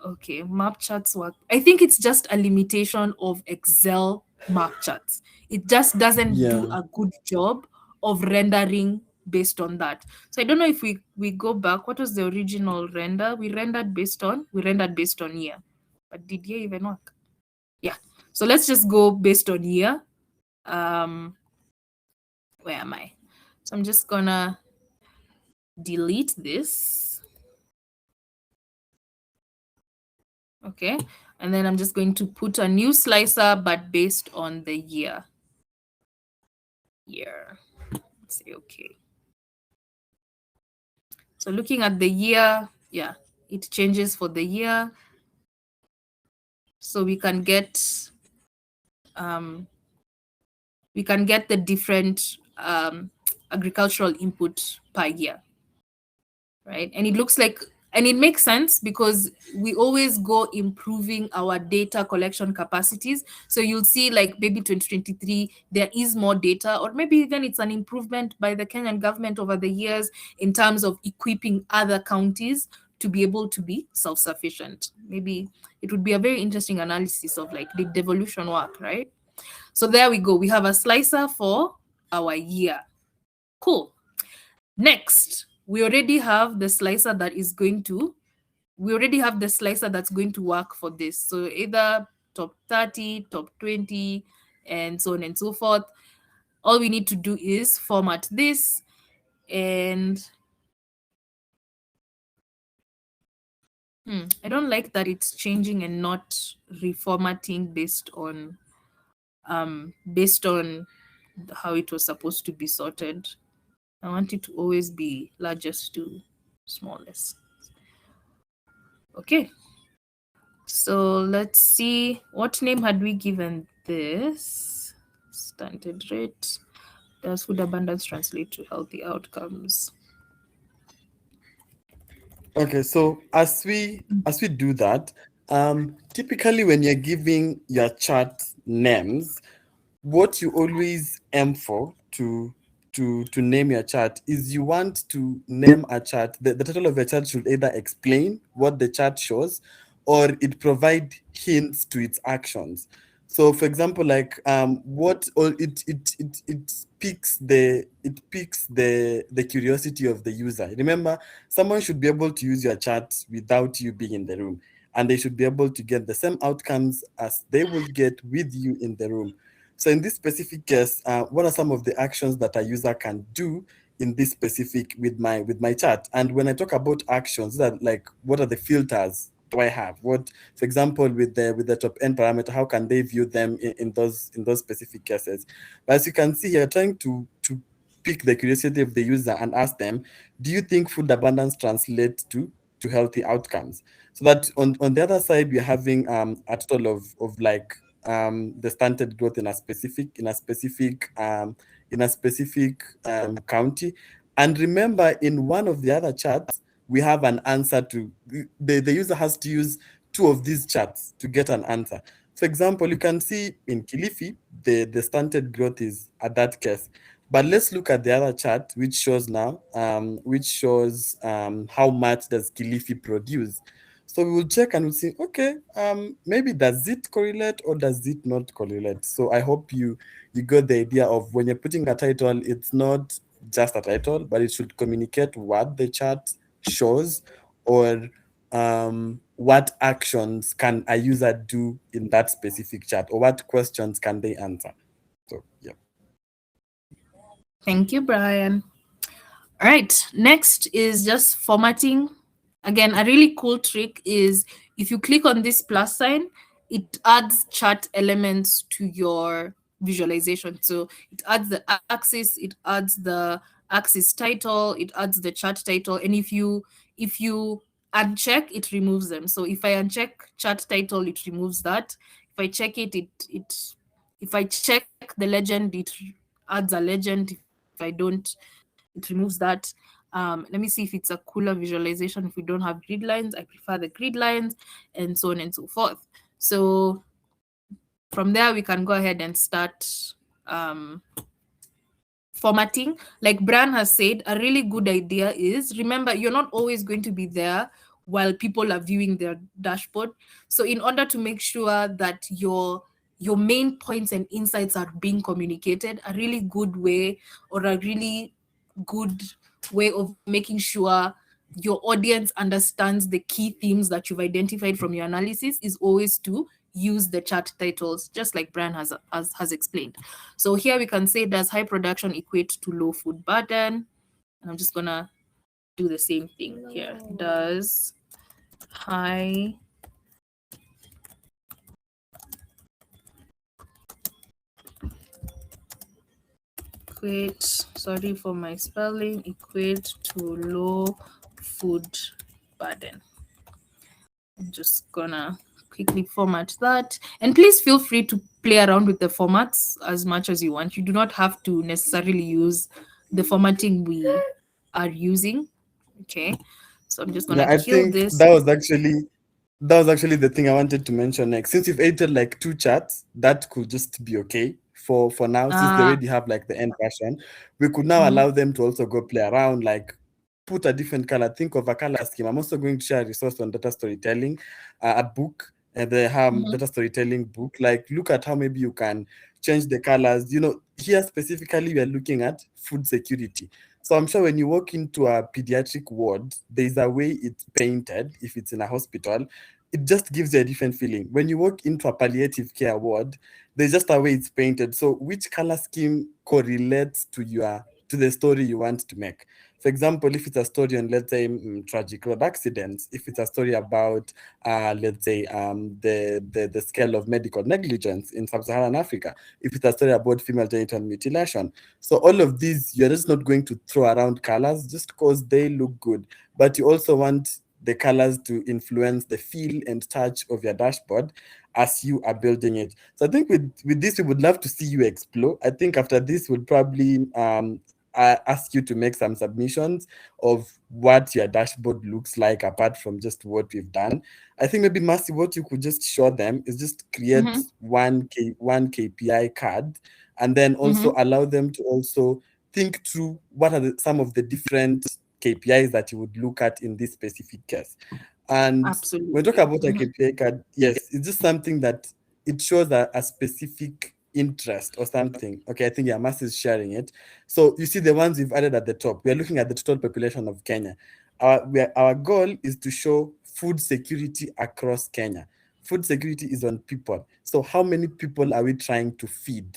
okay, map charts work. I think it's just a limitation of Excel map charts. It just doesn't do a good job of rendering based on that. So I don't know if we go back. What was the original render? We rendered based on year. But did year even work? Yeah. So let's just go based on year. Where am I? So I'm just gonna delete this. Okay, and then I'm just going to put a new slicer, but based on the year. Let's say okay. So looking at the year, yeah, it changes for the year. So we can get the different agricultural input per year, right? And it looks like, and it makes sense because we always go improving our data collection capacities. So you'll see like maybe 2023, there is more data, or maybe even it's an improvement by the Kenyan government over the years in terms of equipping other counties to be able to be self-sufficient. Maybe it would be a very interesting analysis of like the devolution work, right? So there we go. We have a slicer for our year. Cool. Next, we already have the slicer that's going to work for this. So either top 30, top 20, and so on and so forth. All we need to do is format this, and I don't like that it's changing and not reformatting based on how it was supposed to be sorted. I want it to always be largest to smallest. Okay. So let's see, what name had we given this? Stunted rate. Does food abundance translate to healthy outcomes? Okay, so as we do that, typically when you're giving your chart names, what you always aim for to name your chart is you want to name a chart. The title of a chart should either explain what the chart shows or it provide hints to its actions. So for example, like what or it piques the curiosity of the user. Remember, someone should be able to use your chart without you being in the room, and they should be able to get the same outcomes as they will get with you in the room. So in this specific case, what are some of the actions that a user can do in this specific with my chart? And when I talk about actions, that like what are the filters do I have? What, for example, with the top end parameter, how can they view them in those specific cases? But as you can see here, trying to pick the curiosity of the user and ask them, do you think food abundance translates to healthy outcomes? So that on the other side, we're having a total of like the stunted growth in a specific county. And remember, in one of the other charts, we have an answer to the user has to use two of these charts to get an answer. For example, you can see in Kilifi, the stunted growth is at that case. But let's look at the other chart, which shows now, how much does Kilifi produce. So we will check and we'll see, okay, maybe does it correlate or does it not correlate? So I hope you got the idea of when you're putting a title, it's not just a title, but it should communicate what the chart shows or what actions can a user do in that specific chart, or what questions can they answer. So yeah. Thank you, Brian. All right, next is just formatting. Again, a really cool trick is if you click on this plus sign, it adds chart elements to your visualization. So it adds the axis, it adds the axis title, it adds the chart title, and if you uncheck, it removes them. So if I uncheck chart title, it removes that. If I check it, if I check the legend, it adds a legend. If I don't, it removes that. Let me see if it's a cooler visualization. If we don't have grid lines, I prefer the grid lines, and so on and so forth. So from there, we can go ahead and start formatting. Like Bran has said, a really good idea is, remember, you're not always going to be there while people are viewing their dashboard. So in order to make sure that your main points and insights are being communicated, a really good way, or a really good way of making sure your audience understands the key themes that you've identified from your analysis is always to use the chart titles, just like Brian has explained. So here we can say, does high production equate to low food burden? And I'm just gonna do the same thing here. Does high equate, sorry for my spelling, equate to low food burden? I'm just gonna quickly format that. And please feel free to play around with the formats as much as you want. You do not have to necessarily use the formatting we are using. Okay, so I'm just gonna Yeah, I kill think this. that was actually the thing I wanted to mention next. Since you've edited like 2 charts, that could just be okay for now. Since they already have like the end version, we could now allow them to also go play around, like put a different color. Think of a color scheme. I'm also going to share a resource on data storytelling, a book, and the data storytelling book. Like, look at how maybe you can change the colors. Here specifically, we are looking at food security. So I'm sure when you walk into a pediatric ward, there's a way it's painted. If it's in a hospital, it just gives you a different feeling. When you walk into a palliative care ward, there's just a way it's painted. So which color scheme correlates to the story you want to make? For example, if it's a story on, let's say, tragic road accidents, if it's a story about, let's say, the scale of medical negligence in sub-Saharan Africa, if it's a story about female genital mutilation. So all of these, you're just not going to throw around colors just because they look good, but you also want the colors to influence the feel and touch of your dashboard as you are building it. So I think with this, we would love to see you explore. I think after this, we'll probably ask you to make some submissions of what your dashboard looks like apart from just what we've done. I think maybe Mercy, what you could just show them is just create one KPI card, and then also allow them to also think through what are some of the different KPIs that you would look at in this specific case. And Absolutely. when we talk about a KPI card, yes, it's just something that it shows a specific interest or something. Okay, I think Yamas is sharing it. So you see the ones we've added at the top. We are looking at the total population of Kenya. Our goal is to show food security across Kenya. Food security is on people. So how many people are we trying to feed?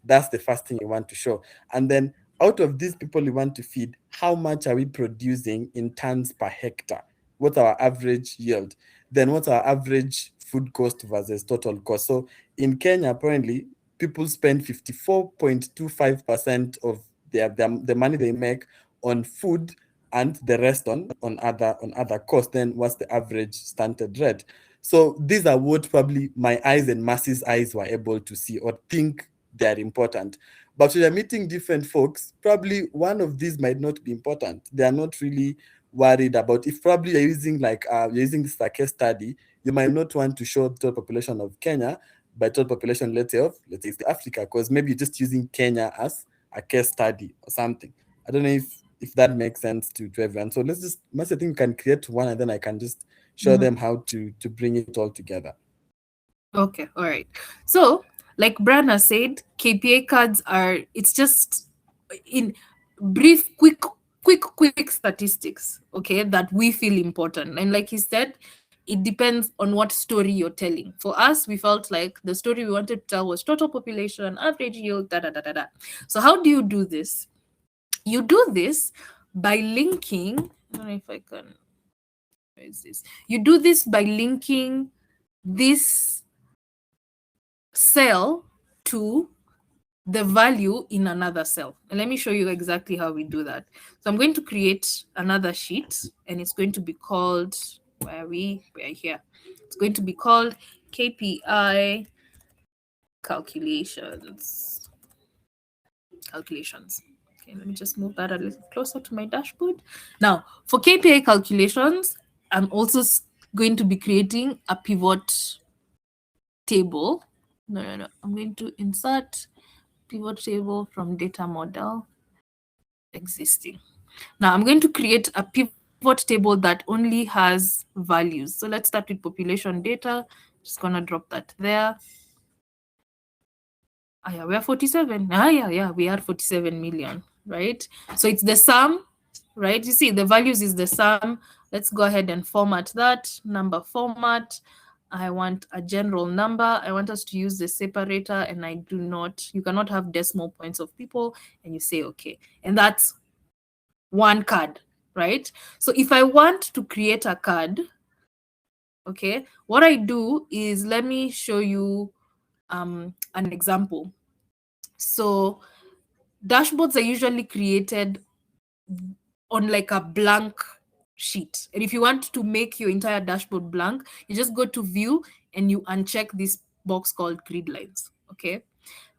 That's the first thing you want to show. And then out of these people you want to feed, how much are we producing in tons per hectare? What's our average yield? Then what's our average food cost versus total cost? So in Kenya, apparently, people spend 54.25% of the money they make on food, and the rest on other costs. Then what's the average standard rate? So these are what probably my eyes and Mercy's eyes were able to see or think they're important. But when you're meeting different folks, probably one of these might not be important. They are not really worried about. If probably you're using this as a case study, you might not want to show the total population of Kenya by total population, let's say East Africa, because maybe you're just using Kenya as a case study or something. I don't know if that makes sense to everyone. So let's just, I think we can create one, and then I can just show them how to bring it all together. Okay, all right. So, like Brana said, KPI cards it's just in brief, quick statistics, okay, that we feel important. And like he said, it depends on what story you're telling. For us, we felt like the story we wanted to tell was total population, average yield, da da da da da. So how do you do this? You do this by linking, I don't know if I can, where is this? You do this by linking this cell to the value in another cell. And let me show you exactly how we do that. So I'm going to create another sheet, and it's going to be called, where are we? We are here. It's going to be called KPI calculations. Okay, let me just move that a little closer to my dashboard. Now, for KPI calculations, I'm also going to be creating a pivot table. No. I'm going to insert pivot table from data model existing. Now I'm going to create a pivot table that only has values. So let's start with population data. Just gonna drop that there. Yeah, we are 47. Yeah, we are 47 million, right? So it's the sum, right? You see, the values is the sum. Let's go ahead and format that number format. I want a general number. I want us to use the separator, and you cannot have decimal points of people, and you say, okay. And that's one card, right? So if I want to create a card, okay, what I do is, let me show you an example. So dashboards are usually created on like a blank sheet. And if you want to make your entire dashboard blank, you just go to view and you uncheck this box called grid lines. Okay.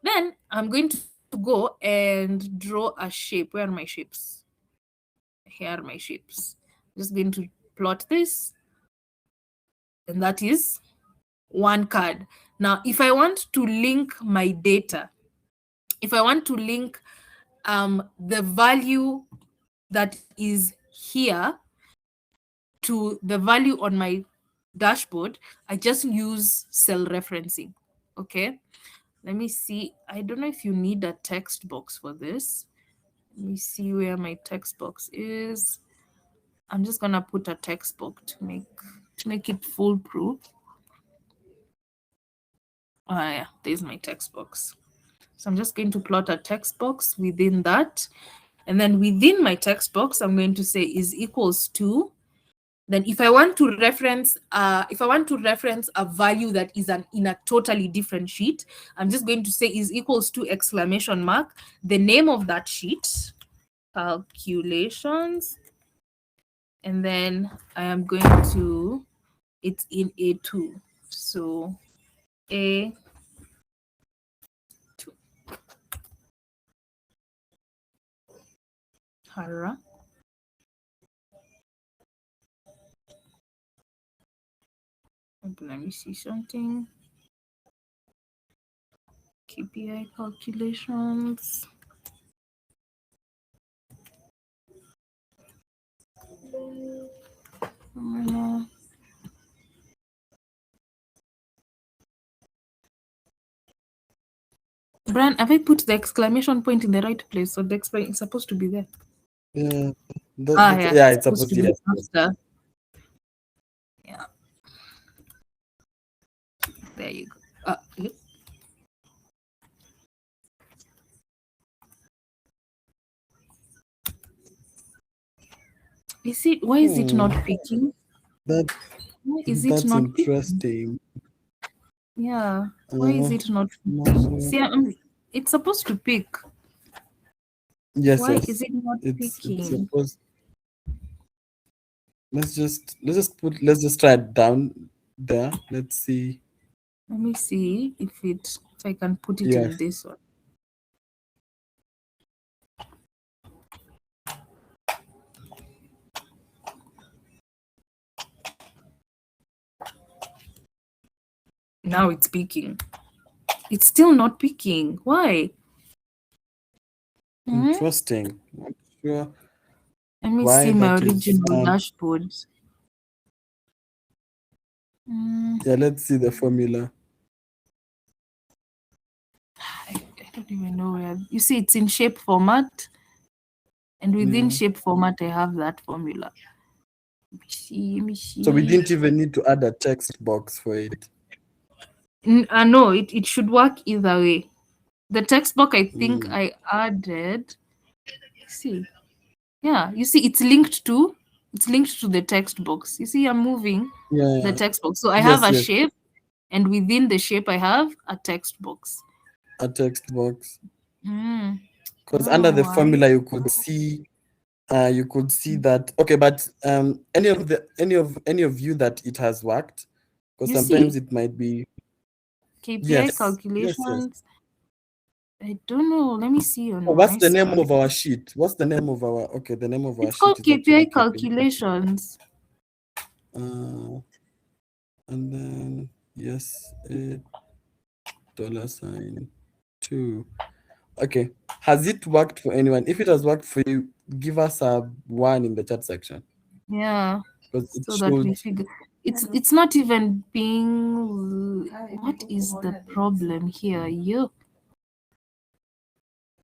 Then I'm going to go and draw a shape. Where are my shapes? Here are my shapes. I'm just going to plot this. And that is one card. Now, if I want to link my data, if I want to link the value that is here to the value on my dashboard, I just use cell referencing. Okay. Let me see. I don't know if you need a text box for this. Let me see where my text box is. I'm just gonna put a text box to make it foolproof. Yeah, there's my text box. So I'm just going to plot a text box within that. And then within my text box, I'm going to say is equals to. Then if I want to reference a value that is in a totally different sheet, I'm just going to say is equals to exclamation mark, the name of that sheet, calculations, and then I am going to, it's in A2. So A2. Hara. Let me see something. KPI calculations. Brian, have I put the exclamation point in the right place? So the exclamation is supposed to be there. Yeah, Yeah, it's supposed to be after. Yeah. There you go. Yeah. Is it? Why is it not picking? Why is it not interesting? Picking? Yeah. Why is it not picking? See, it's supposed to pick. Yes. Why is it not picking? Let's just try it down there. Let's see. Let me see if I can put it in this one. Now it's picking. It's still not picking. Why? Interesting. Not sure. Let me see my original dashboard. Yeah, let's see the formula. I don't even know where. You see, it's in shape format. And within shape format, I have that formula. Let me see. So we didn't even need to add a text box for it. No, it should work either way. The text box, I think I added. See, yeah, you see, it's linked to the text box. You see, I'm moving the text box. So I have a shape, and within the shape, I have a text box. A text box. Because under the formula, you could see that. Okay, but any of you that it has worked, because sometimes it might be KPI calculations. Yes. I don't know. Let me see on what's the name of our sheet? What's the name of our the name of our sheet? It's called KPI calculations. And then $2. Okay. Has it worked for anyone? If it has worked for you, give us a 1 in the chat section. Yeah. So that we figure. It's not even being. What is the problem here?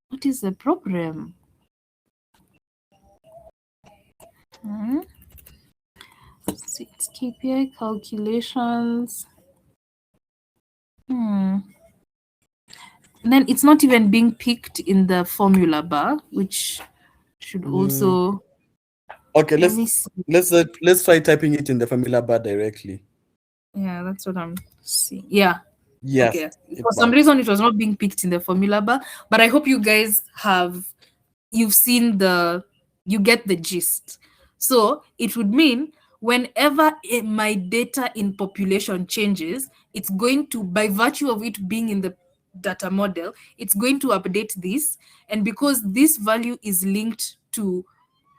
What is the problem? It's KPI calculations. And then it's not even being picked in the formula bar, which should also. Okay, let's try typing it in the formula bar directly. Yeah, that's what I'm seeing. Yeah. Yes. Okay. For some reason, it was not being picked in the formula bar, but I hope you guys you've seen you get the gist. So it would mean whenever my data in population changes, it's going to, by virtue of it being in the data model, it's going to update this. And because this value is linked to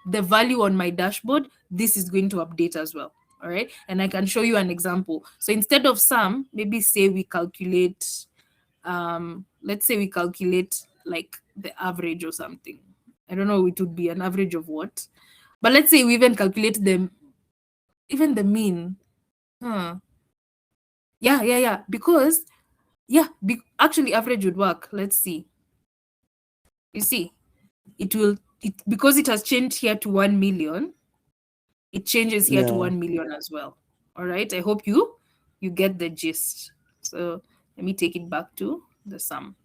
the value on my dashboard, this is going to update as well. All right. And I can show you an example. So instead of sum, maybe say we calculate, let's say we calculate like the average or something. I don't know, it would be an average of what, but let's say we even calculate even the mean. Yeah. Because actually average would work. Let's see. You see, because it has changed here to 1 million, it changes here to 1 million as well. All right. I hope you get the gist. So let me take it back to the sum.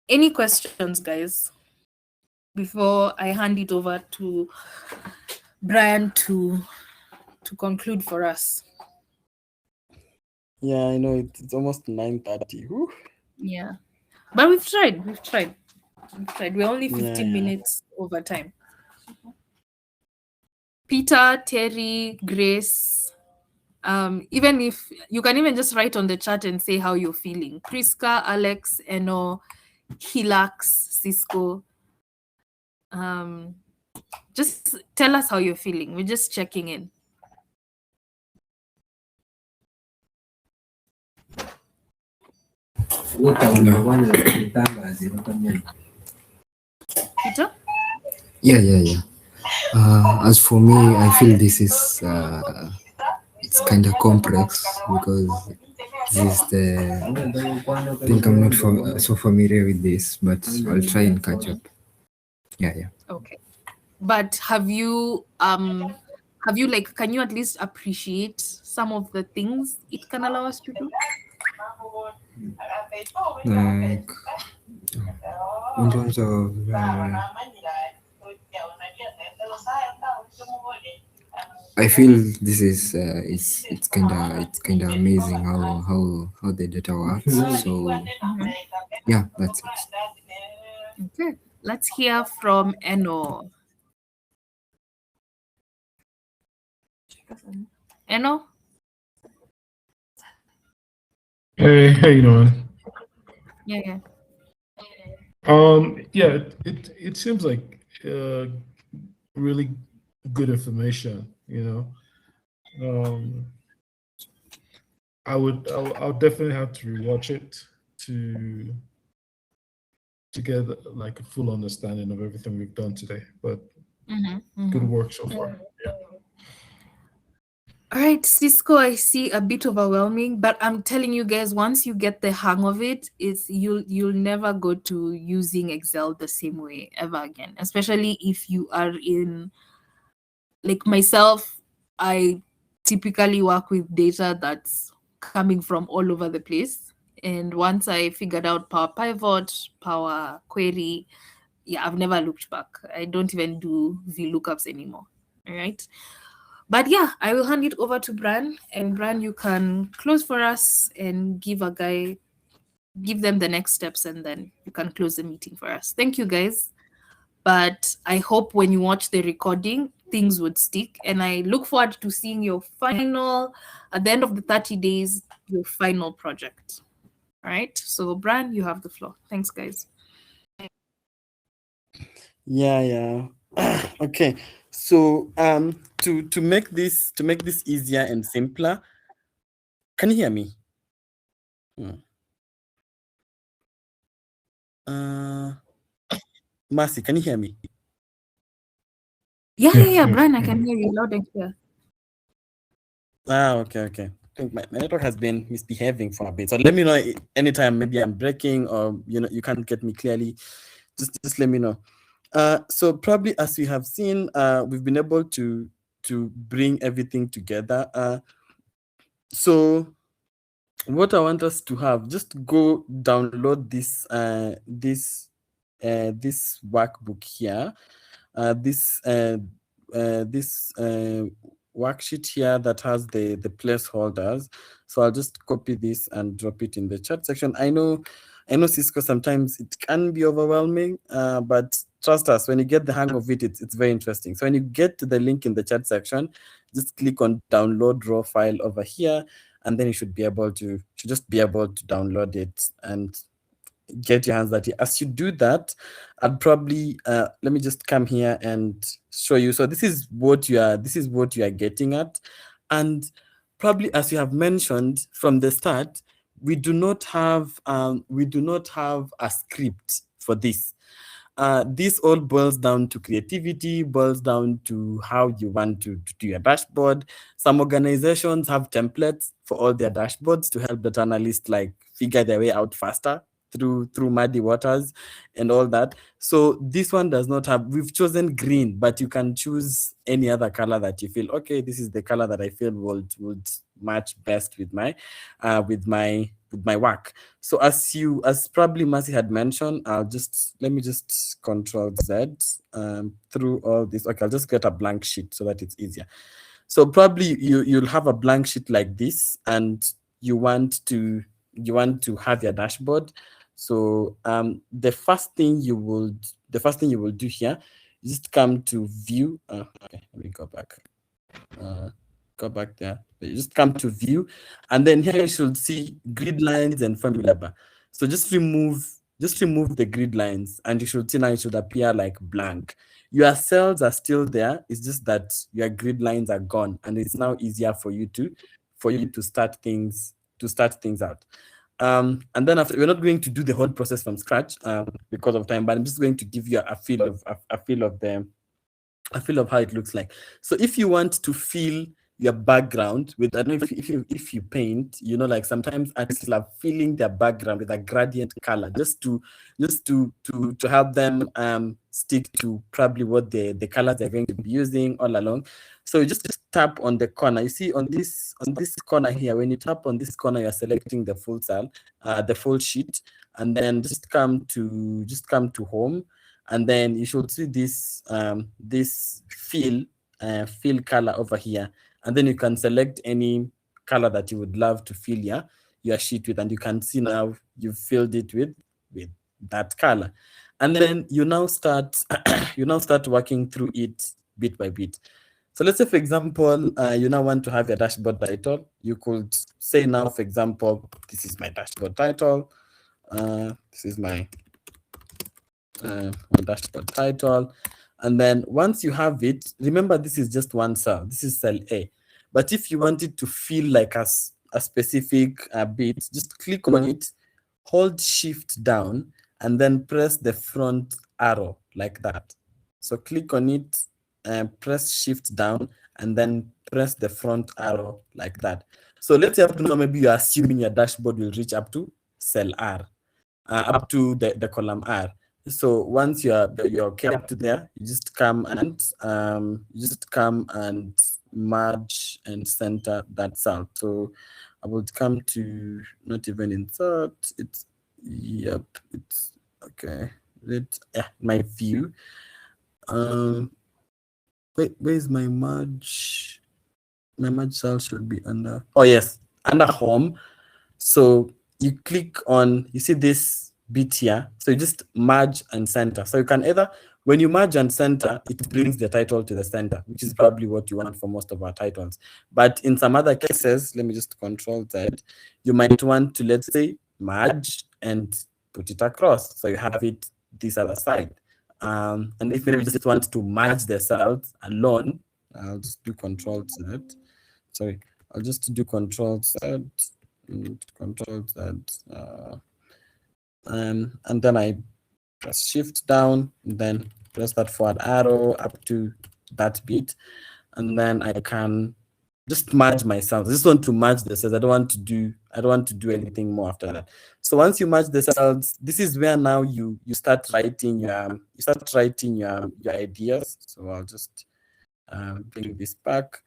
Any questions, guys, before I hand it over to Brian to conclude for us? Yeah, I know it's almost 9:30. Yeah, but we've tried. We're only 15 Yeah. minutes over time. Peter, Terry, Grace, even if you can even just write on the chat and say how you're feeling. Priska, Alex, Eno, Hilax, Cisco. Just tell us how you're feeling. We're just checking in. Peter? Yeah. As for me, I feel this is it's kind of complex because this is I think I'm not so familiar with this, but I'll try and catch up. Yeah. Okay. But have you like, can you at least appreciate some of the things it can allow us to do? Like in terms of I feel this is it's kind of amazing how the data works. So yeah, that's it. Okay, let's hear from Eno. Eno? Hey, how you doing? Yeah. Yeah, it seems like really good information, I'll definitely have to rewatch it to get like a full understanding of everything we've done today. But good work so far. Yeah. All right, Cisco, I see a bit overwhelming, but I'm telling you guys, once you get the hang of it, you'll never go to using Excel the same way ever again. Especially if you are in, like myself, I typically work with data that's coming from all over the place. And once I figured out Power Pivot, Power Query, yeah, I've never looked back. I don't even do VLOOKUPs anymore. All right. But yeah, I will hand it over to Bran, and Bran, you can close for us and give them the next steps, and then you can close the meeting for us. Thank you, guys. But I hope when you watch the recording, things would stick, and I look forward to seeing your final, at the end of the 30 days, your final project. All right. So Bran, you have the floor. Thanks, guys. Yeah. Okay. So to make this easier and simpler, can you hear me? Marcy, can you hear me? Yeah, Brian, I can hear you loud and clear. Okay. I think my network has been misbehaving for a bit. So let me know anytime maybe I'm breaking or you can't get me clearly. Just let me know. So probably as we have seen, we've been able to bring everything together. So what I want us to have, just go download this this workbook here, this worksheet here that has the placeholders. So I'll just copy this and drop it in the chat section. I know Cisco, sometimes it can be overwhelming, but trust us, when you get the hang of it, it's very interesting. So when you get to the link in the chat section, just click on download raw file over here, and then you should just be able to download it and get your hands dirty. As you do that, I'll probably let me just come here and show you. So this is what you are getting at, and probably, as you have mentioned from the start, we do not have a script for this. This all boils down to creativity, boils down to how you want to do your dashboard. Some organizations have templates for all their dashboards to help data analysts like figure their way out faster through muddy waters and all that. So this one does not have, we've chosen green, but you can choose any other color that you feel, okay, this is the color that I feel would match best with my work. So as probably Mercy had mentioned, let me just Control Z through all this. Okay, I'll just get a blank sheet so that it's easier. So probably you'll have a blank sheet like this, and you want to have your dashboard. So the first thing you will do here, you just come to view. Okay, let me go back. Go back there. You just come to view, and then here you should see grid lines and formula bar. So just remove the grid lines, and you should see now it should appear like blank. Your cells are still there. It's just that your grid lines are gone, and it's now easier for you to start things out. And then after, we're not going to do the whole process from scratch because of time, but I'm just going to give you a feel of how it looks like. So if you want to fill your background with, I don't know if you paint, like sometimes artists love filling their background with a gradient color just to help them stick to probably what the colors they're going to be using all along. So you just tap on the corner. You see on this corner here, when you tap on this corner, you're selecting the full cell, the full sheet, and then just come to home, and then you should see this this fill color over here, and then you can select any color that you would love to fill your sheet with, and you can see now you've filled it with that color. And then you now start working through it bit by bit. So let's say, for example, you now want to have your dashboard title. You could say now, for example, this is my dashboard title. This is my dashboard title. And then once you have it, remember this is just one cell. This is cell A. But if you want it to feel like a specific bit, just click on it, hold Shift down, and then press the front arrow like that. So click on it, press Shift down, and then press the front arrow like that. So let's say up to now, maybe you're assuming your dashboard will reach up to cell R, up to the column R. So once you're okay up to there, you just come and merge and center that cell. So I would come to not even insert. It's okay. My view. Wait, where's my merge? My merge cell should be under. Oh yes, under home. So you click on. You see this bit here, so you just merge and center. So you can either, when you merge and center, it brings the title to the center, which is probably what you want for most of our titles. But in some other cases, let me just Control Z, you might want to, let's say, merge and put it across, so you have it this other side. And if you just want to merge the cells alone, I'll just do Control Z. Sorry, I'll just do Control Z, Control Z. And then I press Shift down, and then press that forward arrow up to that bit, and then I can just merge my cells. I just want to merge the cells. I don't want to do anything more after that. So once you merge the cells, this is where now you start writing your ideas. So I'll just bring this back.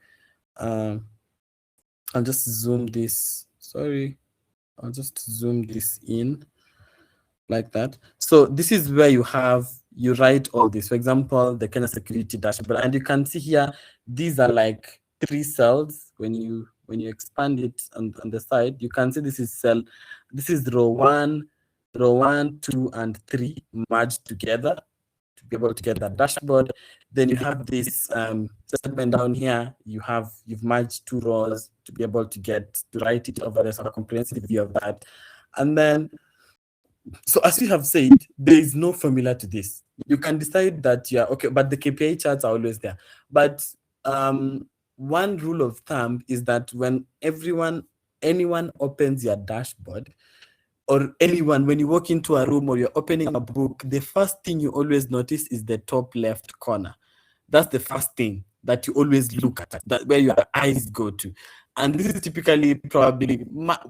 I'll just zoom this. Sorry, I'll just zoom this in. Like that. So this is where you write all this. For example, the Kenya security dashboard, and you can see here these are like 3 cells. When you expand it on the side, you can see this is row 1, 2, and 3 merged together to be able to get that dashboard. Then you have this segment down here. You've merged 2 rows to be able to write it over there, so a comprehensive view of that. And then, so as we have said, there is no formula to this. You can decide that okay, but the KPI charts are always there. But one rule of thumb is that when anyone opens your dashboard, or when you walk into a room or you're opening a book, the first thing you always notice is the top left corner. That's the first thing that you always look at, that where your eyes go to. And this is typically, probably,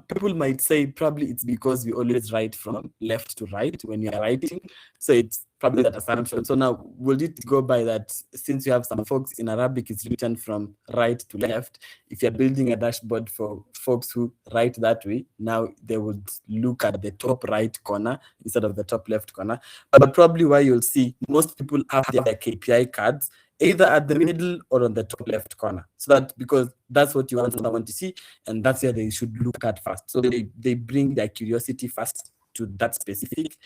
people might say probably it's because we always write from left to right when you are writing. So it's probably that assumption. So now, will it go by that since you have some folks in Arabic, it's written from right to left? If you're building a dashboard for folks who write that way, now they would look at the top right corner instead of the top left corner. But probably why you'll see most people have their KPI cards either at the middle or on the top left corner. So that, because that's what you want someone to see, and that's where they should look at first. So they bring their curiosity first to that specific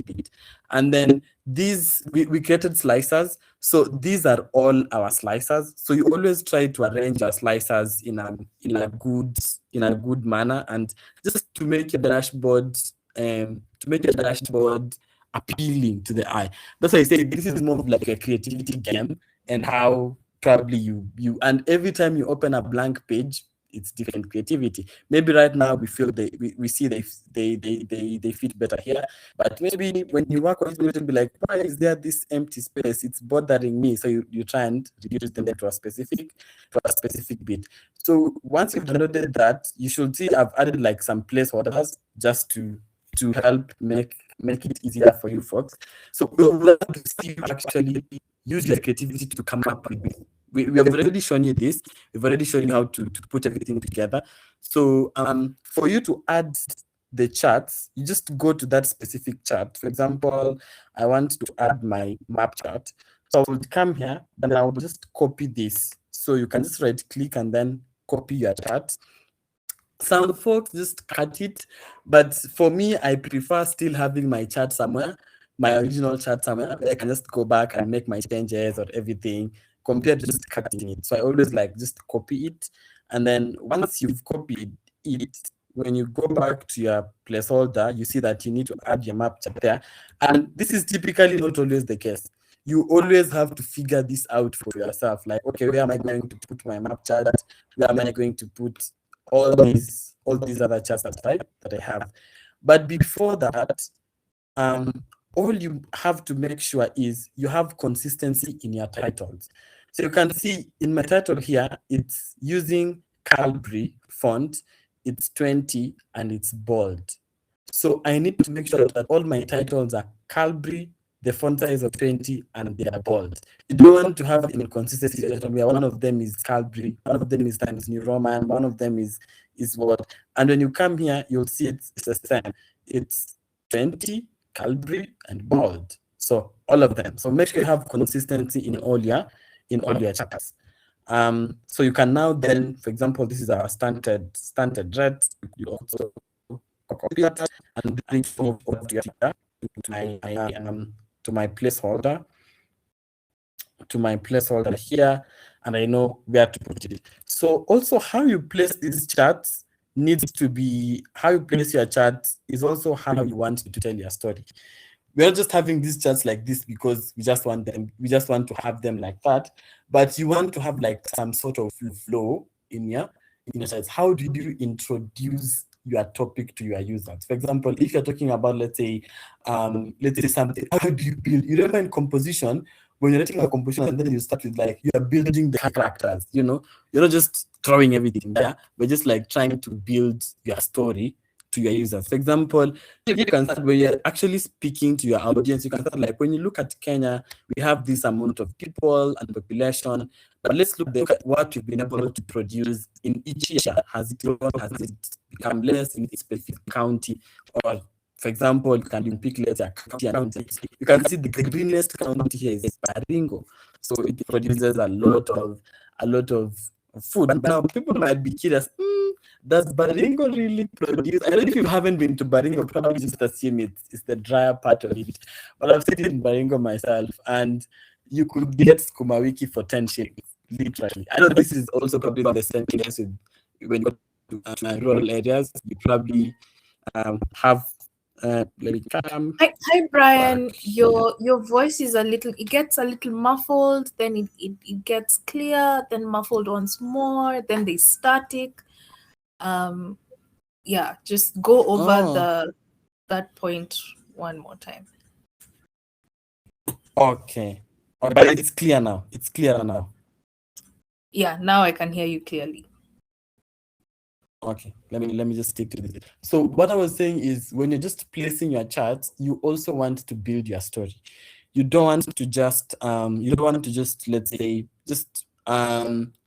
bit. And then these, we created slicers. So these are all our slicers. So you always try to arrange your slicers in a good manner, and just to make your dashboard appealing to the eye. That's why I say this is more of like a creativity game, and how probably you and every time you open a blank page, it's different creativity. Maybe right now we feel we see they fit better here, but maybe when you work on it, you'll be like, why is there this empty space? It's bothering me. So you try and reduce them to a specific bit. So once you've downloaded that, you should see I've added like some placeholders just to help make it easier for you folks. So we'll love to see you actually use your creativity to come up with this. We have already shown you this. We've already shown you how to put everything together. So for you to add the charts, you just go to that specific chart. For example, I want to add my map chart. So I will come here, and I will just copy this. So you can just right click and then copy your chart. Some folks just cut it, but for me, I prefer still having my chart somewhere, my original chart somewhere. I can just go back and make my changes or everything, compared to just cutting it. So I always like just copy it. And then once you've copied it, when you go back to your placeholder, you see that you need to add your map chart there. And this is typically not always the case. You always have to figure this out for yourself. Like, okay, where am I going to put my map chart? Where am I going to put all these other charts that I have? But before that, all you have to make sure is you have consistency in your titles. So you can see in my title here, it's using Calibri font, it's 20 and it's bold. So I need to make sure that all my titles are Calibri, the font size of 20, and they are bold. You don't want to have inconsistency where one of them is Calibri, one of them is Times New Roman, one of them is what. And when you come here, you'll see it's the same. It's 20, Calibri, and bold. So all of them. So make sure you have consistency in all your chapters. So you can now then, for example, this is our standard red. You also copy that and bring some of to my placeholder. To my placeholder here, and I know where to put it. So also how you place these charts needs to be, how you place your charts is also how you want to tell your story. We're not just having these charts like this because we just want to have them like that, but you want to have like some sort of flow in your charts. How do you introduce your topic to your users? For example, if you're talking about, let's say something, how do you build? You remember in composition, when you're writing a composition and then you start with like, you're building the characters, you're not just throwing everything there, but just like trying to build your story to your users. For example, you can start when you're actually speaking to your audience. You can start like, when you look at Kenya, we have this amount of people and population, but let's look at what we've been able to produce in each year. Has it grown? Has it become less in each specific county? Or for example, you can pick later county. You can see the greenest county here is Baringo. So it produces a lot of food. And now people might be curious, does Baringo really produce? I don't know if you haven't been to Baringo, probably just assume it's the drier part of it. But I've stayed in Baringo myself, and you could get Sukuma wiki for 10 shillings, literally. I know this is also probably the same case with when you go to rural areas, you probably have let me come. Hi Brian, your voice is it gets a little muffled, then it gets clear, then muffled once more, then they static. Yeah, just go over that point one more time. Okay. But it's clear now. It's clearer now. Yeah, now I can hear you clearly. Okay, let me just stick to this. So what I was saying is, when you're just placing your charts, you also want to build your story. You don't want to just let's say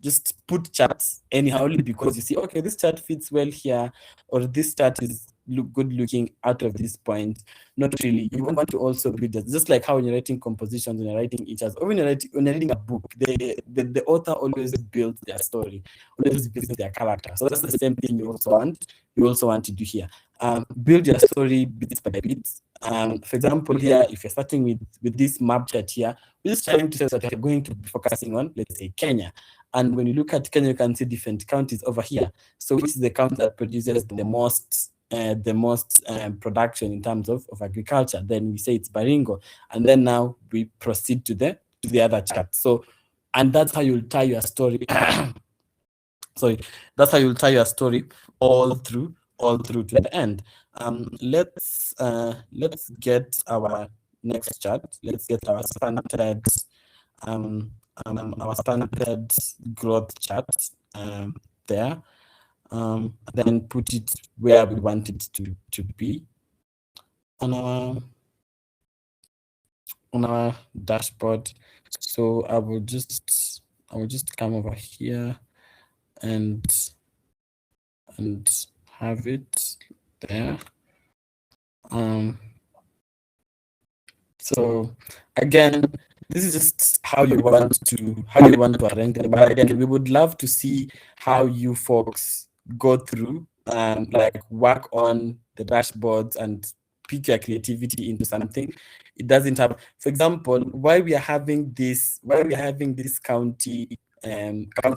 just put charts anyhow because you see, okay, this chart fits well here, or this chart is good looking out of this point. Not really. You want to also build it, just like how when you're writing compositions, when you're writing each other, or when you're reading a book, the author always builds their story, always builds their character. So that's the same thing you also want to do here. Build your story bit by bit. For example, here, if you're starting with this map chart here, we're just trying to say that you're going to be focusing on, let's say, Kenya. And when you look at Kenya, you can see different counties over here. So which is the county that produces the most production in terms of agriculture? Then we say it's Baringo, and then now we proceed to the other chart. So, and that's how you'll tie your story. Sorry, that's how you'll tie your story all through to the end. Let's get our next chart. Let's get our standard growth chart there. Then put it where we want it to be on our dashboard. So I will just come over here and have it there. So again, this is just how you want to arrange it. But again, we would love to see how you folks go through like work on the dashboards and pick your creativity into something. It doesn't have, for example, why we are having this county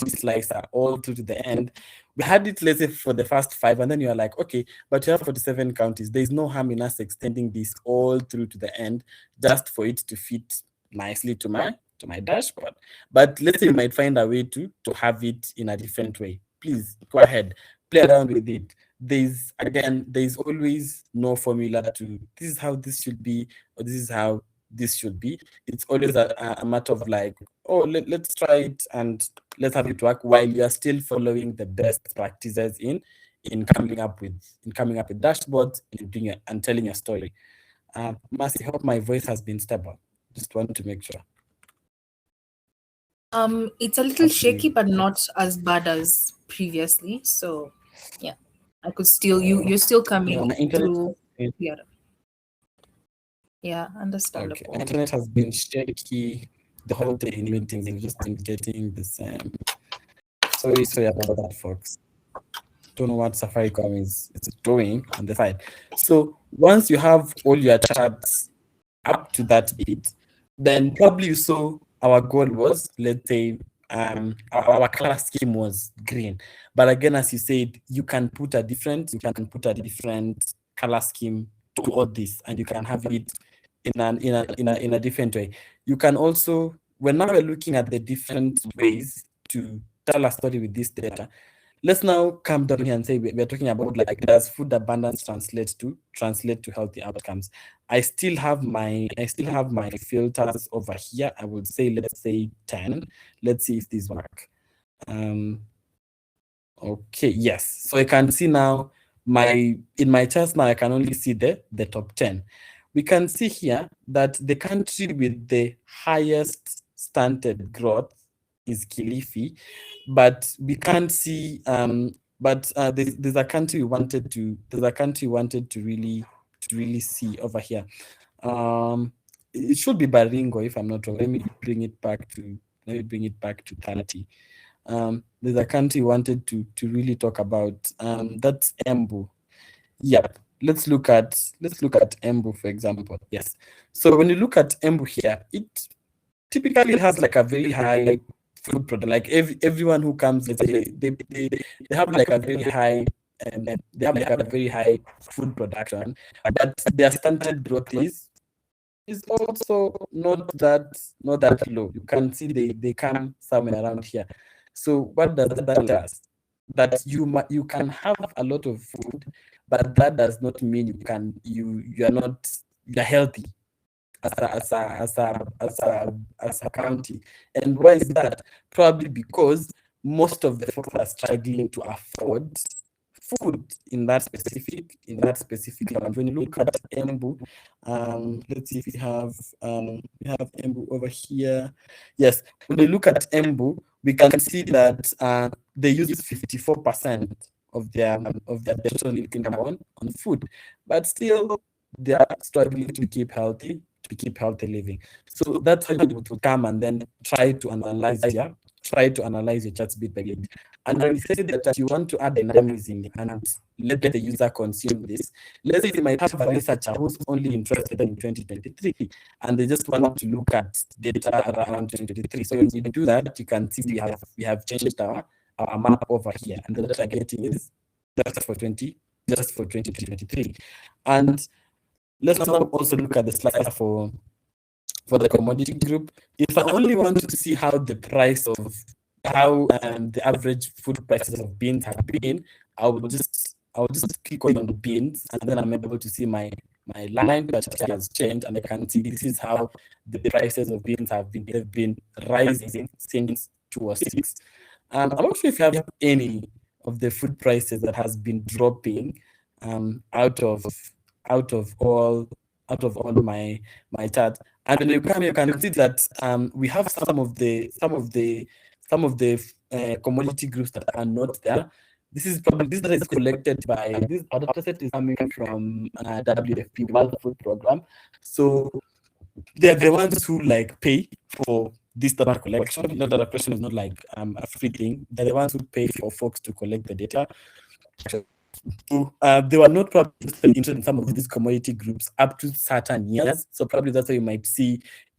slicer all through to the end. We had it, let's say, for the first 5, and then you're like, okay, but you have 47 counties. There's no harm in us extending this all through to the end just for it to fit nicely to my dashboard. But let's say you might find a way to have it in a different way. Please go ahead, play around with it. There's always no formula to this is how this should be, or this is how this should be. It's always a matter of like, oh, let's try it and let's have it work while you are still following the best practices in coming up with dashboards and telling your story. Mercy, hope my voice has been stable. Just want to make sure. It's a little shaky, but not as bad as previously. So yeah, I could still you're still coming through. Yeah, understandable. Okay. Internet has been shaky the whole day in meetings. I've just been getting the same. Sorry about that, folks. Don't know what Safaricom is doing on the side. So once you have all your charts up to that bit, then probably you saw our goal was, let's say, our color scheme was green. But again, as you said, you can put a different color scheme to all this, and you can have it in a different way. You can also, when now we're looking at the different ways to tell a story with this data, let's now come down here and say we're talking about like, does food abundance translate to healthy outcomes? I still have my filters over here. I would say, let's say 10. Let's see if these work. Okay, yes. So I can see now in my charts now I can only see the top 10. We can see here that the country with the highest stunted growth is Kilifi, but we can't see. There's a country we wanted to really see over here. It should be Baringo if I'm not wrong. Let me bring it back to 30. there's a country we wanted to really talk about. That's Embu. Yep. Let's look at Embu, for example. Yes. So when you look at Embu here, it typically has like a very high food product. Like everyone who comes, they have like a very high they have like a very high food production, but their stunted growth is also not that low. You can see they come somewhere around here. So what does that tell us? That you can have a lot of food, but that does not mean you're healthy as a county. And why is that? Probably because most of the folks are struggling to afford food in that specific land. When you look at Embu, let's see if we have Embu over here. Yes, when we look at Embu, we can see that they use 54% of their total income on food, but still they are struggling to keep healthy living. So that's how you would come and then try to analyze your charts bit by bit. And when you say that you want to add dynamism and let the user consume this, let's say you might have a researcher who's only interested in 2023 and they just want to look at data around 2023. So when you do that, you can see we have changed our map over here, and the data getting is just for 2023. And let's now also look at the slicer for the commodity group. If I only want to see how the average food prices of beans have been, I would just click on the beans, and then I'm able to see my line that has changed, and I can see this is how the prices of beans have been rising since 2006. I'm not sure if you have any of the food prices that has been dropping out of all my charts. And when you come, you can see that we have some of the commodity groups that are not there. This data is collected by this data set is coming from WFP, World Food Program. So they're the ones who like pay for this data collection. Not data collection is not like a free thing. They're the ones who pay for folks to collect the data. So, they were not probably interested in some of these commodity groups up to certain years. So probably that's why you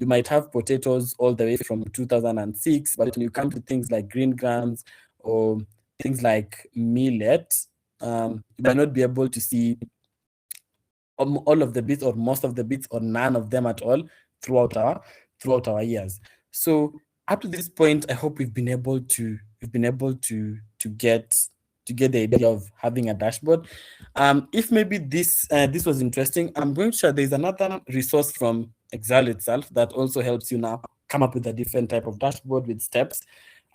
might have potatoes all the way from 2006, but when you come to things like green grams or things like millet, you might not be able to see all of the bits or most of the bits or none of them at all throughout our years. So up to this point, I hope we've been able to get the idea of having a dashboard. If maybe this was interesting, I'm going to share there's another resource from Excel itself that also helps you now come up with a different type of dashboard with steps.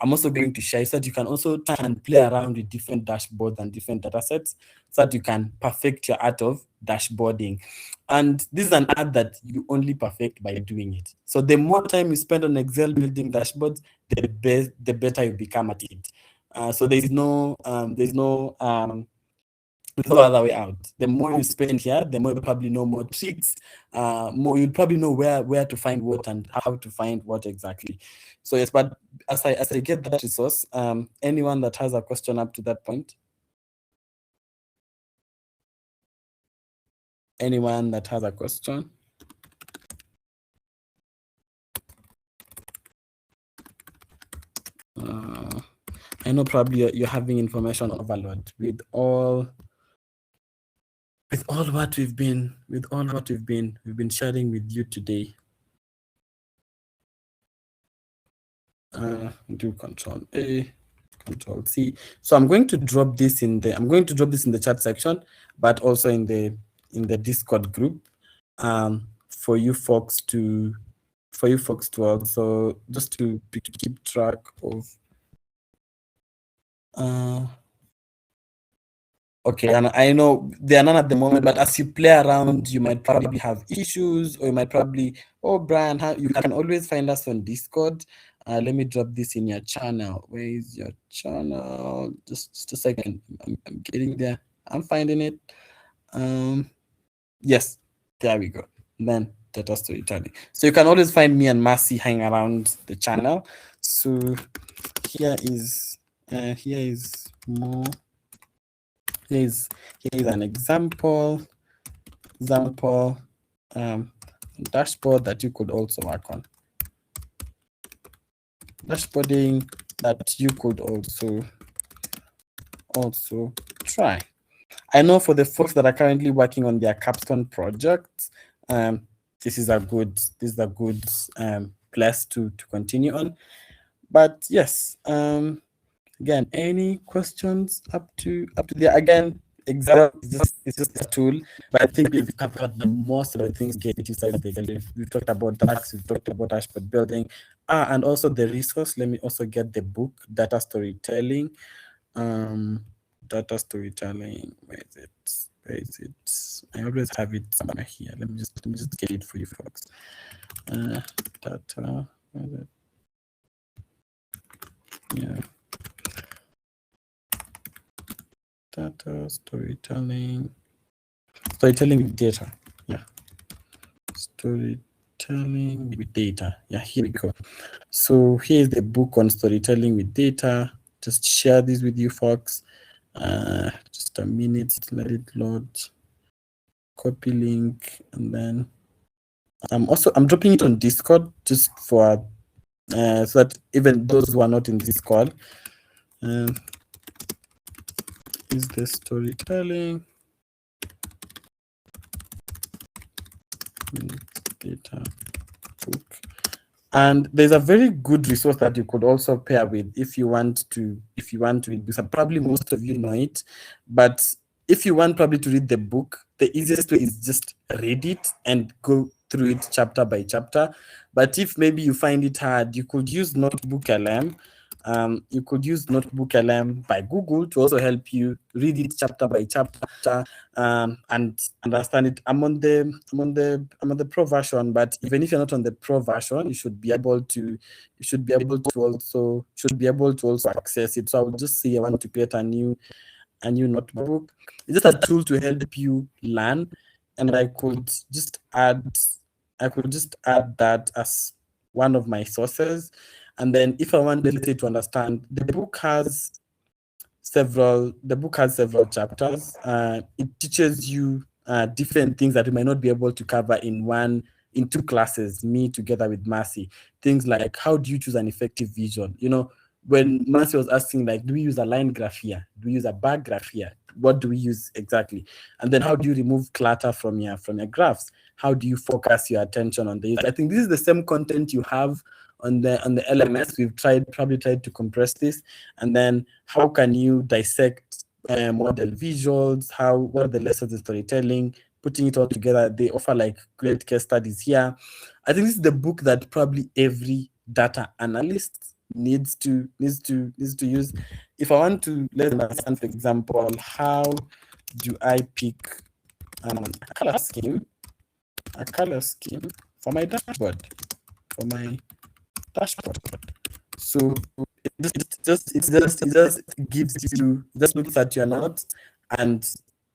I'm also going to share so that you can also try and play around with different dashboards and different data sets so that you can perfect your art of dashboarding. And this is an art that you only perfect by doing it. So the more time you spend on Excel building dashboards, the better you become at it. So there's no other way out. The more you spend here, the more you probably know more tricks. You'll probably know where to find what and how to find what exactly. So yes, but as I get that resource, anyone that has a question up to that point? Anyone that has a question? I know probably you're having information overload with all what we've been sharing with you today. Do Control A, Control C. So I'm going to drop this in the chat section, but also in the Discord group, for you folks to also just to keep track of. Okay, and I know they are none at the moment, but as you play around, you might probably have issues, or you might probably, oh, Brian, you can always find us on Discord. Let me drop this in your channel. Where is your channel? Just a second. I'm getting there. I'm finding it. Yes, there we go. Then data storytelling. So you can always find me and Marcy hanging around the channel. So here is more. Here is an example dashboard that you could also work on. Dashboarding that you could also try. I know for the folks that are currently working on their capstone projects, this is a good place to continue on. But yes, again, any questions up to there? Again, Excel is just a tool, but I think we've covered the most of the things get inside the Excel. We've talked about DAX, we've talked about dashboard building, and also the resource. Let me also get the book, Data Storytelling. Data storytelling. Where is it? I always have it somewhere here. Let me just get it for you folks. Data. Where is it? Yeah. Data storytelling with data. Yeah. Storytelling with data. Yeah, here we go. So here's the book on storytelling with data. Just share this with you folks. Just a minute, let it load. Copy link, and then I'm dropping it on Discord just for so that even those who are not in Discord. Is the storytelling data book, and there's a very good resource that you could also pair with if you want to because probably most of you know it, but if you want probably to read the book, the easiest way is just read it and go through it chapter by chapter. But if maybe you find it hard, you could use Notebook LM. You could use Notebook LM by Google to also help you read it chapter by chapter and understand it. I'm on the pro version, but even if you're not on the pro version, you should be able to also access it. So I would just say I want to create a new notebook. It's just a tool to help you learn, and I could just add that as one of my sources. And then if I want to understand, the book has several chapters. It teaches you different things that you might not be able to cover in two classes, me together with Mercy. Things like, how do you choose an effective vision? You know, when Mercy was asking, like, do we use a line graph here? Do we use a bar graph here? What do we use exactly? And then how do you remove clutter from your graphs? How do you focus your attention on the user? I think this is the same content you have on the LMS. We've probably tried to compress this. And then how can you dissect model visuals? What are the lessons in storytelling? Putting it all together, they offer like great case studies here. I think this is the book that probably every data analyst needs to use. If I want to let understand, for example, how do I pick a color scheme for my dashboard? So it just gives you, just looks at your notes and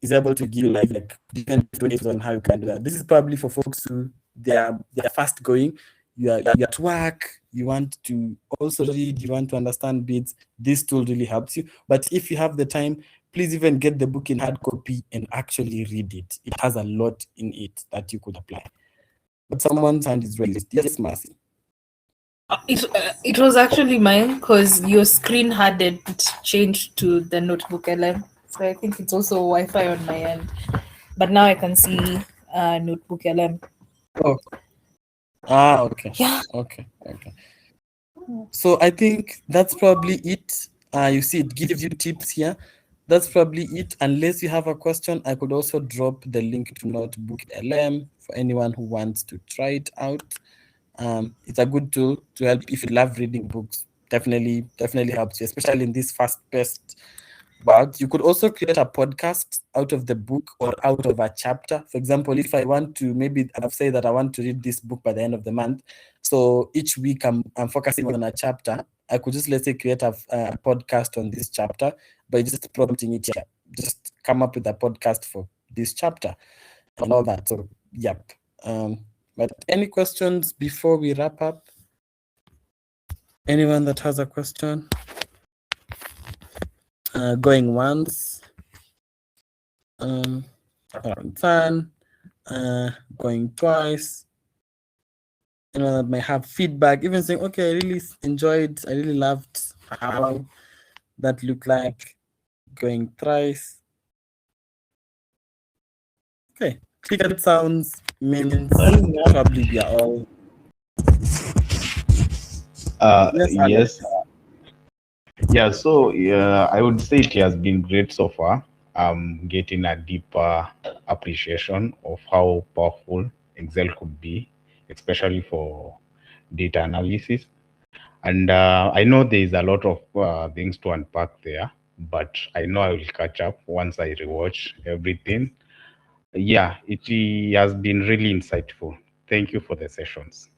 is able to give you like different ways on how you can do that. This is probably for folks who they're fast going. You're at work, you want to also read, you want to understand bits. This tool really helps you. But if you have the time, please even get the book in hard copy and actually read it. It has a lot in it that you could apply. But someone's hand is raised. Yes, Mercy. It was actually mine because your screen hadn't changed to the Notebook LM. So I think it's also Wi-Fi on my end. But now I can see Notebook LM. Oh. Okay. Yeah. Okay. So I think that's probably it. You see, it gives you tips here. That's probably it. Unless you have a question, I could also drop the link to Notebook LM for anyone who wants to try it out. It's a good tool to help if you love reading books. Definitely helps you, especially in this fast-paced world. You could also create a podcast out of the book or out of a chapter. For example, if I want to, maybe I've said that I want to read this book by the end of the month. So each week I'm focusing on a chapter. I could just, let's say, create a podcast on this chapter by just prompting it here. Just come up with a podcast for this chapter and all that. So, yep. But any questions before we wrap up? Anyone that has a question? Going once. Fun. Going twice. May have feedback, even saying, okay, I really enjoyed, I really loved how that looked like. Going thrice. Okay, cricket sounds means probably we are all. Yes. Yeah, so I would say it has been great so far. Getting a deeper appreciation of how powerful Excel could be, especially for data analysis. And I know there is a lot of things to unpack there, but I know I will catch up once I rewatch everything. Yeah, it has been really insightful. Thank you for the sessions.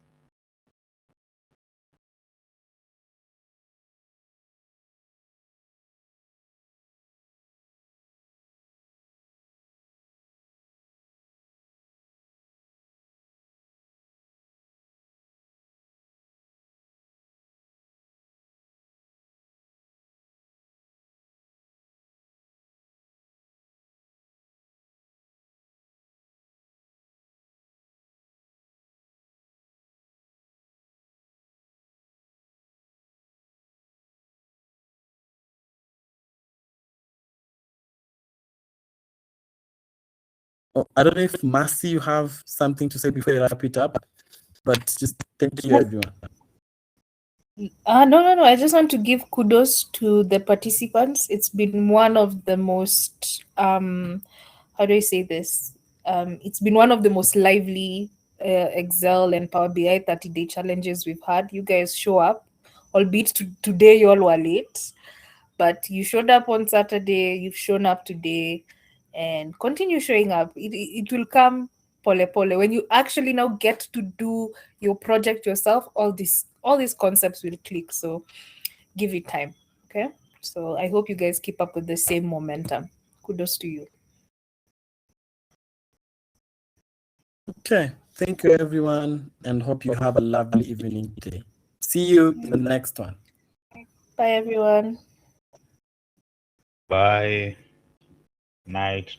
Oh, I don't know if Marcy, you have something to say before I wrap it up, but just thank you, everyone. No. I just want to give kudos to the participants. It's been one of the most, how do I say this? It's been one of the most lively Excel and Power BI 30-day challenges we've had. You guys show up, albeit today you all were late, but you showed up on Saturday, you've shown up today, and continue showing up. It will come pole pole. When you actually now get to do your project yourself, all these concepts will click. So give it time. Okay. So I hope you guys keep up with the same momentum. Kudos to you. Okay, thank you, everyone, and hope you have a lovely evening today. See you in the next one. Bye, everyone. Bye. Night.